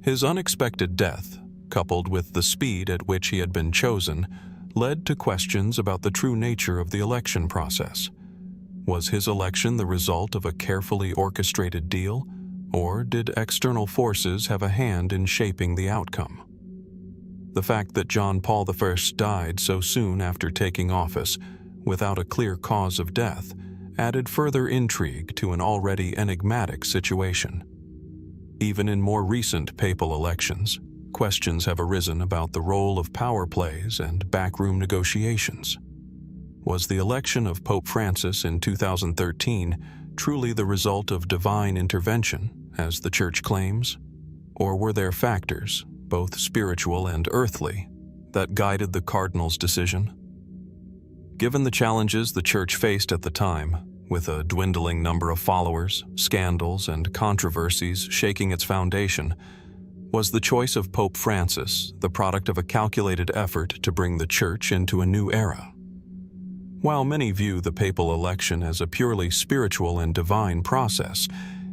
His unexpected death, coupled with the speed at which he had been chosen, led to questions about the true nature of the election process. Was his election the result of a carefully orchestrated deal, or did external forces have a hand in shaping the outcome? The fact that John Paul I died so soon after taking office, without a clear cause of death, added further intrigue to an already enigmatic situation. Even in more recent papal elections, questions have arisen about the role of power plays and backroom negotiations. Was the election of Pope Francis in 2013 truly the result of divine intervention, as the Church claims? Or were there factors, both spiritual and earthly, that guided the Cardinal's decision? Given the challenges the Church faced at the time, with a dwindling number of followers, scandals, and controversies shaking its foundation, was the choice of Pope Francis the product of a calculated effort to bring the Church into a new era? While many view the papal election as a purely spiritual and divine process,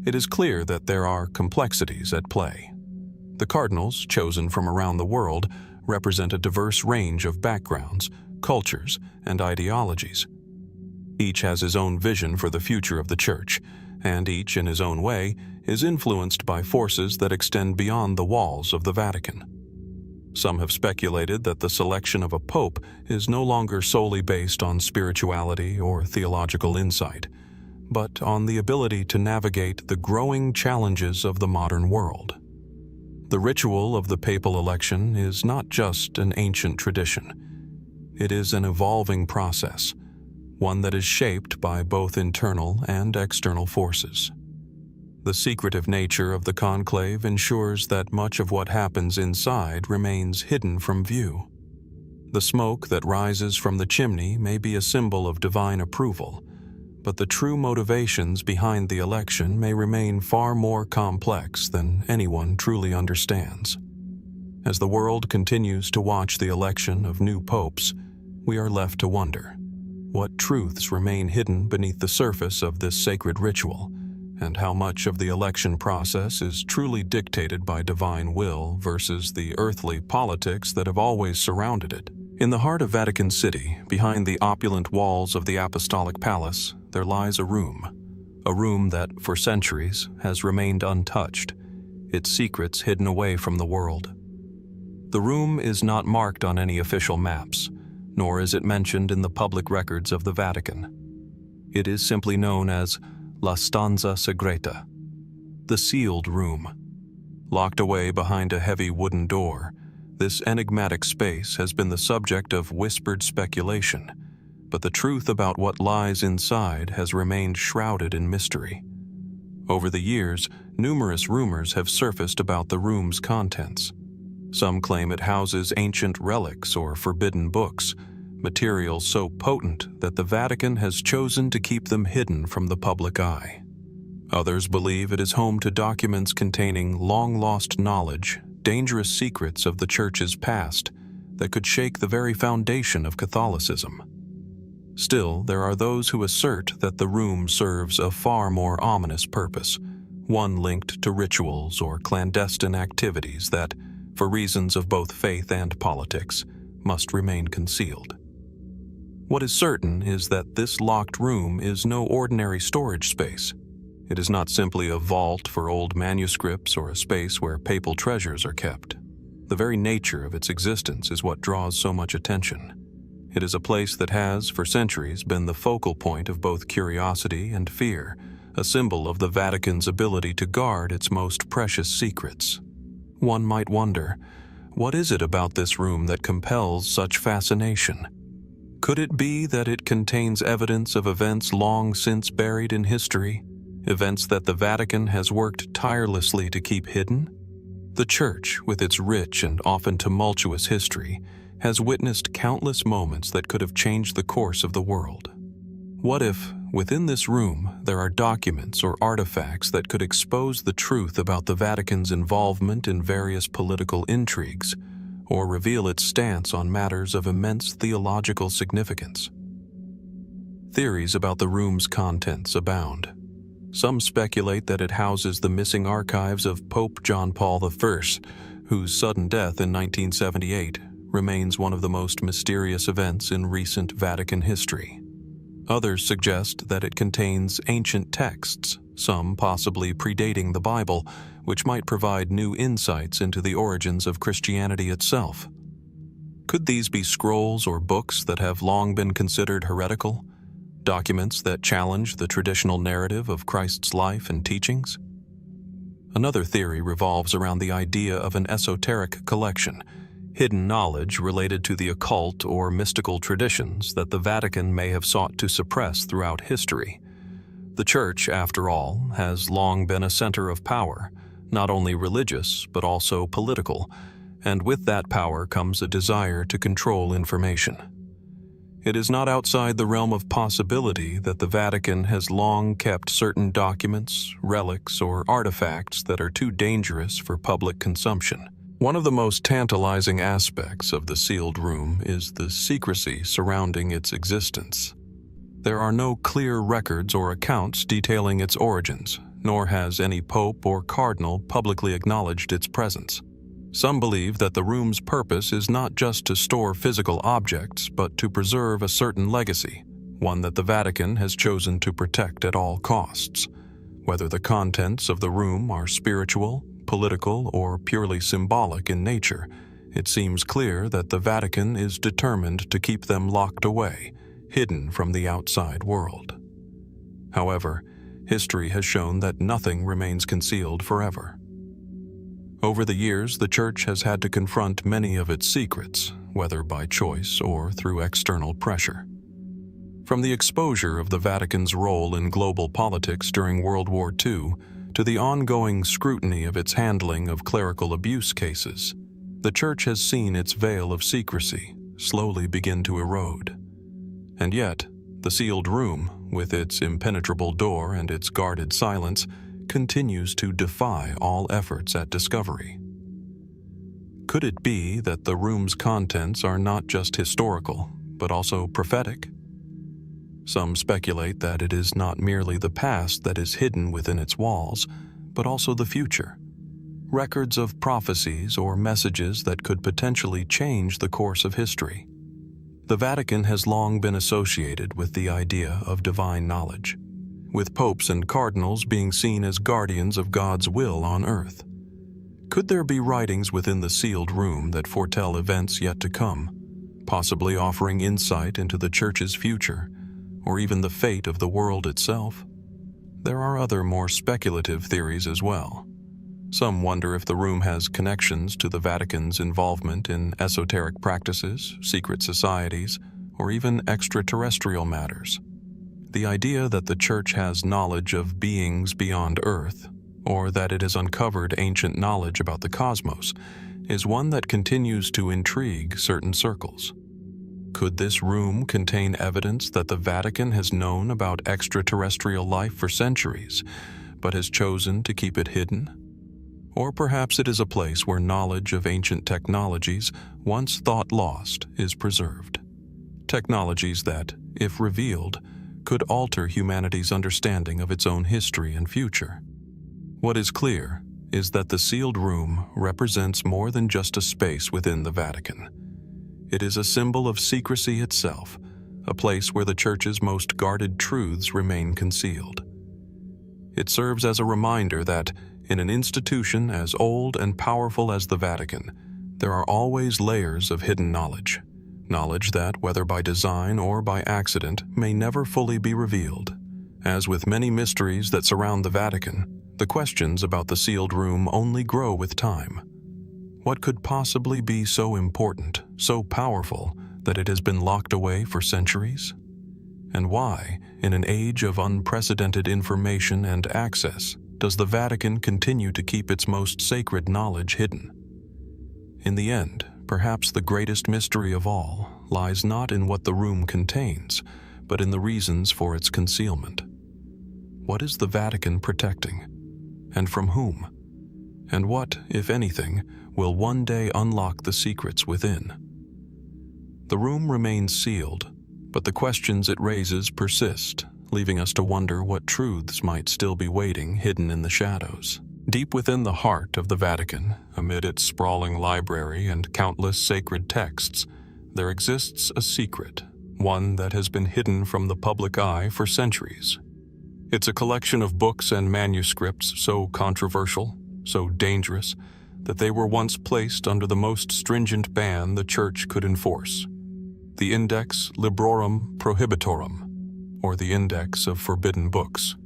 it is clear that there are complexities at play. The cardinals, chosen from around the world, represent a diverse range of backgrounds, cultures, and ideologies. Each has his own vision for the future of the Church, and each, in his own way, is influenced by forces that extend beyond the walls of the Vatican. Some have speculated that the selection of a pope is no longer solely based on spirituality or theological insight, but on the ability to navigate the growing challenges of the modern world. The ritual of the papal election is not just an ancient tradition. It is an evolving process, one that is shaped by both internal and external forces. The secretive nature of the conclave ensures that much of what happens inside remains hidden from view. The smoke that rises from the chimney may be a symbol of divine approval, but the true motivations behind the election may remain far more complex than anyone truly understands. As the world continues to watch the election of new popes, we are left to wonder what truths remain hidden beneath the surface of this sacred ritual, and how much of the election process is truly dictated by divine will versus the earthly politics that have always surrounded it. In the heart of Vatican City, behind the opulent walls of the Apostolic Palace, there lies a room that, for centuries, has remained untouched, its secrets hidden away from the world. The room is not marked on any official maps, nor is it mentioned in the public records of the Vatican. It is simply known as La Stanza Segreta, the sealed room. Locked away behind a heavy wooden door, this enigmatic space has been the subject of whispered speculation, but the truth about what lies inside has remained shrouded in mystery. Over the years, numerous rumors have surfaced about the room's contents. Some claim it houses ancient relics or forbidden books, materials so potent that the Vatican has chosen to keep them hidden from the public eye. Others believe it is home to documents containing long-lost knowledge, dangerous secrets of the Church's past that could shake the very foundation of Catholicism. Still, there are those who assert that the room serves a far more ominous purpose, one linked to rituals or clandestine activities that, for reasons of both faith and politics, must remain concealed. What is certain is that this locked room is no ordinary storage space. It is not simply a vault for old manuscripts or a space where papal treasures are kept. The very nature of its existence is what draws so much attention. It is a place that has, for centuries, been the focal point of both curiosity and fear, a symbol of the Vatican's ability to guard its most precious secrets. One might wonder, what is it about this room that compels such fascination? Could it be that it contains evidence of events long since buried in history, events that the Vatican has worked tirelessly to keep hidden? The Church, with its rich and often tumultuous history, has witnessed countless moments that could have changed the course of the world. What if, within this room, there are documents or artifacts that could expose the truth about the Vatican's involvement in various political intrigues, or reveal its stance on matters of immense theological significance? Theories about the room's contents abound. Some speculate that it houses the missing archives of Pope John Paul I, whose sudden death in 1978 remains one of the most mysterious events in recent Vatican history. Others suggest that it contains ancient texts, some possibly predating the Bible, which might provide new insights into the origins of Christianity itself. Could these be scrolls or books that have long been considered heretical? Documents that challenge the traditional narrative of Christ's life and teachings? Another theory revolves around the idea of an esoteric collection, hidden knowledge related to the occult or mystical traditions that the Vatican may have sought to suppress throughout history. The Church, after all, has long been a center of power, not only religious but also political, and with that power comes a desire to control information. It is not outside the realm of possibility that the Vatican has long kept certain documents, relics, or artifacts that are too dangerous for public consumption. One of the most tantalizing aspects of the sealed room is the secrecy surrounding its existence. There are no clear records or accounts detailing its origins, nor has any pope or cardinal publicly acknowledged its presence. Some believe that the room's purpose is not just to store physical objects, but to preserve a certain legacy, one that the Vatican has chosen to protect at all costs. Whether the contents of the room are spiritual, political, or purely symbolic in nature, it seems clear that the Vatican is determined to keep them locked away, hidden from the outside world. However, history has shown that nothing remains concealed forever. Over the years, the Church has had to confront many of its secrets, whether by choice or through external pressure. From the exposure of the Vatican's role in global politics during World War II to the ongoing scrutiny of its handling of clerical abuse cases, the Church has seen its veil of secrecy slowly begin to erode. And yet, the sealed room, with its impenetrable door and its guarded silence, continues to defy all efforts at discovery. Could it be that the room's contents are not just historical, but also prophetic? Some speculate that it is not merely the past that is hidden within its walls, but also the future. Records of prophecies or messages that could potentially change the course of history. The Vatican has long been associated with the idea of divine knowledge, with popes and cardinals being seen as guardians of God's will on earth. Could there be writings within the sealed room that foretell events yet to come, possibly offering insight into the Church's future, or even the fate of the world itself? There are other more speculative theories as well. Some wonder if the room has connections to the Vatican's involvement in esoteric practices, secret societies, or even extraterrestrial matters. The idea that the Church has knowledge of beings beyond Earth, or that it has uncovered ancient knowledge about the cosmos, is one that continues to intrigue certain circles. Could this room contain evidence that the Vatican has known about extraterrestrial life for centuries, but has chosen to keep it hidden? Or perhaps it is a place where knowledge of ancient technologies, once thought lost, is preserved. Technologies that, if revealed, could alter humanity's understanding of its own history and future. What is clear is that the sealed room represents more than just a space within the Vatican. It is a symbol of secrecy itself, a place where the Church's most guarded truths remain concealed. It serves as a reminder that, in an institution as old and powerful as the Vatican, there are always layers of hidden knowledge that, whether by design or by accident, may never fully be revealed. As with many mysteries that surround the Vatican, the questions about the sealed room only grow with time. What could possibly be so important, so powerful, that it has been locked away for centuries? And why, in an age of unprecedented information and access, does the Vatican continue to keep its most sacred knowledge hidden? In the end, perhaps the greatest mystery of all lies not in what the room contains, but in the reasons for its concealment. What is the Vatican protecting? And from whom? And what, if anything, will one day unlock the secrets within? The room remains sealed, but the questions it raises persist, leaving us to wonder what truths might still be waiting hidden in the shadows. Deep within the heart of the Vatican, amid its sprawling library and countless sacred texts, there exists a secret, one that has been hidden from the public eye for centuries. It's a collection of books and manuscripts so controversial, so dangerous, that they were once placed under the most stringent ban the Church could enforce: the Index Librorum Prohibitorum, or the Index of Forbidden Books.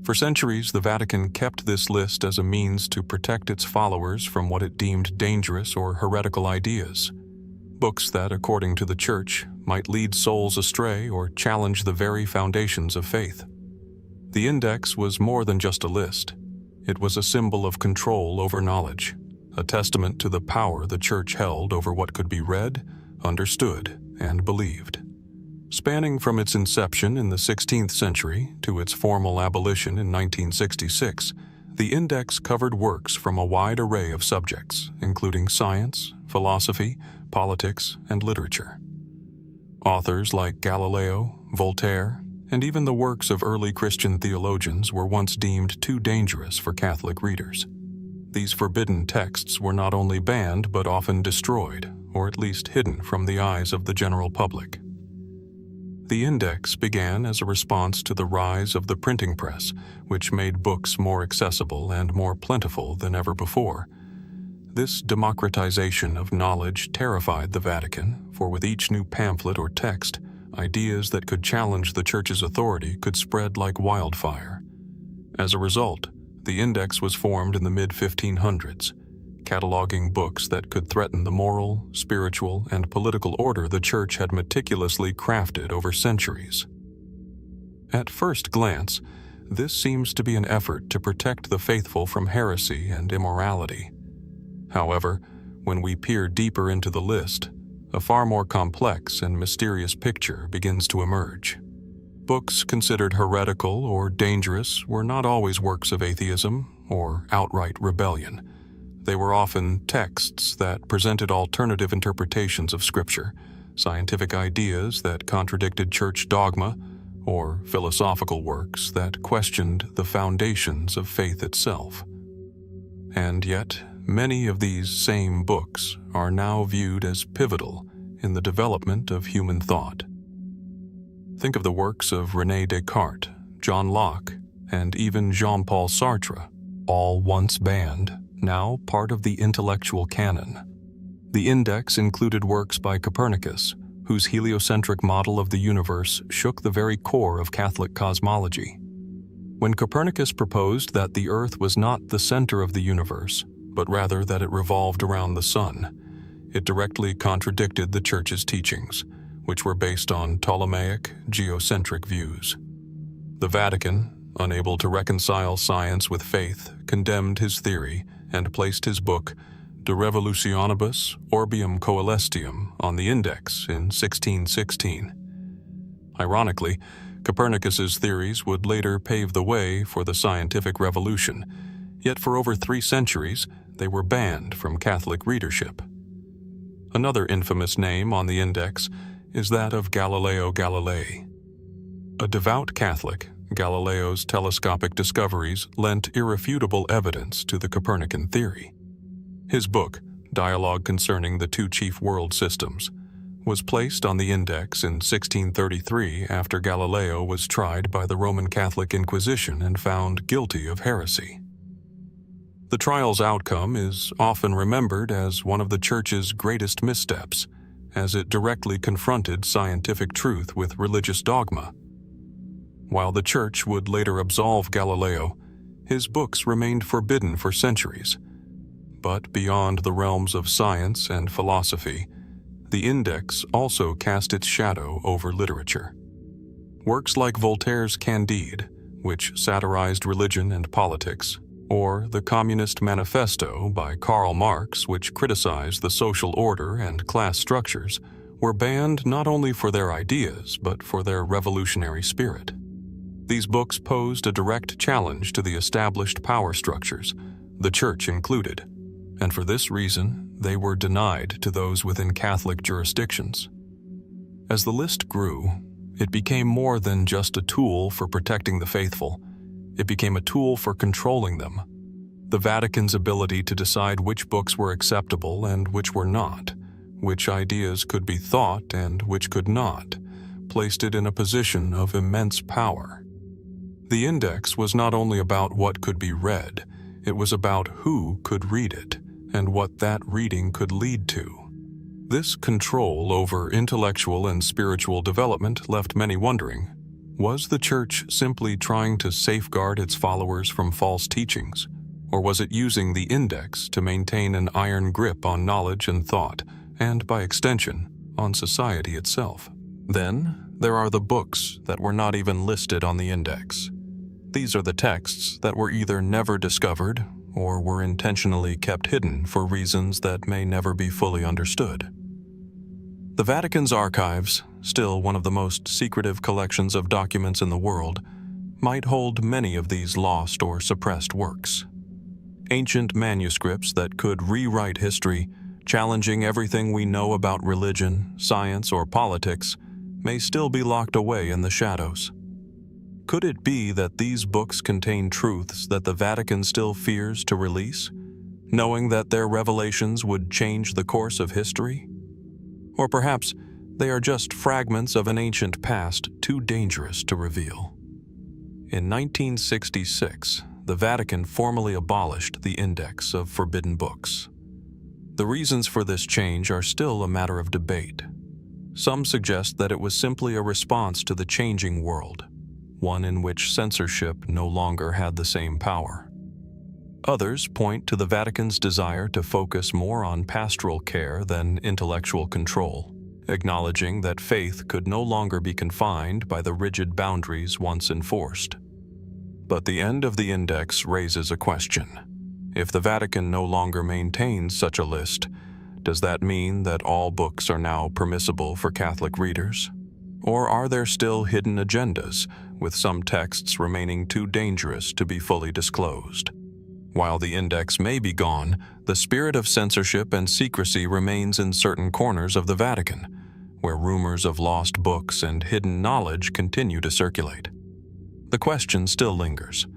For centuries, the Vatican kept this list as a means to protect its followers from what it deemed dangerous or heretical ideas. Books that, according to the Church, might lead souls astray or challenge the very foundations of faith. The index was more than just a list. It was a symbol of control over knowledge, a testament to the power the Church held over what could be read, understood, and believed. Spanning from its inception in the 16th century to its formal abolition in 1966, the index covered works from a wide array of subjects, including science, philosophy, politics, and literature. Authors like Galileo, Voltaire, and even the works of early Christian theologians were once deemed too dangerous for Catholic readers. These forbidden texts were not only banned but often destroyed, or at least hidden from the eyes of the general public. The index began as a response to the rise of the printing press, which made books more accessible and more plentiful than ever before. This democratization of knowledge terrified the Vatican, for with each new pamphlet or text, ideas that could challenge the Church's authority could spread like wildfire. As a result, the index was formed in the mid-1500s, cataloging books that could threaten the moral, spiritual, and political order the Church had meticulously crafted over centuries. At first glance, this seems to be an effort to protect the faithful from heresy and immorality. However, when we peer deeper into the list, a far more complex and mysterious picture begins to emerge. Books considered heretical or dangerous were not always works of atheism or outright rebellion. They were often texts that presented alternative interpretations of Scripture, scientific ideas that contradicted church dogma, or philosophical works that questioned the foundations of faith itself. And yet, many of these same books are now viewed as pivotal in the development of human thought. Think of the works of René Descartes, John Locke, and even Jean-Paul Sartre, all once banned, now part of the intellectual canon. The index included works by Copernicus, whose heliocentric model of the universe shook the very core of Catholic cosmology. When Copernicus proposed that the Earth was not the center of the universe, but rather that it revolved around the sun, it directly contradicted the Church's teachings, which were based on Ptolemaic, geocentric views. The Vatican, unable to reconcile science with faith, condemned his theory and placed his book De Revolutionibus Orbium Coelestium on the index in 1616. Ironically, Copernicus's theories would later pave the way for the scientific revolution, yet for over 3 centuries they were banned from Catholic readership. Another infamous name on the index is that of Galileo Galilei. A devout Catholic, Galileo's telescopic discoveries lent irrefutable evidence to the Copernican theory. His book, Dialogue Concerning the Two Chief World Systems, was placed on the index in 1633 after Galileo was tried by the Roman Catholic Inquisition and found guilty of heresy. The trial's outcome is often remembered as one of the Church's greatest missteps, as it directly confronted scientific truth with religious dogma. While the Church would later absolve Galileo, his books remained forbidden for centuries. But beyond the realms of science and philosophy, the index also cast its shadow over literature. Works like Voltaire's Candide, which satirized religion and politics, or the Communist Manifesto by Karl Marx, which criticized the social order and class structures, were banned not only for their ideas, but for their revolutionary spirit. These books posed a direct challenge to the established power structures, the Church included, and for this reason, they were denied to those within Catholic jurisdictions. As the list grew, it became more than just a tool for protecting the faithful. It became a tool for controlling them. The Vatican's ability to decide which books were acceptable and which were not, which ideas could be thought and which could not, placed it in a position of immense power. The index was not only about what could be read, it was about who could read it and what that reading could lead to. This control over intellectual and spiritual development left many wondering, Was the Church simply trying to safeguard its followers from false teachings, or was it using the index to maintain an iron grip on knowledge and thought, and by extension, on society itself? Then, there are the books that were not even listed on the index. These are the texts that were either never discovered or were intentionally kept hidden for reasons that may never be fully understood. The Vatican's archives, still one of the most secretive collections of documents in the world, might hold many of these lost or suppressed works. Ancient manuscripts that could rewrite history, challenging everything we know about religion, science, or politics, may still be locked away in the shadows. Could it be that these books contain truths that the Vatican still fears to release, knowing that their revelations would change the course of history? Or perhaps they are just fragments of an ancient past too dangerous to reveal. In 1966, the Vatican formally abolished the Index of Forbidden Books. The reasons for this change are still a matter of debate. Some suggest that it was simply a response to the changing world, one in which censorship no longer had the same power. Others point to the Vatican's desire to focus more on pastoral care than intellectual control, acknowledging that faith could no longer be confined by the rigid boundaries once enforced. But the end of the index raises a question. If the Vatican no longer maintains such a list, does that mean that all books are now permissible for Catholic readers? Or are there still hidden agendas, with some texts remaining too dangerous to be fully disclosed? While the index may be gone, the spirit of censorship and secrecy remains in certain corners of the Vatican, where rumors of lost books and hidden knowledge continue to circulate. The question still lingers.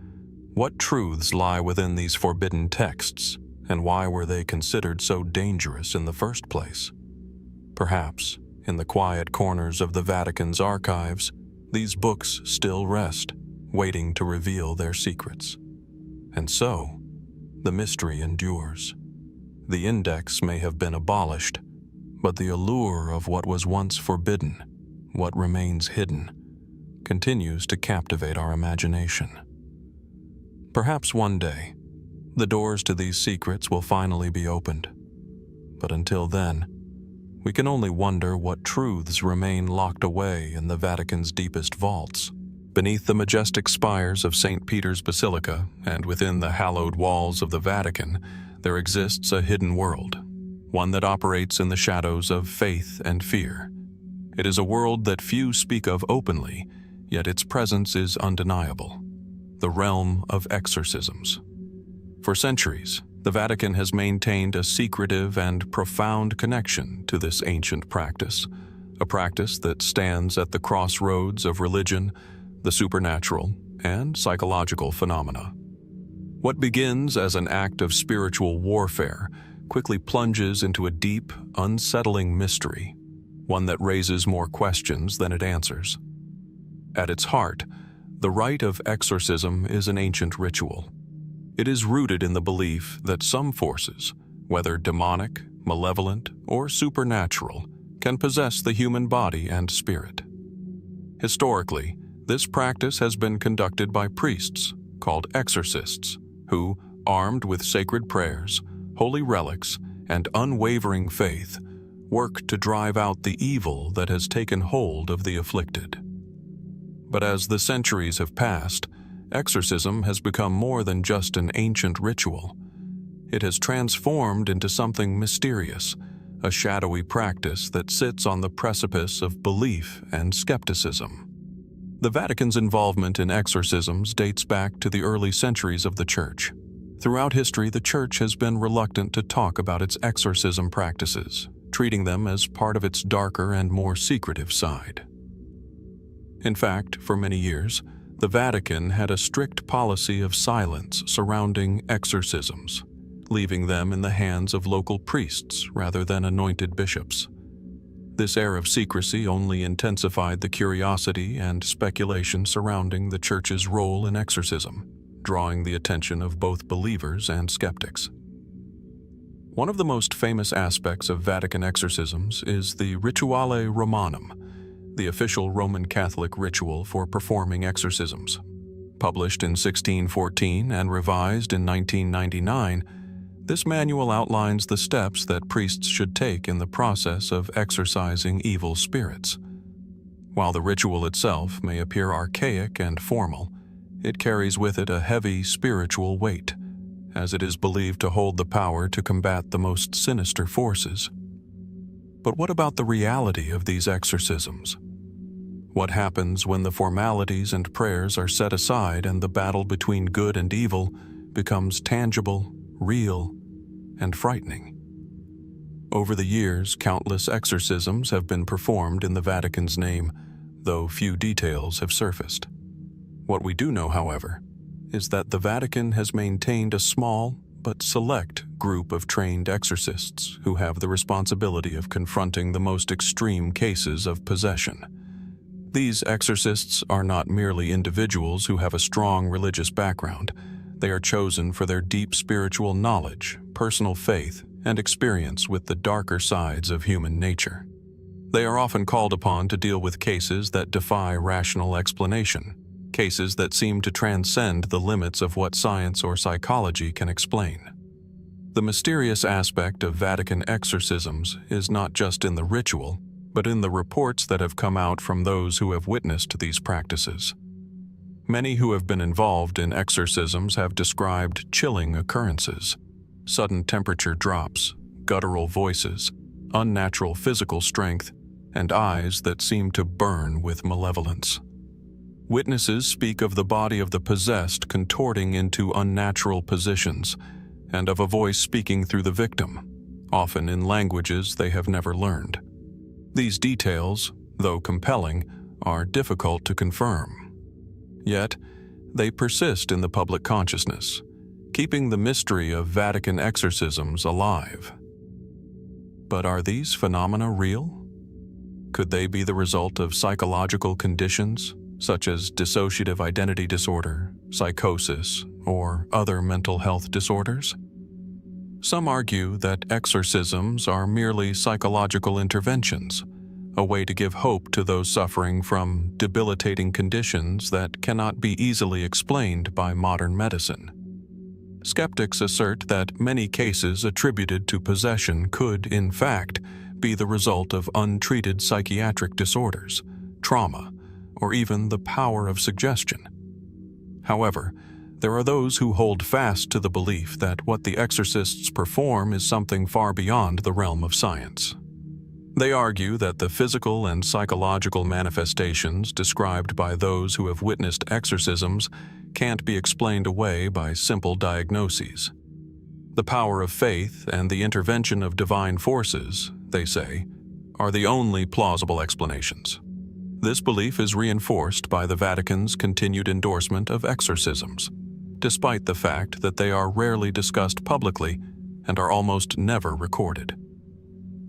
What truths lie within these forbidden texts, and why were they considered so dangerous in the first place? Perhaps, in the quiet corners of the Vatican's archives, these books still rest, waiting to reveal their secrets. And so, the mystery endures. The index may have been abolished, but the allure of what was once forbidden, what remains hidden, continues to captivate our imagination. Perhaps one day, the doors to these secrets will finally be opened. But until then, we can only wonder what truths remain locked away in the Vatican's deepest vaults. Beneath the majestic spires of St. Peter's Basilica and within the hallowed walls of the Vatican, there exists a hidden world, one that operates in the shadows of faith and fear. It is a world that few speak of openly, yet its presence is undeniable. The realm of exorcisms. For centuries, the Vatican has maintained a secretive and profound connection to this ancient practice, a practice that stands at the crossroads of religion, the supernatural, and psychological phenomena. What begins as an act of spiritual warfare quickly plunges into a deep, unsettling mystery, one that raises more questions than it answers. At its heart, the rite of exorcism is an ancient ritual. It is rooted in the belief that some forces, whether demonic, malevolent, or supernatural, can possess the human body and spirit. Historically, this practice has been conducted by priests, called exorcists, who, armed with sacred prayers, holy relics, and unwavering faith, work to drive out the evil that has taken hold of the afflicted. But as the centuries have passed, exorcism has become more than just an ancient ritual. It has transformed into something mysterious, a shadowy practice that sits on the precipice of belief and skepticism. The Vatican's involvement in exorcisms dates back to the early centuries of the Church. Throughout history, the Church has been reluctant to talk about its exorcism practices, treating them as part of its darker and more secretive side. In fact, for many years, the Vatican had a strict policy of silence surrounding exorcisms, leaving them in the hands of local priests rather than anointed bishops. This air of secrecy only intensified the curiosity and speculation surrounding the Church's role in exorcism, drawing the attention of both believers and skeptics. One of the most famous aspects of Vatican exorcisms is the Rituale Romanum, the official Roman Catholic ritual for performing exorcisms. Published in 1614 and revised in 1999, this manual outlines the steps that priests should take in the process of exorcising evil spirits. While the ritual itself may appear archaic and formal, it carries with it a heavy spiritual weight, as it is believed to hold the power to combat the most sinister forces. But what about the reality of these exorcisms? What happens when the formalities and prayers are set aside and the battle between good and evil becomes tangible, real, and frightening? Over the years, countless exorcisms have been performed in the Vatican's name, though few details have surfaced. What we do know, however, is that the Vatican has maintained a small but select group of trained exorcists who have the responsibility of confronting the most extreme cases of possession. These exorcists are not merely individuals who have a strong religious background. They are chosen for their deep spiritual knowledge, personal faith, and experience with the darker sides of human nature. They are often called upon to deal with cases that defy rational explanation, cases that seem to transcend the limits of what science or psychology can explain. The mysterious aspect of Vatican exorcisms is not just in the ritual, but in the reports that have come out from those who have witnessed these practices. Many who have been involved in exorcisms have described chilling occurrences, sudden temperature drops, guttural voices, unnatural physical strength, and eyes that seem to burn with malevolence. Witnesses speak of the body of the possessed contorting into unnatural positions, and of a voice speaking through the victim, often in languages they have never learned. These details, though compelling, are difficult to confirm. Yet, they persist in the public consciousness, keeping the mystery of Vatican exorcisms alive. But are these phenomena real? Could they be the result of psychological conditions, such as dissociative identity disorder, psychosis, or other mental health disorders? Some argue that exorcisms are merely psychological interventions, a way to give hope to those suffering from debilitating conditions that cannot be easily explained by modern medicine. Skeptics assert that many cases attributed to possession could, in fact, be the result of untreated psychiatric disorders, trauma, or even the power of suggestion. However, there are those who hold fast to the belief that what the exorcists perform is something far beyond the realm of science. They argue that the physical and psychological manifestations described by those who have witnessed exorcisms can't be explained away by simple diagnoses. The power of faith and the intervention of divine forces, they say, are the only plausible explanations. This belief is reinforced by the Vatican's continued endorsement of exorcisms, despite the fact that they are rarely discussed publicly and are almost never recorded.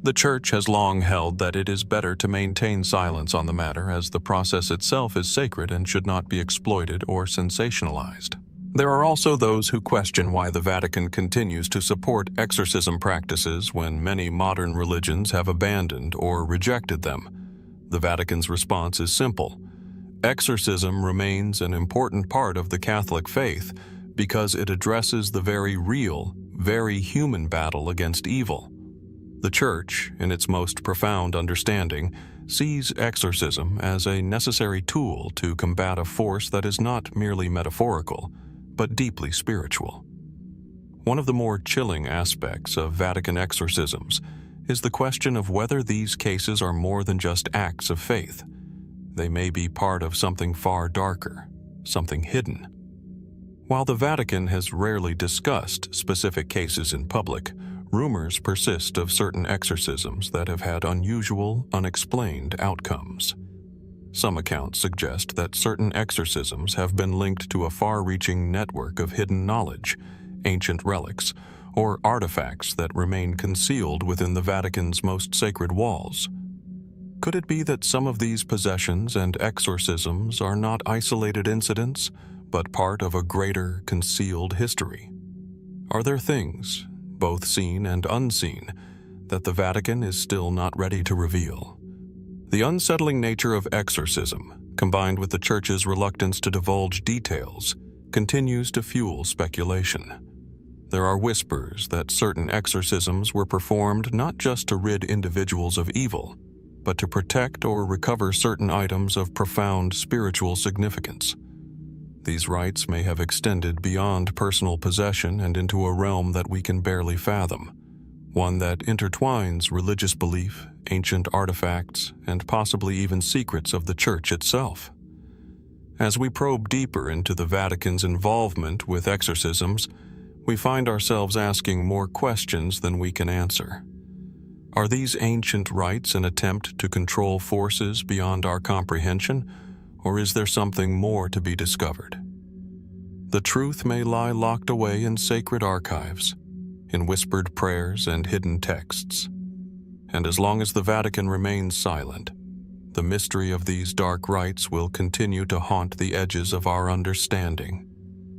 The Church has long held that it is better to maintain silence on the matter, as the process itself is sacred and should not be exploited or sensationalized. There are also those who question why the Vatican continues to support exorcism practices when many modern religions have abandoned or rejected them. The Vatican's response is simple. Exorcism remains an important part of the Catholic faith because it addresses the very real, very human battle against evil. The Church, in its most profound understanding, sees exorcism as a necessary tool to combat a force that is not merely metaphorical, but deeply spiritual. One of the more chilling aspects of Vatican exorcisms is the question of whether these cases are more than just acts of faith. They may be part of something far darker, something hidden. While the Vatican has rarely discussed specific cases in public, rumors persist of certain exorcisms that have had unusual, unexplained outcomes. Some accounts suggest that certain exorcisms have been linked to a far-reaching network of hidden knowledge, ancient relics, or artifacts that remain concealed within the Vatican's most sacred walls. Could it be that some of these possessions and exorcisms are not isolated incidents, but part of a greater, concealed history? Are there things, both seen and unseen, that the Vatican is still not ready to reveal? The unsettling nature of exorcism, combined with the Church's reluctance to divulge details, continues to fuel speculation. There are whispers that certain exorcisms were performed not just to rid individuals of evil, but to protect or recover certain items of profound spiritual significance. These rites may have extended beyond personal possession and into a realm that we can barely fathom, one that intertwines religious belief, ancient artifacts, and possibly even secrets of the Church itself. As we probe deeper into the Vatican's involvement with exorcisms, we find ourselves asking more questions than we can answer. Are these ancient rites an attempt to control forces beyond our comprehension, or is there something more to be discovered? The truth may lie locked away in sacred archives, in whispered prayers and hidden texts. And as long as the Vatican remains silent, the mystery of these dark rites will continue to haunt the edges of our understanding,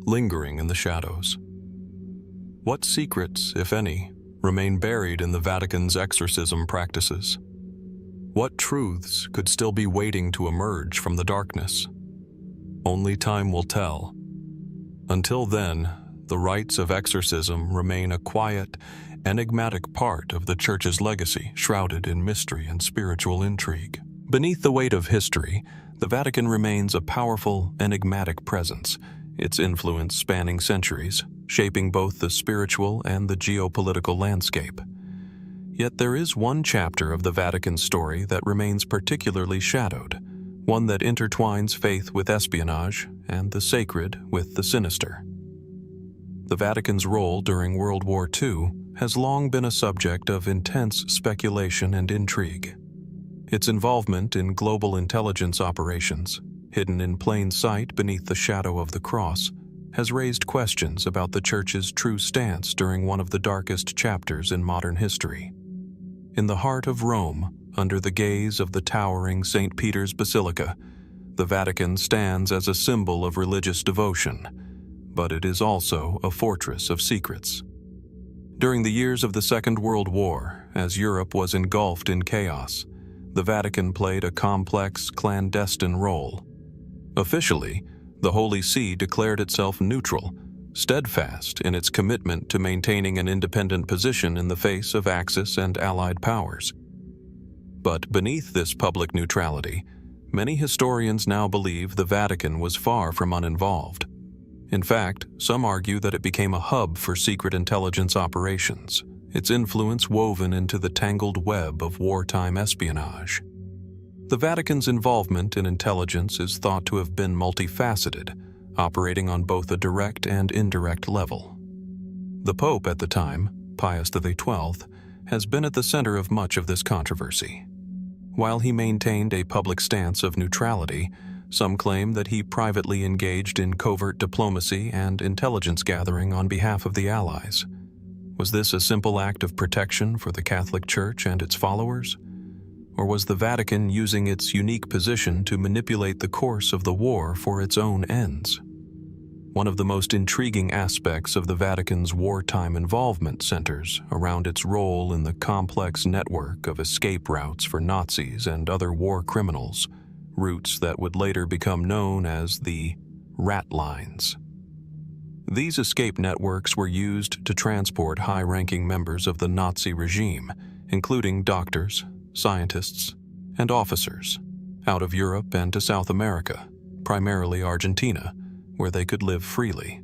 lingering in the shadows. What secrets, if any, remain buried in the Vatican's exorcism practices? What truths could still be waiting to emerge from the darkness? Only time will tell. Until then, the rites of exorcism remain a quiet, enigmatic part of the Church's legacy, shrouded in mystery and spiritual intrigue. Beneath the weight of history, the Vatican remains a powerful, enigmatic presence, its influence spanning centuries, shaping both the spiritual and the geopolitical landscape. Yet there is one chapter of the Vatican story that remains particularly shadowed, one that intertwines faith with espionage and the sacred with the sinister. The Vatican's role during World War II has long been a subject of intense speculation and intrigue. Its involvement in global intelligence operations, hidden in plain sight beneath the shadow of the cross, has raised questions about the Church's true stance during one of the darkest chapters in modern history. In the heart of Rome, under the gaze of the towering St. Peter's Basilica, the Vatican stands as a symbol of religious devotion, but it is also a fortress of secrets. During the years of the Second World War, as Europe was engulfed in chaos, the Vatican played a complex, clandestine role. Officially, the Holy See declared itself neutral, steadfast in its commitment to maintaining an independent position in the face of Axis and Allied powers. But beneath this public neutrality, many historians now believe the Vatican was far from uninvolved. In fact, some argue that it became a hub for secret intelligence operations, its influence woven into the tangled web of wartime espionage. The Vatican's involvement in intelligence is thought to have been multifaceted, operating on both a direct and indirect level. The Pope at the time, Pius XII, has been at the center of much of this controversy. While he maintained a public stance of neutrality, some claim that he privately engaged in covert diplomacy and intelligence gathering on behalf of the Allies. Was this a simple act of protection for the Catholic Church and its followers? Or was the Vatican using its unique position to manipulate the course of the war for its own ends? One of the most intriguing aspects of the Vatican's wartime involvement centers around its role in the complex network of escape routes for Nazis and other war criminals, routes that would later become known as the rat lines. These escape networks were used to transport high-ranking members of the Nazi regime, including doctors, scientists, and officers, out of Europe and to South America, primarily Argentina, where they could live freely.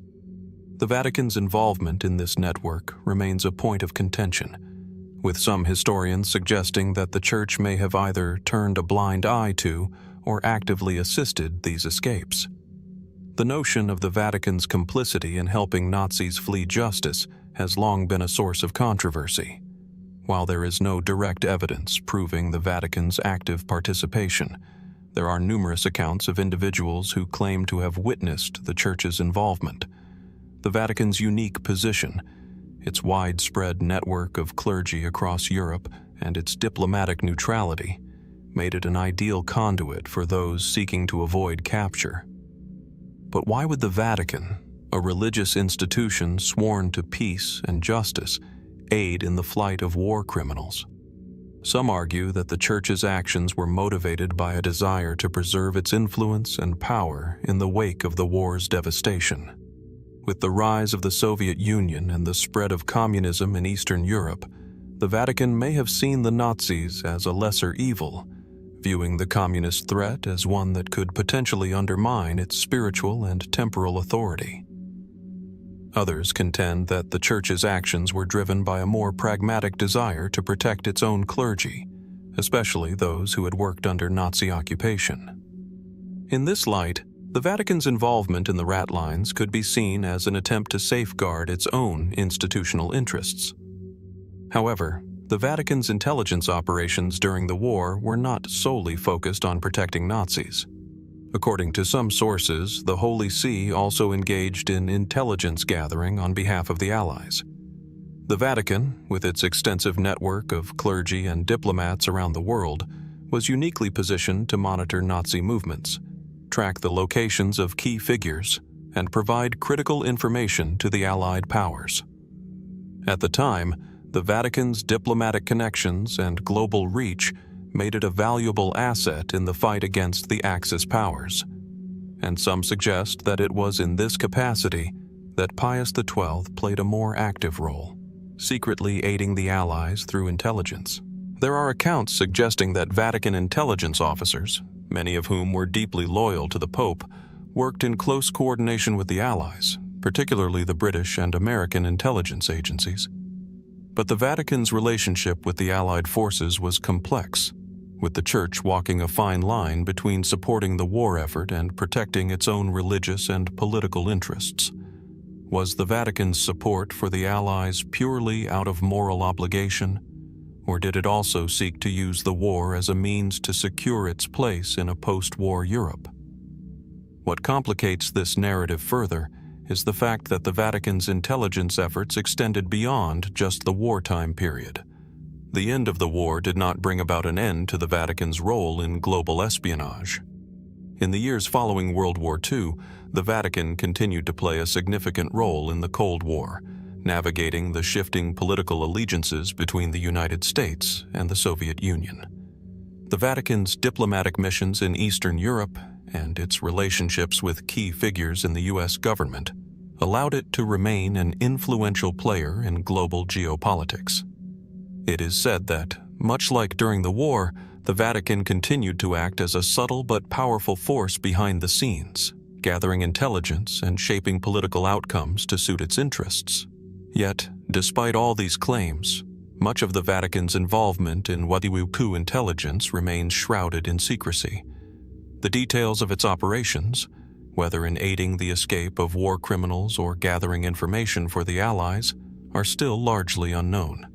The Vatican's involvement in this network remains a point of contention, with some historians suggesting that the Church may have either turned a blind eye to or actively assisted these escapes. The notion of the Vatican's complicity in helping Nazis flee justice has long been a source of controversy. While there is no direct evidence proving the Vatican's active participation, there are numerous accounts of individuals who claim to have witnessed the Church's involvement. The Vatican's unique position, its widespread network of clergy across Europe, and its diplomatic neutrality made it an ideal conduit for those seeking to avoid capture. But why would the Vatican, a religious institution sworn to peace and justice, aid in the flight of war criminals? Some argue that the Church's actions were motivated by a desire to preserve its influence and power in the wake of the war's devastation. With the rise of the Soviet Union and the spread of communism in Eastern Europe, the Vatican may have seen the Nazis as a lesser evil, viewing the communist threat as one that could potentially undermine its spiritual and temporal authority. Others contend that the Church's actions were driven by a more pragmatic desire to protect its own clergy, especially those who had worked under Nazi occupation. In this light, the Vatican's involvement in the rat lines could be seen as an attempt to safeguard its own institutional interests. However, the Vatican's intelligence operations during the war were not solely focused on protecting Nazis. According to some sources, the Holy See also engaged in intelligence gathering on behalf of the Allies. The Vatican, with its extensive network of clergy and diplomats around the world, was uniquely positioned to monitor Nazi movements, track the locations of key figures, and provide critical information to the Allied powers. At the time, the Vatican's diplomatic connections and global reach made it a valuable asset in the fight against the Axis powers, and some suggest that it was in this capacity that Pius XII played a more active role, secretly aiding the Allies through intelligence. There are accounts suggesting that Vatican intelligence officers, many of whom were deeply loyal to the Pope, worked in close coordination with the Allies, particularly the British and American intelligence agencies. But the Vatican's relationship with the Allied forces was complex, with the Church walking a fine line between supporting the war effort and protecting its own religious and political interests. Was the Vatican's support for the Allies purely out of moral obligation, or did it also seek to use the war as a means to secure its place in a post-war Europe? What complicates this narrative further is the fact that the Vatican's intelligence efforts extended beyond just the wartime period. The end of the war did not bring about an end to the Vatican's role in global espionage. In the years following World War II, the Vatican continued to play a significant role in the Cold War, navigating the shifting political allegiances between the United States and the Soviet Union. The Vatican's diplomatic missions in Eastern Europe and its relationships with key figures in the U.S. government allowed it to remain an influential player in global geopolitics. It is said that, much like during the war, the Vatican continued to act as a subtle but powerful force behind the scenes, gathering intelligence and shaping political outcomes to suit its interests. Yet, despite all these claims, much of the Vatican's involvement in WWII intelligence remains shrouded in secrecy. The details of its operations, whether in aiding the escape of war criminals or gathering information for the Allies, are still largely unknown.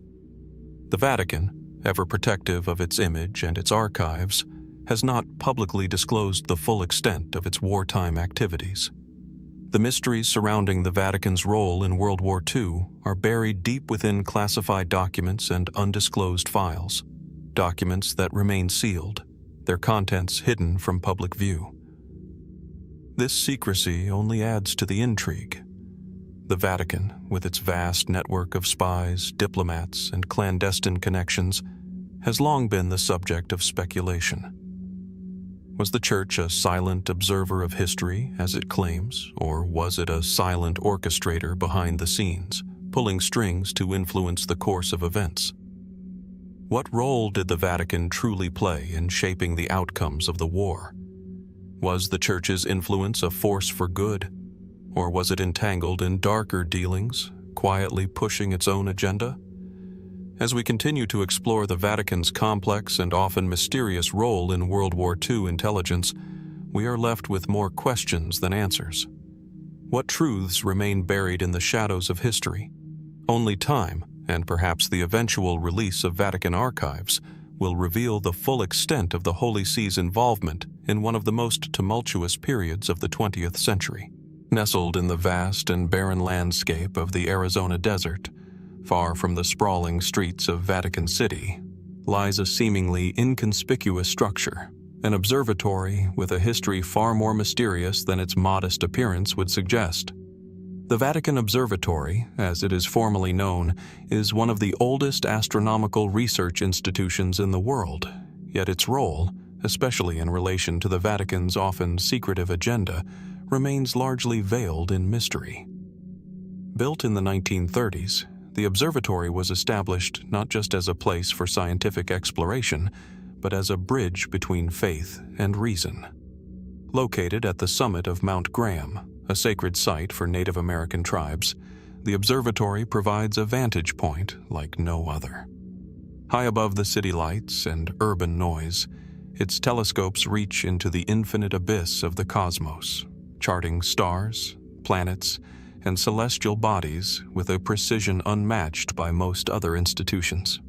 The Vatican, ever protective of its image and its archives, has not publicly disclosed the full extent of its wartime activities. The mysteries surrounding the Vatican's role in World War II are buried deep within classified documents and undisclosed files, documents that remain sealed, their contents hidden from public view. This secrecy only adds to the intrigue. The Vatican, with its vast network of spies, diplomats, and clandestine connections, has long been the subject of speculation. Was the Church a silent observer of history, as it claims, or was it a silent orchestrator behind the scenes, pulling strings to influence the course of events? What role did the Vatican truly play in shaping the outcomes of the war? Was the Church's influence a force for good, or was it entangled in darker dealings, quietly pushing its own agenda? As we continue to explore the Vatican's complex and often mysterious role in World War II intelligence, we are left with more questions than answers. What truths remain buried in the shadows of history? Only time, and perhaps the eventual release of Vatican archives, will reveal the full extent of the Holy See's involvement in one of the most tumultuous periods of the 20th century. Nestled in the vast and barren landscape of the Arizona desert, far from the sprawling streets of Vatican City, lies a seemingly inconspicuous structure, an observatory with a history far more mysterious than its modest appearance would suggest. The Vatican Observatory, as it is formally known, is one of the oldest astronomical research institutions in the world, yet its role, especially in relation to the Vatican's often secretive agenda, remains largely veiled in mystery. Built in the 1930s, the observatory was established not just as a place for scientific exploration, but as a bridge between faith and reason. Located at the summit of Mount Graham, a sacred site for Native American tribes, the observatory provides a vantage point like no other. High above the city lights and urban noise, its telescopes reach into the infinite abyss of the cosmos, charting stars, planets, and celestial bodies with a precision unmatched by most other institutions.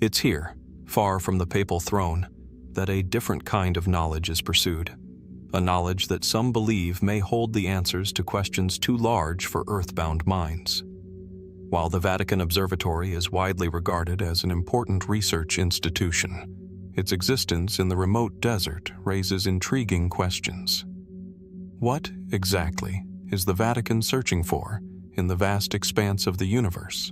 It's here, far from the papal throne, that a different kind of knowledge is pursued, a knowledge that some believe may hold the answers to questions too large for earthbound minds. While the Vatican Observatory is widely regarded as an important research institution, its existence in the remote desert raises intriguing questions. What, exactly, is the Vatican searching for in the vast expanse of the universe?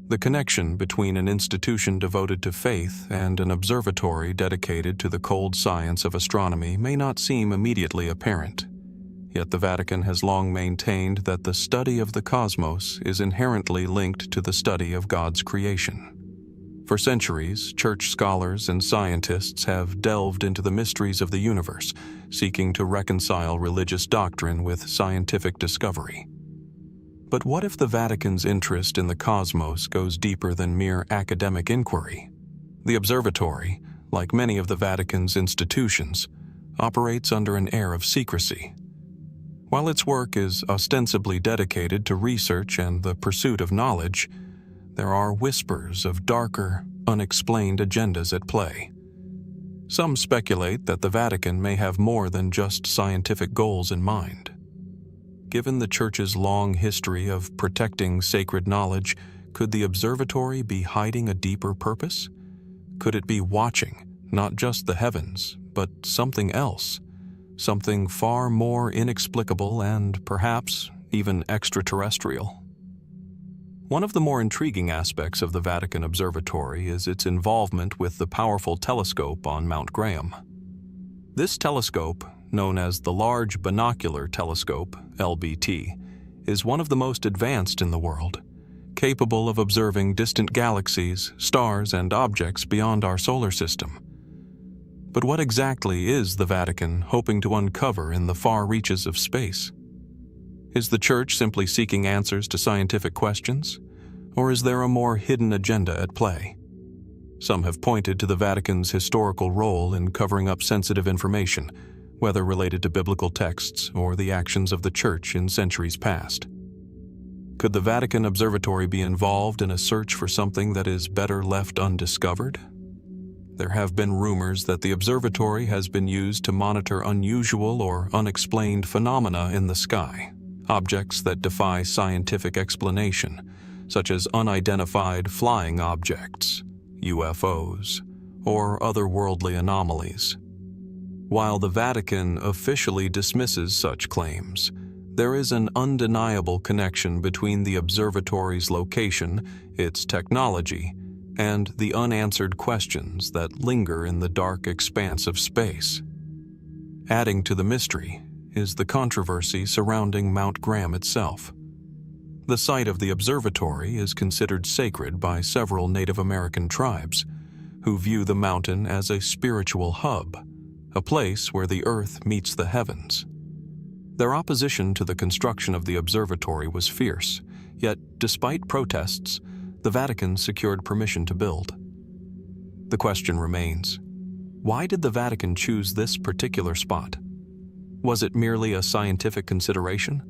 The connection between an institution devoted to faith and an observatory dedicated to the cold science of astronomy may not seem immediately apparent. Yet the Vatican has long maintained that the study of the cosmos is inherently linked to the study of God's creation. For centuries, church scholars and scientists have delved into the mysteries of the universe, seeking to reconcile religious doctrine with scientific discovery. But what if the Vatican's interest in the cosmos goes deeper than mere academic inquiry? The observatory, like many of the Vatican's institutions, operates under an air of secrecy. While its work is ostensibly dedicated to research and the pursuit of knowledge, there are whispers of darker, unexplained agendas at play. Some speculate that the Vatican may have more than just scientific goals in mind. Given the Church's long history of protecting sacred knowledge, could the observatory be hiding a deeper purpose? Could it be watching, not just the heavens, but something else? Something far more inexplicable and, perhaps, even extraterrestrial. One of the more intriguing aspects of the Vatican Observatory is its involvement with the powerful telescope on Mount Graham. This telescope, known as the Large Binocular Telescope, LBT, is one of the most advanced in the world, capable of observing distant galaxies, stars, and objects beyond our solar system. But what exactly is the Vatican hoping to uncover in the far reaches of space? Is the Church simply seeking answers to scientific questions, or is there a more hidden agenda at play? Some have pointed to the Vatican's historical role in covering up sensitive information, whether related to biblical texts or the actions of the Church in centuries past. Could the Vatican Observatory be involved in a search for something that is better left undiscovered? There have been rumors that the observatory has been used to monitor unusual or unexplained phenomena in the sky, objects that defy scientific explanation, such as unidentified flying objects, UFOs, or otherworldly anomalies. While the Vatican officially dismisses such claims, there is an undeniable connection between the observatory's location, its technology, and the unanswered questions that linger in the dark expanse of space. Adding to the mystery is the controversy surrounding Mount Graham itself. The site of the observatory is considered sacred by several Native American tribes, who view the mountain as a spiritual hub, a place where the earth meets the heavens. Their opposition to the construction of the observatory was fierce, yet despite protests, the Vatican secured permission to build. The question remains, why did the Vatican choose this particular spot? Was it merely a scientific consideration,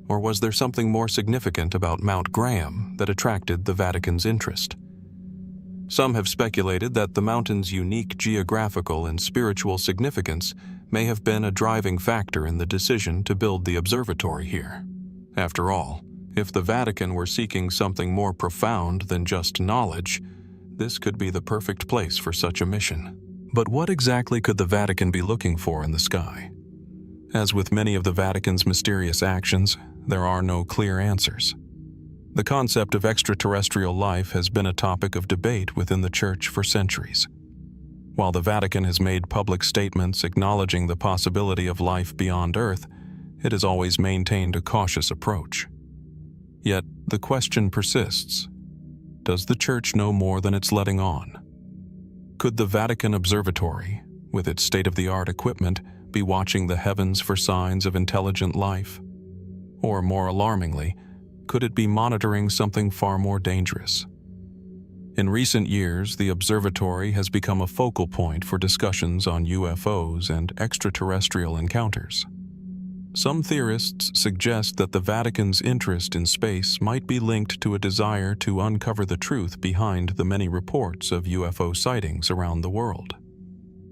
or was there something more significant about Mount Graham that attracted the Vatican's interest? Some have speculated that the mountain's unique geographical and spiritual significance may have been a driving factor in the decision to build the observatory here. After all, if the Vatican were seeking something more profound than just knowledge, this could be the perfect place for such a mission. But what exactly could the Vatican be looking for in the sky? As with many of the Vatican's mysterious actions, there are no clear answers. The concept of extraterrestrial life has been a topic of debate within the Church for centuries. While the Vatican has made public statements acknowledging the possibility of life beyond Earth, it has always maintained a cautious approach. Yet, the question persists. Does the Church know more than it's letting on? Could the Vatican Observatory, with its state-of-the-art equipment, be watching the heavens for signs of intelligent life? Or, more alarmingly, could it be monitoring something far more dangerous? In recent years, the observatory has become a focal point for discussions on UFOs and extraterrestrial encounters. Some theorists suggest that the Vatican's interest in space might be linked to a desire to uncover the truth behind the many reports of UFO sightings around the world.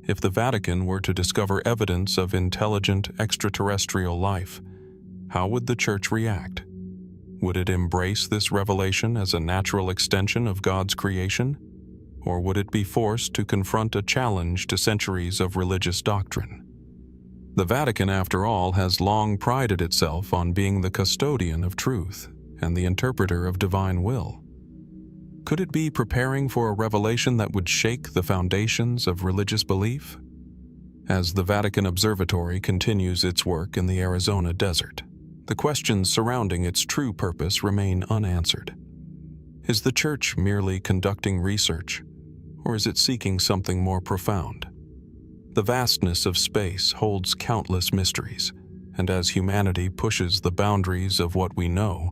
If the Vatican were to discover evidence of intelligent extraterrestrial life, how would the Church react? Would it embrace this revelation as a natural extension of God's creation? Or would it be forced to confront a challenge to centuries of religious doctrine? The Vatican, after all, has long prided itself on being the custodian of truth and the interpreter of divine will. Could it be preparing for a revelation that would shake the foundations of religious belief? As the Vatican Observatory continues its work in the Arizona desert, the questions surrounding its true purpose remain unanswered. Is the Church merely conducting research, or is it seeking something more profound? The vastness of space holds countless mysteries, and as humanity pushes the boundaries of what we know,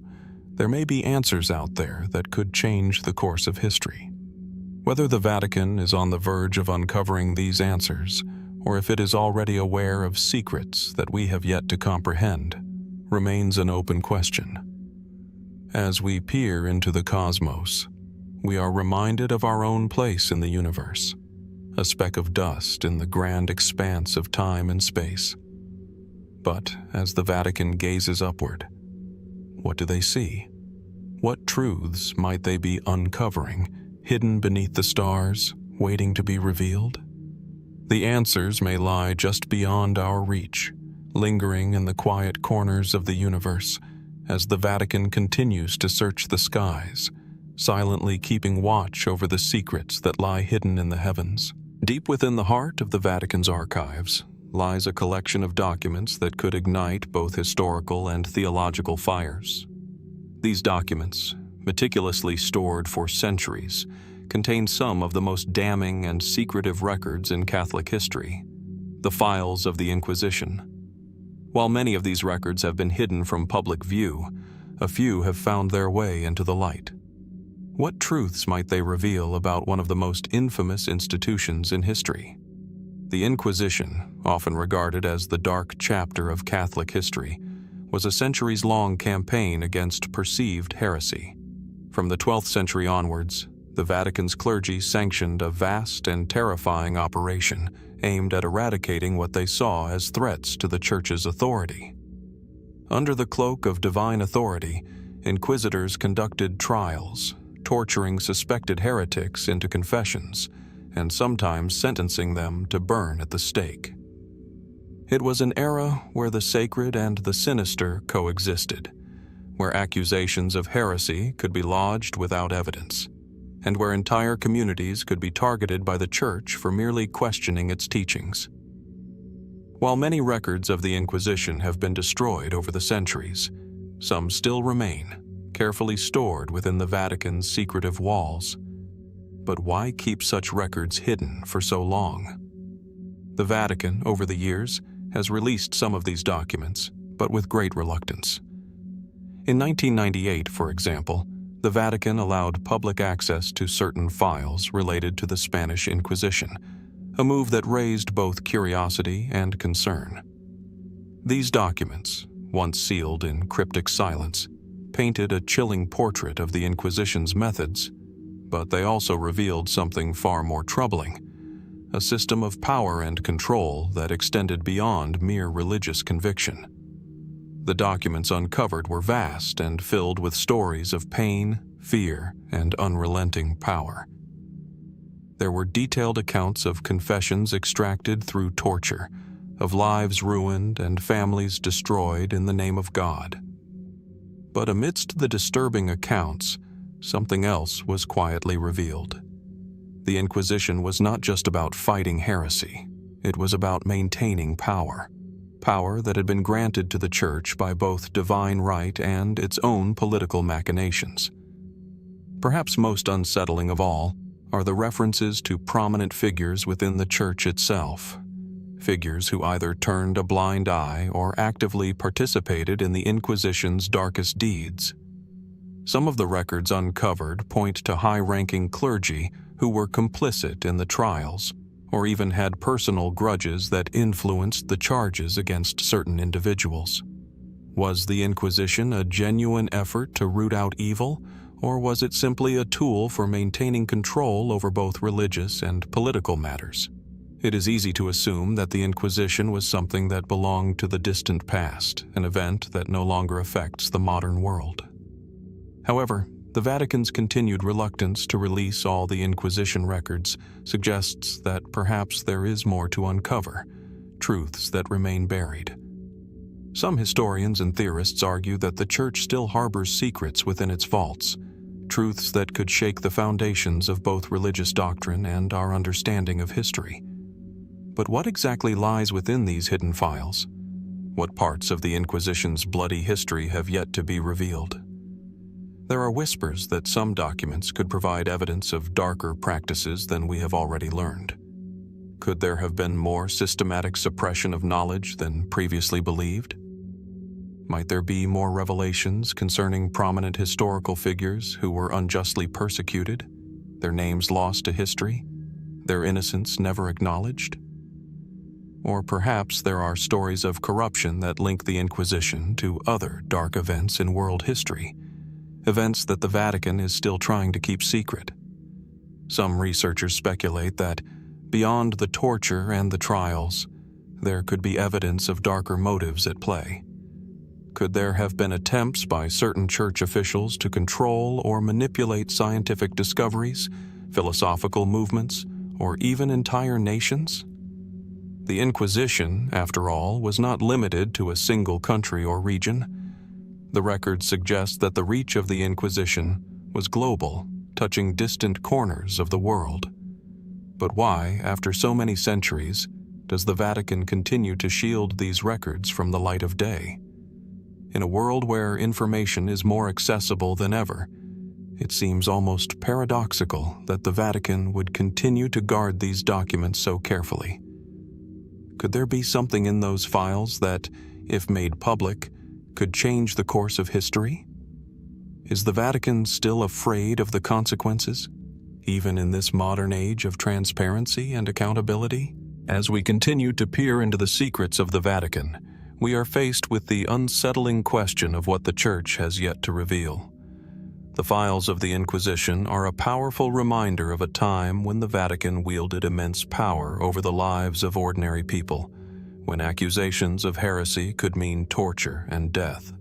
there may be answers out there that could change the course of history. Whether the Vatican is on the verge of uncovering these answers, or if it is already aware of secrets that we have yet to comprehend, remains an open question. As we peer into the cosmos, we are reminded of our own place in the universe, a speck of dust in the grand expanse of time and space. But as the Vatican gazes upward, what do they see? What truths might they be uncovering, hidden beneath the stars, waiting to be revealed? The answers may lie just beyond our reach, lingering in the quiet corners of the universe as the Vatican continues to search the skies, silently keeping watch over the secrets that lie hidden in the heavens. Deep within the heart of the Vatican's archives lies a collection of documents that could ignite both historical and theological fires. These documents, meticulously stored for centuries, contain some of the most damning and secretive records in Catholic history, the files of the Inquisition. While many of these records have been hidden from public view, a few have found their way into the light. What truths might they reveal about one of the most infamous institutions in history? The Inquisition, often regarded as the dark chapter of Catholic history, was a centuries-long campaign against perceived heresy. From the 12th century onwards, the Vatican's clergy sanctioned a vast and terrifying operation aimed at eradicating what they saw as threats to the Church's authority. Under the cloak of divine authority, inquisitors conducted trials, torturing suspected heretics into confessions, and sometimes sentencing them to burn at the stake. It was an era where the sacred and the sinister coexisted, where accusations of heresy could be lodged without evidence, and where entire communities could be targeted by the Church for merely questioning its teachings. While many records of the Inquisition have been destroyed over the centuries, some still remain, carefully stored within the Vatican's secretive walls. But why keep such records hidden for so long? The Vatican, over the years, has released some of these documents, but with great reluctance. In 1998, for example, the Vatican allowed public access to certain files related to the Spanish Inquisition, a move that raised both curiosity and concern. These documents, once sealed in cryptic silence, painted a chilling portrait of the Inquisition's methods, but they also revealed something far more troubling, a system of power and control that extended beyond mere religious conviction. The documents uncovered were vast and filled with stories of pain, fear, and unrelenting power. There were detailed accounts of confessions extracted through torture, of lives ruined and families destroyed in the name of God. But amidst the disturbing accounts, something else was quietly revealed. The Inquisition was not just about fighting heresy. It was about maintaining power. Power that had been granted to the Church by both divine right and its own political machinations. Perhaps most unsettling of all are the references to prominent figures within the Church itself. Figures who either turned a blind eye or actively participated in the Inquisition's darkest deeds. Some of the records uncovered point to high-ranking clergy who were complicit in the trials, or even had personal grudges that influenced the charges against certain individuals. Was the Inquisition a genuine effort to root out evil, or was it simply a tool for maintaining control over both religious and political matters? It is easy to assume that the Inquisition was something that belonged to the distant past, an event that no longer affects the modern world. However, the Vatican's continued reluctance to release all the Inquisition records suggests that perhaps there is more to uncover, truths that remain buried. Some historians and theorists argue that the Church still harbors secrets within its vaults, truths that could shake the foundations of both religious doctrine and our understanding of history. But what exactly lies within these hidden files? What parts of the Inquisition's bloody history have yet to be revealed? There are whispers that some documents could provide evidence of darker practices than we have already learned. Could there have been more systematic suppression of knowledge than previously believed? Might there be more revelations concerning prominent historical figures who were unjustly persecuted, their names lost to history, their innocence never acknowledged? Or perhaps there are stories of corruption that link the Inquisition to other dark events in world history, events that the Vatican is still trying to keep secret. Some researchers speculate that, beyond the torture and the trials, there could be evidence of darker motives at play. Could there have been attempts by certain church officials to control or manipulate scientific discoveries, philosophical movements, or even entire nations? The Inquisition, after all, was not limited to a single country or region. The records suggest that the reach of the Inquisition was global, touching distant corners of the world. But why, after so many centuries, does the Vatican continue to shield these records from the light of day? In a world where information is more accessible than ever, it seems almost paradoxical that the Vatican would continue to guard these documents so carefully. Could there be something in those files that, if made public, could change the course of history? Is the Vatican still afraid of the consequences, even in this modern age of transparency and accountability? As we continue to peer into the secrets of the Vatican, we are faced with the unsettling question of what the Church has yet to reveal. The files of the Inquisition are a powerful reminder of a time when the Vatican wielded immense power over the lives of ordinary people, when accusations of heresy could mean torture and death.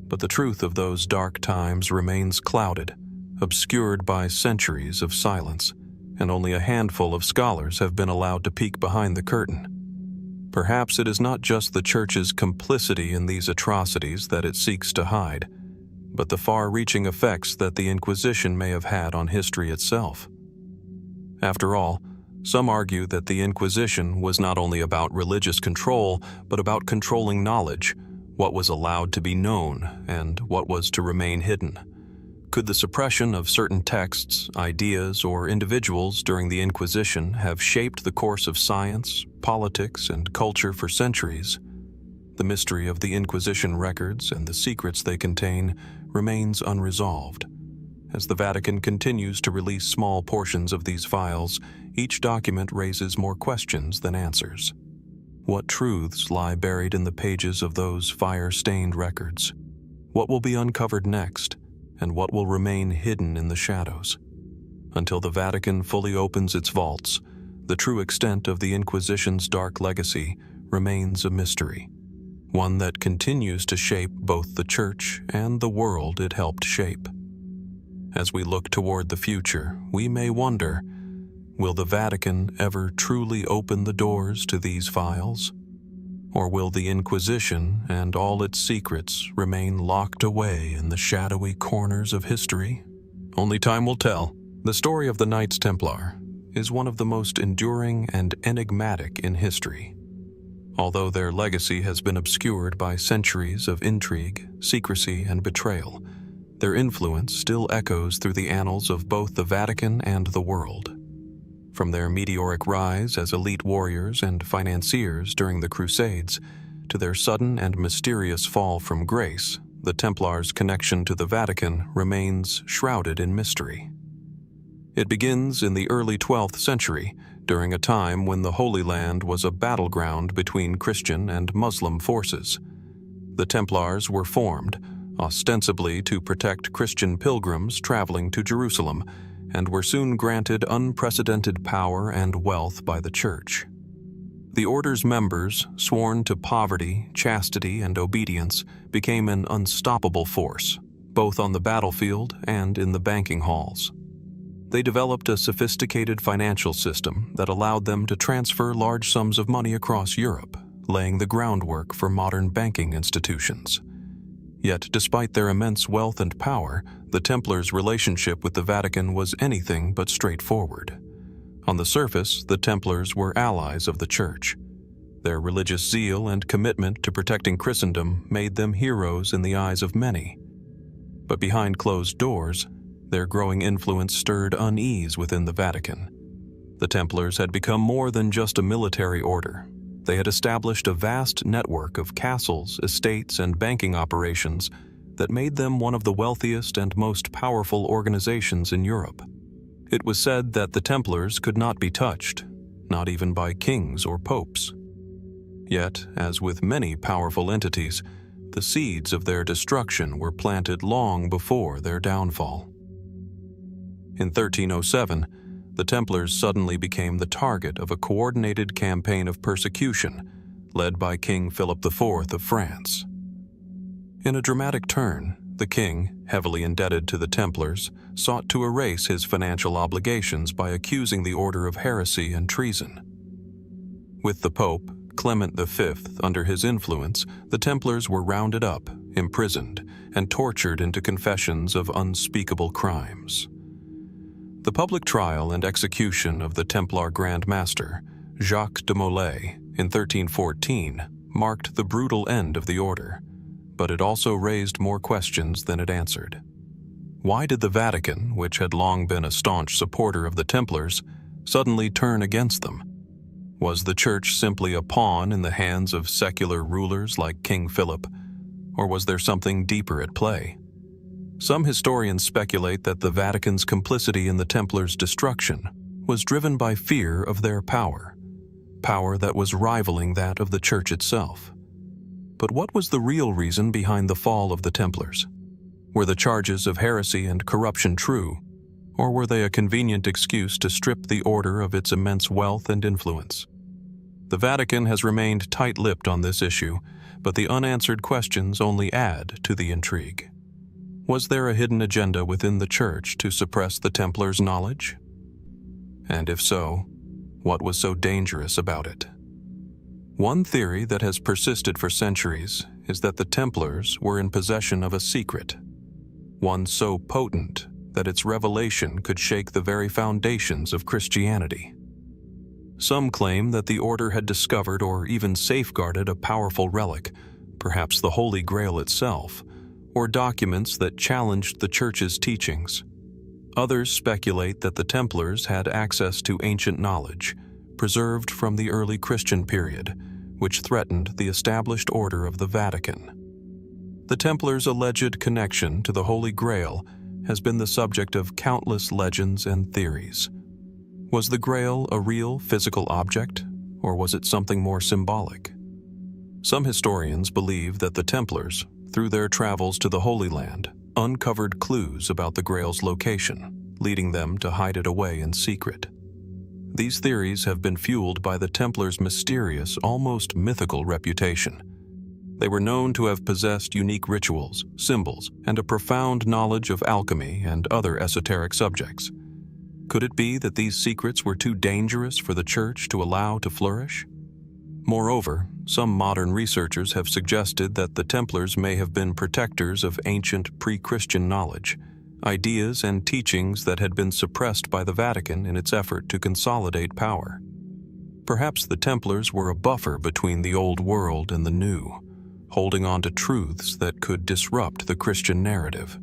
But the truth of those dark times remains clouded, obscured by centuries of silence, and only a handful of scholars have been allowed to peek behind the curtain. Perhaps it is not just the Church's complicity in these atrocities that it seeks to hide, but the far-reaching effects that the Inquisition may have had on history itself. After all, some argue that the Inquisition was not only about religious control, but about controlling knowledge, what was allowed to be known and what was to remain hidden. Could the suppression of certain texts, ideas, or individuals during the Inquisition have shaped the course of science, politics, and culture for centuries? The mystery of the Inquisition records and the secrets they contain remains unresolved. As the Vatican continues to release small portions of these files, each document raises more questions than answers. What truths lie buried in the pages of those fire-stained records? What will be uncovered next, and what will remain hidden in the shadows? Until the Vatican fully opens its vaults, the true extent of the Inquisition's dark legacy remains a mystery, one that continues to shape both the Church and the world it helped shape. As we look toward the future, we may wonder, will the Vatican ever truly open the doors to these files? Or will the Inquisition and all its secrets remain locked away in the shadowy corners of history? Only time will tell. The story of the Knights Templar is one of the most enduring and enigmatic in history. Although their legacy has been obscured by centuries of intrigue, secrecy, and betrayal, their influence still echoes through the annals of both the Vatican and the world. From their meteoric rise as elite warriors and financiers during the Crusades, to their sudden and mysterious fall from grace, the Templars' connection to the Vatican remains shrouded in mystery. It begins in the early 12th century, during a time when the Holy Land was a battleground between Christian and Muslim forces. The Templars were formed, ostensibly to protect Christian pilgrims traveling to Jerusalem, and were soon granted unprecedented power and wealth by the Church. The order's members, sworn to poverty, chastity, and obedience, became an unstoppable force, both on the battlefield and in the banking halls. They developed a sophisticated financial system that allowed them to transfer large sums of money across Europe, laying the groundwork for modern banking institutions. Yet, despite their immense wealth and power, the Templars' relationship with the Vatican was anything but straightforward. On the surface, the Templars were allies of the Church. Their religious zeal and commitment to protecting Christendom made them heroes in the eyes of many. But behind closed doors, their growing influence stirred unease within the Vatican. The Templars had become more than just a military order. They had established a vast network of castles, estates, and banking operations that made them one of the wealthiest and most powerful organizations in Europe. It was said that the Templars could not be touched, not even by kings or popes. Yet, as with many powerful entities, the seeds of their destruction were planted long before their downfall. In 1307, the Templars suddenly became the target of a coordinated campaign of persecution led by King Philip IV of France. In a dramatic turn, the king, heavily indebted to the Templars, sought to erase his financial obligations by accusing the order of heresy and treason. With the Pope, Clement V, under his influence, the Templars were rounded up, imprisoned, and tortured into confessions of unspeakable crimes. The public trial and execution of the Templar Grand Master, Jacques de Molay, in 1314, marked the brutal end of the order, but it also raised more questions than it answered. Why did the Vatican, which had long been a staunch supporter of the Templars, suddenly turn against them? Was the Church simply a pawn in the hands of secular rulers like King Philip, or was there something deeper at play? Some historians speculate that the Vatican's complicity in the Templars' destruction was driven by fear of their power that was rivaling that of the Church itself. But what was the real reason behind the fall of the Templars? Were the charges of heresy and corruption true, or were they a convenient excuse to strip the order of its immense wealth and influence? The Vatican has remained tight-lipped on this issue, but the unanswered questions only add to the intrigue. Was there a hidden agenda within the Church to suppress the Templars' knowledge? And if so, what was so dangerous about it? One theory that has persisted for centuries is that the Templars were in possession of a secret, one so potent that its revelation could shake the very foundations of Christianity. Some claim that the order had discovered or even safeguarded a powerful relic, perhaps the Holy Grail itself, or documents that challenged the Church's teachings. Others speculate that the Templars had access to ancient knowledge, preserved from the early Christian period, which threatened the established order of the Vatican. The Templars' alleged connection to the Holy Grail has been the subject of countless legends and theories. Was the Grail a real physical object, or was it something more symbolic? Some historians believe that the Templars, through their travels to the Holy Land, uncovered clues about the Grail's location, leading them to hide it away in secret. These theories have been fueled by the Templars' mysterious, almost mythical reputation. They were known to have possessed unique rituals, symbols, and a profound knowledge of alchemy and other esoteric subjects. Could it be that these secrets were too dangerous for the Church to allow to flourish? Moreover, some modern researchers have suggested that the Templars may have been protectors of ancient pre-Christian knowledge, ideas and teachings that had been suppressed by the Vatican in its effort to consolidate power. Perhaps the Templars were a buffer between the old world and the new, holding on to truths that could disrupt the Christian narrative.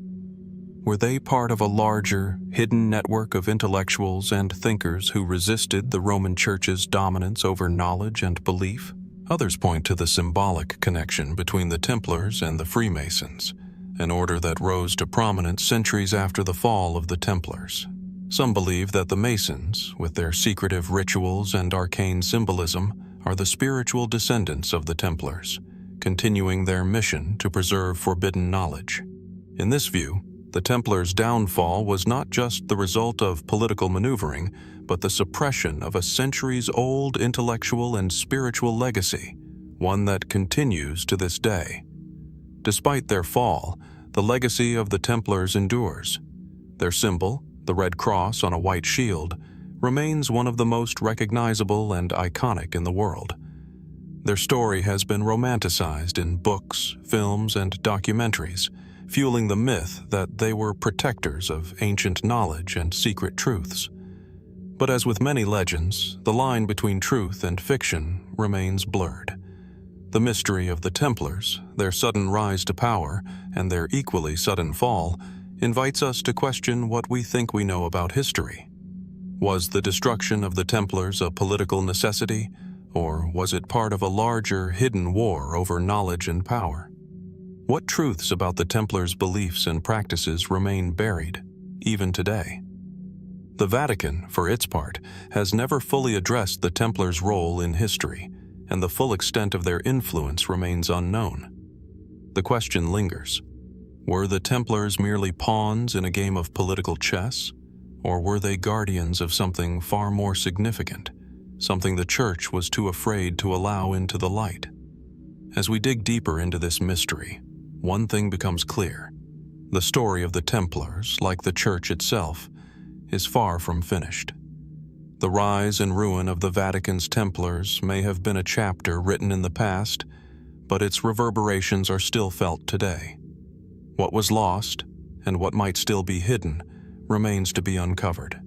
Were they part of a larger, hidden network of intellectuals and thinkers who resisted the Roman Church's dominance over knowledge and belief? Others point to the symbolic connection between the Templars and the Freemasons, an order that rose to prominence centuries after the fall of the Templars. Some believe that the Masons, with their secretive rituals and arcane symbolism, are the spiritual descendants of the Templars, continuing their mission to preserve forbidden knowledge. In this view, the Templars' downfall was not just the result of political maneuvering, but the suppression of a centuries-old intellectual and spiritual legacy, one that continues to this day. Despite their fall, the legacy of the Templars endures. Their symbol, the red cross on a white shield, remains one of the most recognizable and iconic in the world. Their story has been romanticized in books, films, and documentaries, fueling the myth that they were protectors of ancient knowledge and secret truths. But as with many legends, the line between truth and fiction remains blurred. The mystery of the Templars, their sudden rise to power, and their equally sudden fall, invites us to question what we think we know about history. Was the destruction of the Templars a political necessity, or was it part of a larger, hidden war over knowledge and power? What truths about the Templars' beliefs and practices remain buried, even today? The Vatican, for its part, has never fully addressed the Templars' role in history, and the full extent of their influence remains unknown. The question lingers: were the Templars merely pawns in a game of political chess, or were they guardians of something far more significant, something the Church was too afraid to allow into the light? As we dig deeper into this mystery, one thing becomes clear: the story of the Templars, like the Church itself, is far from finished. The rise and ruin of the Vatican's Templars may have been a chapter written in the past, but its reverberations are still felt today. What was lost, and what might still be hidden, remains to be uncovered.